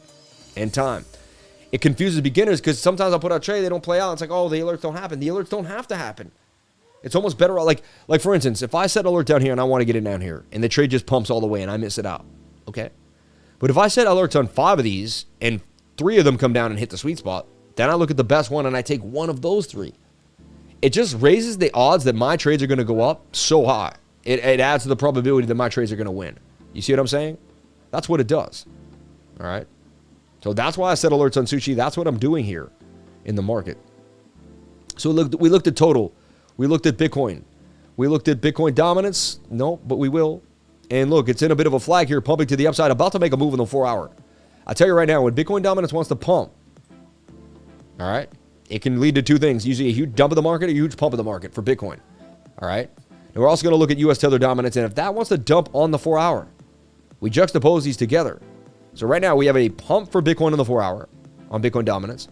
and time. It confuses beginners because sometimes I'll put out a trade, they don't play out. It's like, oh, the alerts don't happen. The alerts don't have to happen. It's almost better. Like for instance, if I set alert down here and I want to get it down here and the trade just pumps all the way and I miss it out. Okay. But if I set alerts on 5 of these and 3 of them come down and hit the sweet spot, then I look at the best one and I take one of those 3. It just raises the odds that my trades are going to go up so high. It adds to the probability that my trades are going to win. You see what I'm saying? That's what it does. All right. So that's why I set alerts on Sushi. That's what I'm doing here in the market. So we looked at total. We looked at Bitcoin. We looked at Bitcoin dominance. No, but we will. And look, it's in a bit of a flag here, pumping to the upside, about to make a move in the 4-hour. I tell you right now, when Bitcoin dominance wants to pump, all right, it can lead to 2 things. Usually a huge dump of the market or a huge pump of the market for Bitcoin. All right. And we're also going to look at US Tether dominance. And if that wants to dump on the 4-hour, we juxtapose these together. So right now we have a pump for Bitcoin on the 4-hour on Bitcoin dominance.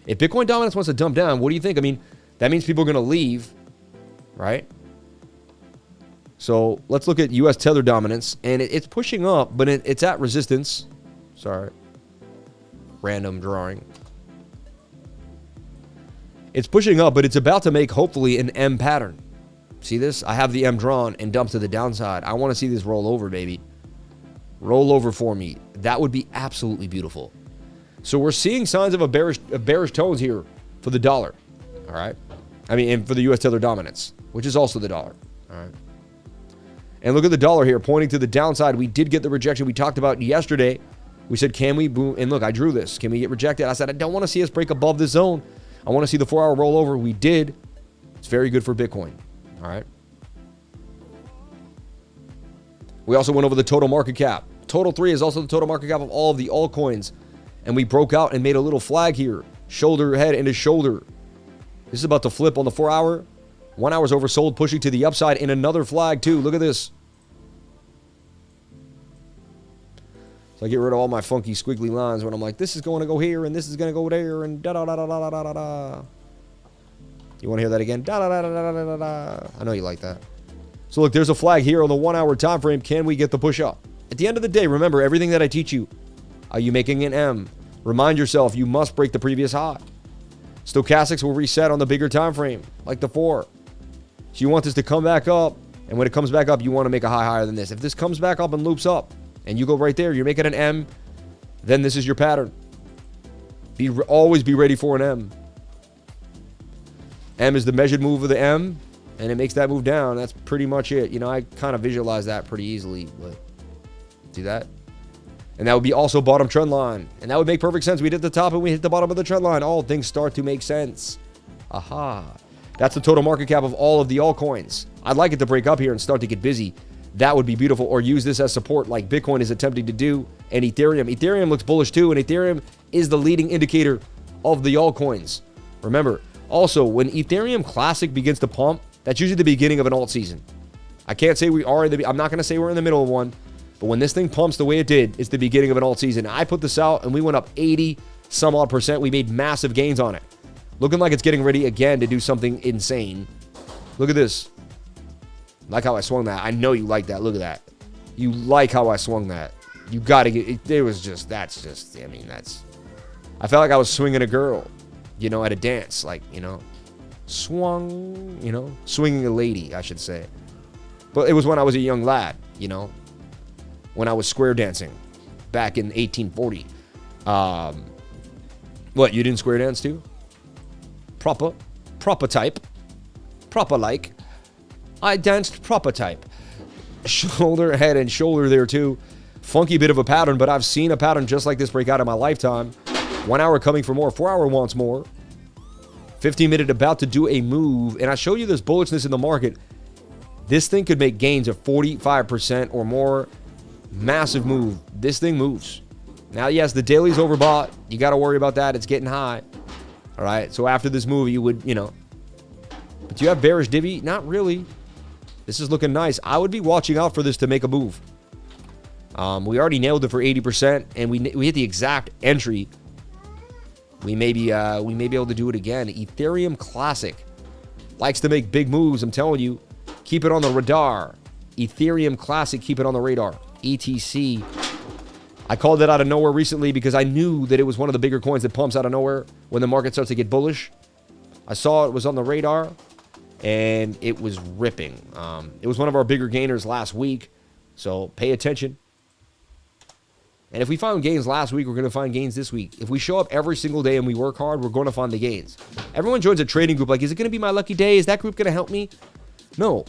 If Bitcoin dominance wants to dump down, what do you think? I mean, that means people are going to leave, right? So let's look at US Tether dominance. And it's pushing up, but it's at resistance. Sorry. Random drawing. It's pushing up, but it's about to make, hopefully, an M pattern. See this? I have the M drawn and dumped to the downside. I want to see this roll over, baby. Roll over for me. That would be absolutely beautiful. So we're seeing signs of bearish tones here for the dollar. All right. I mean, and for the US Tether dominance, which is also the dollar. All right. And look at the dollar here pointing to the downside. We did get the rejection we talked about yesterday. We said, can we boom? And look, I drew this. Can we get rejected? I said, I don't want to see us break above this zone. I want to see the 4-hour roll over. We did. It's very good for Bitcoin. All right. We also went over the total market cap. Total 3 is also the total market cap of all of the altcoins. And we broke out and made a little flag here. Shoulder, head, into shoulder. This is about to flip on the 4-hour. 1 hour's oversold, pushing to the upside in another flag too. Look at this. So I get rid of all my funky squiggly lines when I'm like, this is going to go here and this is going to go there and da-da-da-da-da-da-da-da. You want to hear that again? Da-da-da-da-da-da-da. I know you like that. So look, there's a flag here on the 1-hour time frame. Can we get the push up? At the end of the day, remember everything that I teach you. Are you making an M? Remind yourself you must break the previous high. Stochastics will reset on the bigger time frame, like the 4. So you want this to come back up, and when it comes back up, you want to make a high higher than this. If this comes back up and loops up, and you go right there, you're making an M, then this is your pattern. Always be ready for an M. M is the measured move of the M, and it makes that move down. That's pretty much it. You know, I kind of visualize that pretty easily, but see that? And that would be also bottom trend line. And that would make perfect sense. We hit the top and we hit the bottom of the trend line. All things start to make sense. Aha. That's the total market cap of all of the altcoins. I'd like it to break up here and start to get busy. That would be beautiful. Or use this as support like Bitcoin is attempting to do. And Ethereum. Ethereum looks bullish too. And Ethereum is the leading indicator of the altcoins. Remember, also, when Ethereum Classic begins to pump, that's usually the beginning of an alt season. I can't say we are in the... I'm not going to say we're in the middle of one. But when this thing pumps the way it did, it's the beginning of an alt season. I put this out and we went up 80 some odd percent. We made massive gains on it. Looking like it's getting ready again to do something insane. Look at this. Like how I swung that. I know you like that. Look at that. You like how I swung that. You got to get it. It was just, that's just, I mean, that's, I felt like I was swinging a girl, you know, at a dance. Like, you know, swung, you know, swinging a lady, I should say. But it was when I was a young lad, you know, when I was square dancing back in 1840. What, you didn't square dance too? Proper type. Proper like. I danced proper type. Shoulder, head, and shoulder there too. Funky bit of a pattern, but I've seen a pattern just like this break out in my lifetime. 1 hour coming for more. 4 hour wants more. 15-minute about to do a move. And I showed you this bullishness in the market. This thing could make gains of 45% or more. Massive move. This thing moves. Now, yes, the daily's overbought. You got to worry about that. It's getting high. All right. So after this move, you would, you know. But do you have bearish divvy? Not really. This is looking nice. I would be watching out for this to make a move. We already nailed it for 80%, and we hit the exact entry. We may be able to do it again. Ethereum Classic likes to make big moves. I'm telling you, keep it on the radar. Ethereum Classic, keep it on the radar. ETC. I called it out of nowhere recently because I knew that it was one of the bigger coins that pumps out of nowhere when the market starts to get bullish. I saw it was on the radar, and it was ripping. It was one of our bigger gainers last week, so pay attention. And if we found gains last week, we're going to find gains this week. If we show up every single day and we work hard, we're going to find the gains. Everyone joins a trading group like, is it going to be my lucky day? Is that group going to help me? No.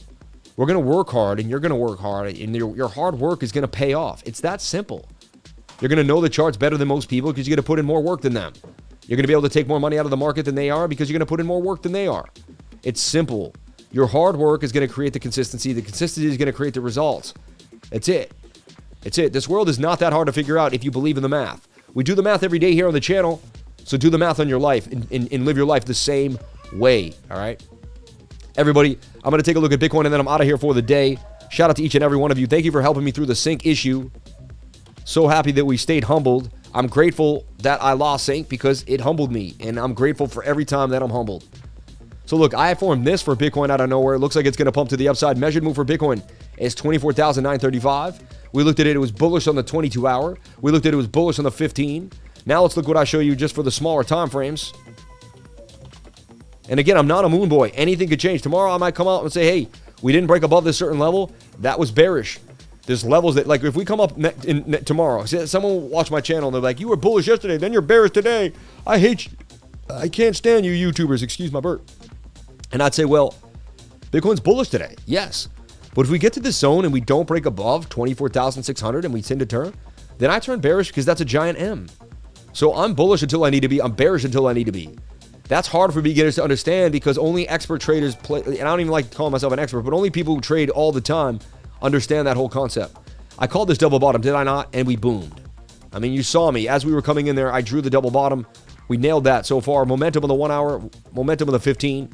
We're going to work hard, and you're going to work hard, and your hard work is going to pay off. It's that simple. You're going to know the charts better than most people because you're going to put in more work than them. You're going to be able to take more money out of the market than they are because you're going to put in more work than they are. It's simple. Your hard work is going to create the consistency. The consistency is going to create the results. That's it. It's it. This world is not that hard to figure out if you believe in the math. We do the math every day here on the channel, so do the math on your life and live your life the same way, all right? Everybody, I'm going to take a look at Bitcoin, and then I'm out of here for the day. Shout out to each and every one of you. Thank you for helping me through the sync issue. So happy that we stayed humbled. I'm grateful that I lost sync because it humbled me, and I'm grateful for every time that I'm humbled. So look, I formed this for Bitcoin out of nowhere. It looks like it's going to pump to the upside. Measured move for Bitcoin is 24,935. We looked at it. It was bullish on the 22-hour. We looked at it was bullish on the 15. Now let's look what I show you just for the smaller time frames. And again, I'm not a moon boy. Anything could change. Tomorrow I might come out and say, hey, we didn't break above this certain level. That was bearish. There's levels that, like, if we come up tomorrow, someone will watch my channel and they're like, you were bullish yesterday, then you're bearish today. I hate you. I can't stand you YouTubers. Excuse my burp. And I'd say, well, Bitcoin's bullish today. Yes. But if we get to this zone and we don't break above 24,600 and we tend to turn, then I turn bearish because that's a giant M. So I'm bullish until I need to be. I'm bearish until I need to be. That's hard for beginners to understand because only expert traders play, and I don't even like calling myself an expert, but only people who trade all the time understand that whole concept. I called this double bottom, did I not? And we boomed. I mean, you saw me. As we were coming in there, I drew the double bottom. We nailed that so far. Momentum on the 1 hour, momentum on the 15.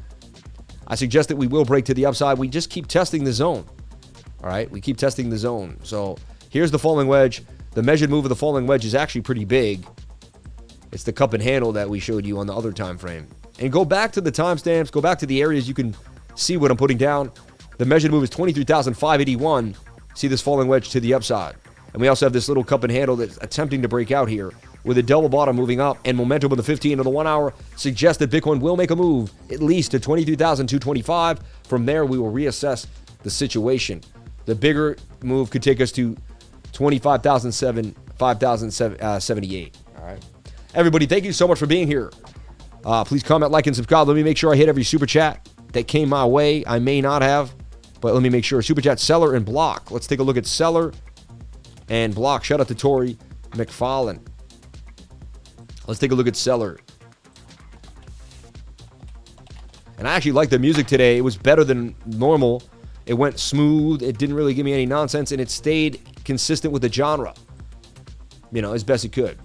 I suggest that we will break to the upside. We just keep testing the zone. All right, we keep testing the zone. So here's the falling wedge. The measured move of the falling wedge is actually pretty big. It's the cup and handle that we showed you on the other time frame. And go back to the timestamps. Go back to the areas you can see what I'm putting down. The measured move is 23,581. See this falling wedge to the upside. And we also have this little cup and handle that's attempting to break out here with a double bottom moving up, and momentum of the 15 on the 1 hour suggests that Bitcoin will make a move at least to 23,225. From there, we will reassess the situation. The bigger move could take us to 5,078. All right. Everybody, thank you so much for being here. Please comment, like, and subscribe. Let me make sure I hit every super chat that came my way. I may not have, but let me make sure. Super chat, CELR, and BLOK. Let's take a look at CELR and BLOK. Shout out to Tori McFarlane. Let's take a look at CELR. And I actually liked the music today. It was better than normal. It went smooth. It didn't really give me any nonsense, and it stayed consistent with the genre, you know, as best it could.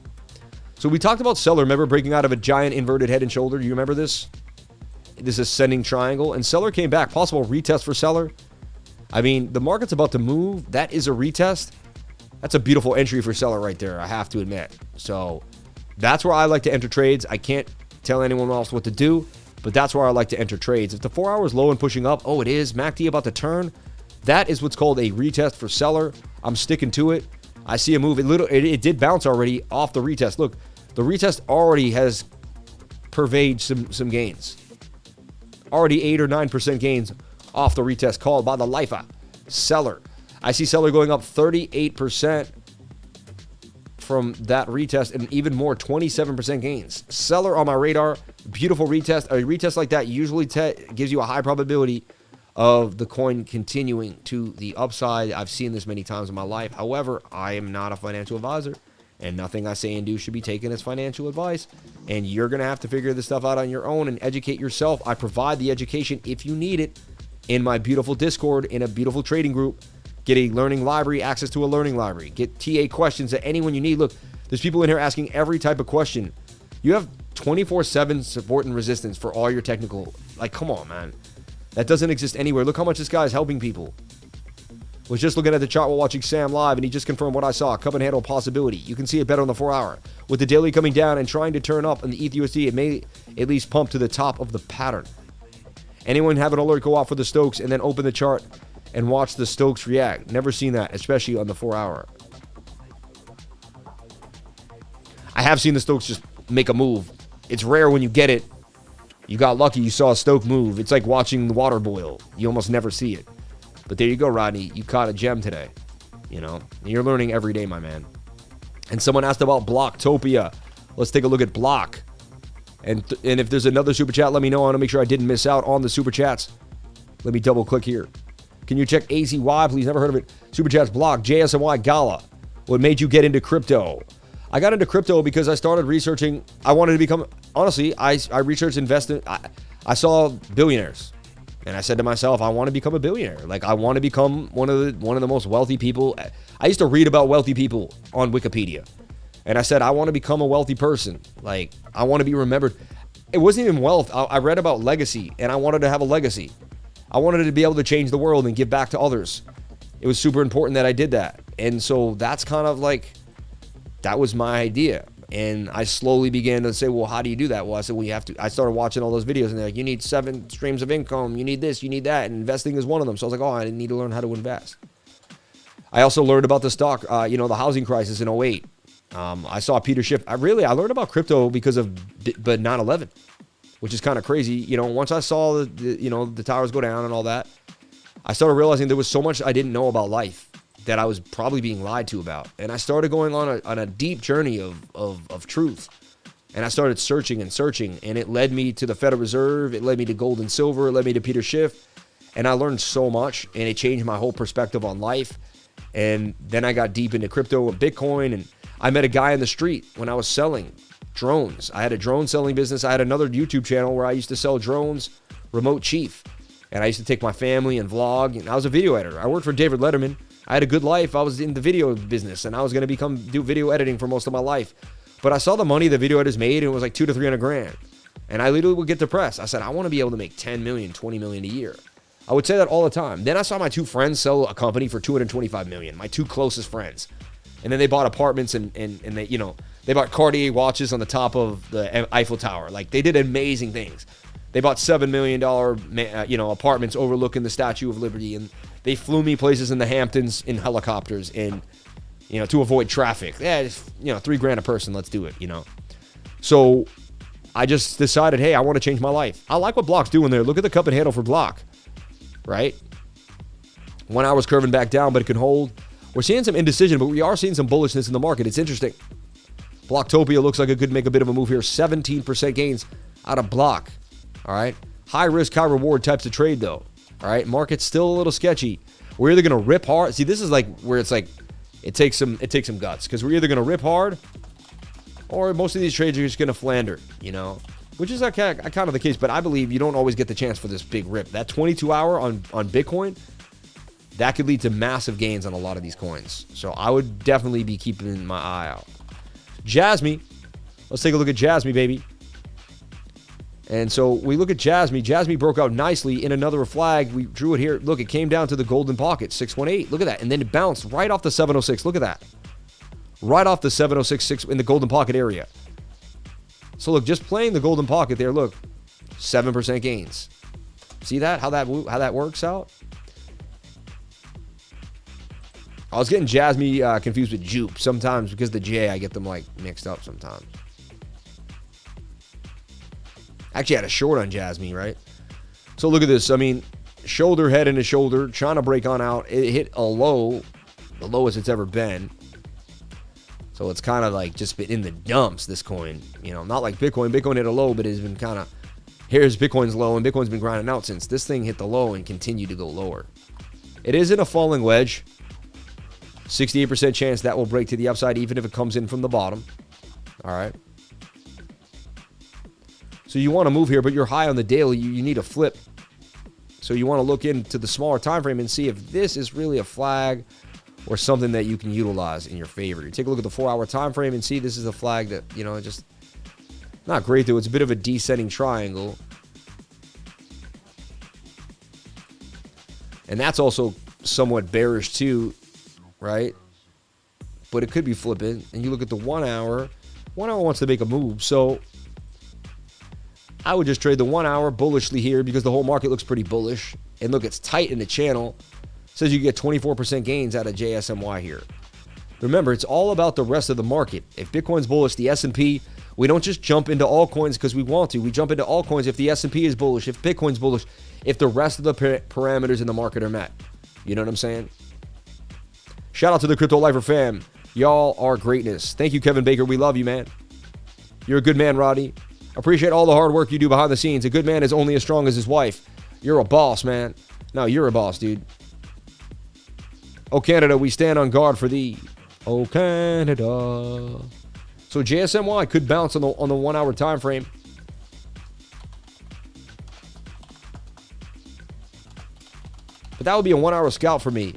So we talked about CELR. Remember breaking out of a giant inverted head and shoulder? Do you remember this? This ascending triangle. And CELR came back. Possible retest for CELR. I mean, the market's about to move. That is a retest. That's a beautiful entry for seller right there, I have to admit. So that's where I like to enter trades. I can't tell anyone else what to do, but that's where I like to enter trades. If the 4 hour is low and pushing up, oh, it is. MACD about to turn. That is what's called a retest for seller. I'm sticking to it. I see a move. It did bounce already off the retest. Look, the retest already has pervaded some gains. Already 8 or 9% gains off the retest called by the lifer. Seller. I see seller going up 38% from that retest and even more, 27% gains. Seller on my radar. Beautiful retest. A retest like that usually gives you a high probability of the coin continuing to the upside. I've seen this many times in my life. However, I am not a financial advisor, and nothing I say and do should be taken as financial advice. And you're going to have to figure this stuff out on your own and educate yourself. I provide the education if you need it in my beautiful Discord, in a beautiful trading group. Get a learning library, access to a learning library. Get TA questions at anyone you need. Look, there's people in here asking every type of question. You have 24/7 support and resistance for all your technical. Like, come on, man. That doesn't exist anywhere. Look how much this guy is helping people. Was just looking at the chart while watching Sam live, and he just confirmed what I saw. Cup and handle possibility. You can see it better on the 4 hour. With the daily coming down and trying to turn up on the ETH USD, it may at least pump to the top of the pattern. Anyone have an alert go off for the Stokes and then open the chart and watch the Stokes react? Never seen that, especially on the 4 hour. I have seen the Stokes just make a move. It's rare when you get it. You got lucky, you saw a Stoke move. It's like watching the water boil. You almost never see it. But there you go, Rodney. You caught a gem today. You know, you're learning every day, my man. And someone asked about Blocktopia. Let's take a look at Block. And if there's another super chat, let me know. I want to make sure I didn't miss out on the super chats. Let me double click here. Can you check AZY, please? Never heard of it. Super chats, Block, JSMY, GALA. What made you get into crypto? I got into crypto because I started researching. I wanted to become, honestly, I researched investing. I saw billionaires. And I said to myself, I want to become a billionaire. Like, I want to become one of the most wealthy people. I used to read about wealthy people on Wikipedia. And I said, I want to become a wealthy person. Like, I want to be remembered. It wasn't even wealth. I read about legacy, and I wanted to have a legacy. I wanted to be able to change the world and give back to others. It was super important that I did that. And so that's kind of like, that was my idea. And I slowly began to say, well, how do you do that? Well, I said, well, you have to. I started watching all those videos, and they're like, you need 7 streams of income. You need this, you need that. And investing is one of them. So I was like, oh, I need to learn how to invest. I also learned about the stock, the housing crisis in 08. I saw Peter Schiff. I learned about crypto because of 9/11, which is kind of crazy. Once I saw the towers go down and all that, I started realizing there was so much I didn't know about life that I was probably being lied to about. And I started going on a deep journey of truth. And I started searching, and it led me to the Federal Reserve. It led me to gold and silver. It led me to Peter Schiff. And I learned so much, and it changed my whole perspective on life. And then I got deep into crypto and Bitcoin, and I met a guy in the street when I was selling drones. I had a drone selling business. I had another YouTube channel where I used to sell drones, Remote Chief. And I used to take my family and vlog, and I was a video editor. I worked for David Letterman. I had a good life. I was in the video business, and I was going to do video editing for most of my life. But I saw the money the video editors made, and it was like $200 to $300,000. And I literally would get depressed. I said, I want to be able to make 10 million, 20 million a year. I would say that all the time. Then I saw my 2 friends sell a company for $225 million, my 2 closest friends. And then they bought apartments, and they bought Cartier watches on the top of the Eiffel Tower. Like, they did amazing things. They bought $7 million, apartments overlooking the Statue of Liberty, and they flew me places in the Hamptons in helicopters, and to avoid traffic. Yeah, $3,000 a person. Let's do it. So I just decided, hey, I want to change my life. I like what Block's doing there. Look at the cup and handle for Block, right? 1 hour's curving back down, but it can hold. We're seeing some indecision, but we are seeing some bullishness in the market. It's interesting. Blocktopia looks like it could make a bit of a move here. 17% gains out of Block. All right. High risk, high reward types of trade, though. All right. Market's still a little sketchy. We're either going to rip hard. See, this is like where it's like it takes some guts, because we're either going to rip hard, or most of these trades are just going to flounder, which is kind of the case. But I believe you don't always get the chance for this big rip. That 22-hour on Bitcoin, that could lead to massive gains on a lot of these coins. So I would definitely be keeping my eye out. JASMY. Let's take a look at JASMY, baby. And so we look at JASMY. JASMY broke out nicely in another flag. We drew it here. Look, it came down to the golden pocket, 618. Look at that. And then it bounced right off the 706. Look at that. Right off the 706 in the golden pocket area. So look, just playing the golden pocket there, look, 7% gains. See that? How that works out? I was getting JASMY confused with Jupe sometimes because the J, I get them like mixed up sometimes. Actually had a short on JASMY, right? So look at this. I mean, shoulder, head into shoulder, trying to break on out. It hit a low, the lowest it's ever been. So it's kind of like just been in the dumps, this coin. You know, not like Bitcoin. Bitcoin hit a low, but it's been kind of, here's Bitcoin's low, and Bitcoin's been grinding out since this thing hit the low and continued to go lower. It is in a falling wedge. 68% chance that will break to the upside, even if it comes in from the bottom. All right. So you want to move here, but you're high on the daily. You need a flip. So you want to look into the smaller time frame and see if this is really a flag or something that you can utilize in your favor. You take a look at the 4-hour time frame and see this is a flag that, you know, just not great though. It's a bit of a descending triangle. And that's also somewhat bearish too, right? But it could be flipping. And you look at the 1 hour. 1 hour wants to make a move. So I would just trade the 1 hour bullishly here because the whole market looks pretty bullish. And look, it's tight in the channel. It says you get 24% gains out of JSMY here. Remember, it's all about the rest of the market. If Bitcoin's bullish, the S&P, we don't just jump into altcoins because we want to. We jump into altcoins if the S&P is bullish, if Bitcoin's bullish, if the rest of the parameters in the market are met. You know what I'm saying? Shout out to the cryptolifer fam. Y'all are greatness. Thank you, Kevin Baker. We love you, man. You're a good man, Roddy. Appreciate all the hard work you do behind the scenes. A good man is only as strong as his wife. You're a boss, man. No, you're a boss, dude. Oh, Canada, we stand on guard for thee. Oh, Canada. So JSMY could bounce on the 1 hour time frame. But that would be a 1 hour scalp for me.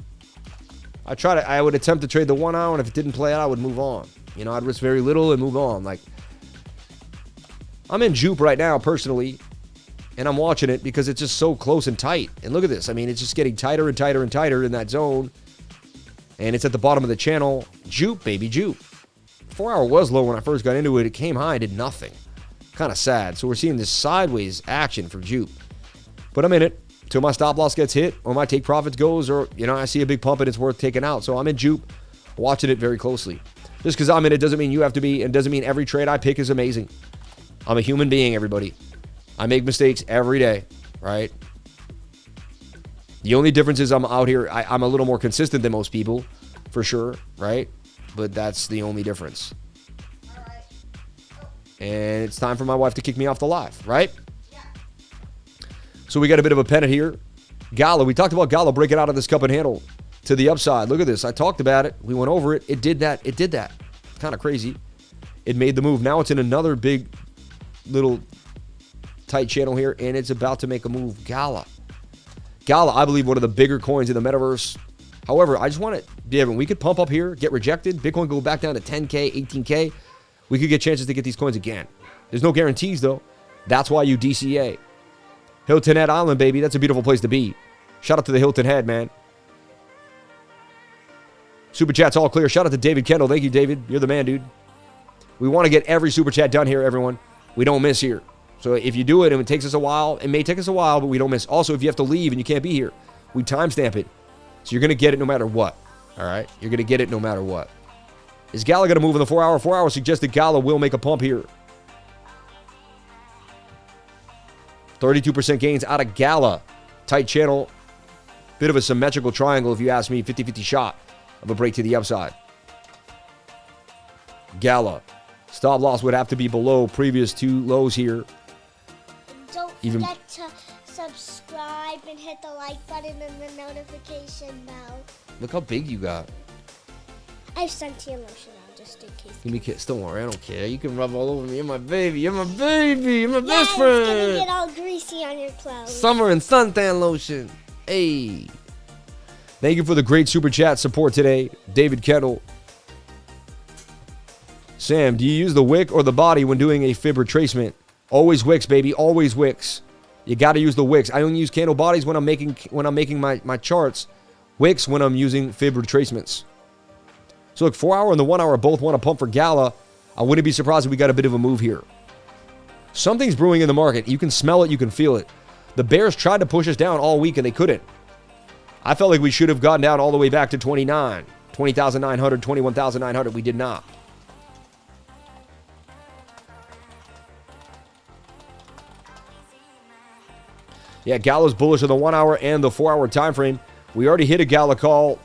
I would attempt to trade the 1 hour, and if it didn't play out, I would move on. You know, I'd risk very little and move on. Like, I'm in Jupe right now, personally, and I'm watching it because it's just so close and tight. And look at this. I mean, it's just getting tighter and tighter and tighter in that zone. And it's at the bottom of the channel. Jupe, baby, Jupe. 4 hour was low when I first got into it. It came high, did nothing. Kind of sad. So we're seeing this sideways action for Jupe. But I'm in it till my stop loss gets hit or my take profits goes, or, you know, I see a big pump and it's worth taking out. So I'm in Jupe, watching it very closely. Just because I'm in it doesn't mean you have to be, and doesn't mean every trade I pick is amazing. I'm a human being, everybody. I make mistakes every day, right? The only difference is I'm out here, I'm a little more consistent than most people, for sure, right? But that's the only difference. All right. And it's time for my wife to kick me off the live, right? Yeah. So we got a bit of a pennant here. GALA, we talked about GALA breaking out of this cup and handle to the upside. Look at this. I talked about it. We went over it. It did that. It did that. Kind of crazy. It made the move. Now it's in another big little tight channel here, and it's about to make a move. GALA, I believe, one of the bigger coins in the metaverse. However, I just want to, Devin, we could pump up here, get rejected. Bitcoin go back down to 10K, 18K. We could get chances to get these coins again. There's no guarantees, though. That's why you DCA. Hilton Head Island, baby. That's a beautiful place to be. Shout out to the Hilton Head, man. Super chat's all clear. Shout out to David Kendall. Thank you, David. You're the man, dude. We want to get every super chat done here, everyone. We don't miss here. So if you do it and it takes us a while, it may take us a while, but we don't miss. Also, if you have to leave and you can't be here, we timestamp it. So you're going to get it no matter what. All right? You're going to get it no matter what. Is GALA going to move in the 4 hour? 4 hour suggested GALA will make a pump here. 32% gains out of GALA. Tight channel. Bit of a symmetrical triangle, if you ask me. 50-50 shot of a break to the upside. GALA. Stop loss would have to be below previous two lows here. Don't forget to subscribe and hit the like button and the notification bell. Look how big you got. I've sent you a lotion out just in case. Give me a kiss. Don't worry, I don't care. You can rub all over me. You're my baby. You're my baby. You're my best friend. It's gonna get all greasy on your clothes. Summer and suntan lotion. Hey. Thank you for the great super chat support today, David Kendall. Sam, do you use the wick or the body when doing a fib retracement? Always wicks, baby. Always wicks. You got to use the wicks. I only use candle bodies when I'm making my charts. Wicks when I'm using fib retracements. So look, 4 hour and the 1 hour both want to pump for GALA. I wouldn't be surprised if we got a bit of a move here. Something's brewing in the market. You can smell it. You can feel it. The bears tried to push us down all week and they couldn't. I felt like we should have gotten down all the way back to 29, 20,900, 21,900. We did not. Yeah, GALA's bullish on the 1 hour and the 4 hour time frame. We already hit a GALA call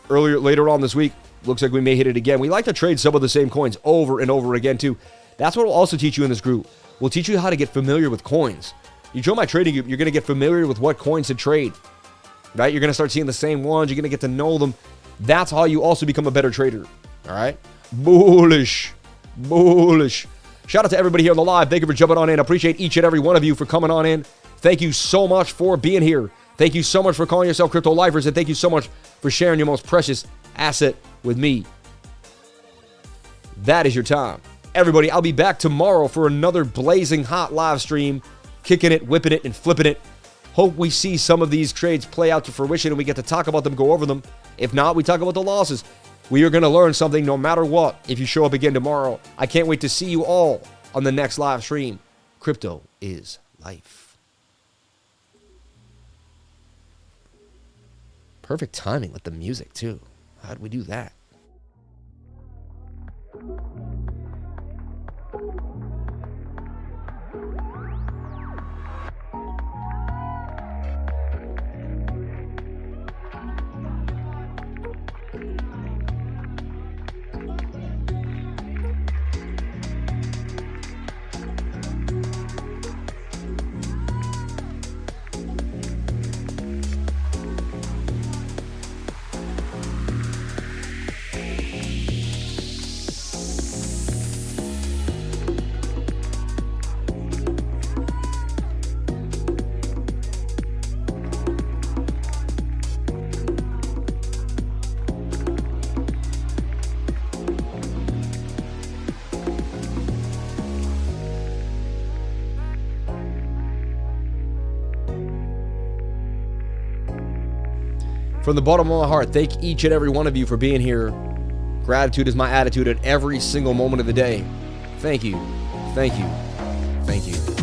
later on this week. Looks like we may hit it again. We like to trade some of the same coins over and over again too. That's what we'll also teach you in this group. We'll teach you how to get familiar with coins. You join my trading group, you're going to get familiar with what coins to trade. Right? You're going to start seeing the same ones. You're going to get to know them. That's how you also become a better trader. All right? Bullish. Bullish. Shout out to everybody here on the live. Thank you for jumping on in. I appreciate each and every one of you for coming on in. Thank you so much for being here. Thank you so much for calling yourself crypto lifers, and thank you so much for sharing your most precious asset with me. That is your time. Everybody, I'll be back tomorrow for another blazing hot live stream, kicking it, whipping it, and flipping it. Hope we see some of these trades play out to fruition and we get to talk about them, go over them. If not, we talk about the losses. We are going to learn something no matter what if you show up again tomorrow. I can't wait to see you all on the next live stream. Crypto is life. Perfect timing with the music, too. How'd we do that? From the bottom of my heart, thank each and every one of you for being here. Gratitude is my attitude at every single moment of the day. Thank you. Thank you. Thank you.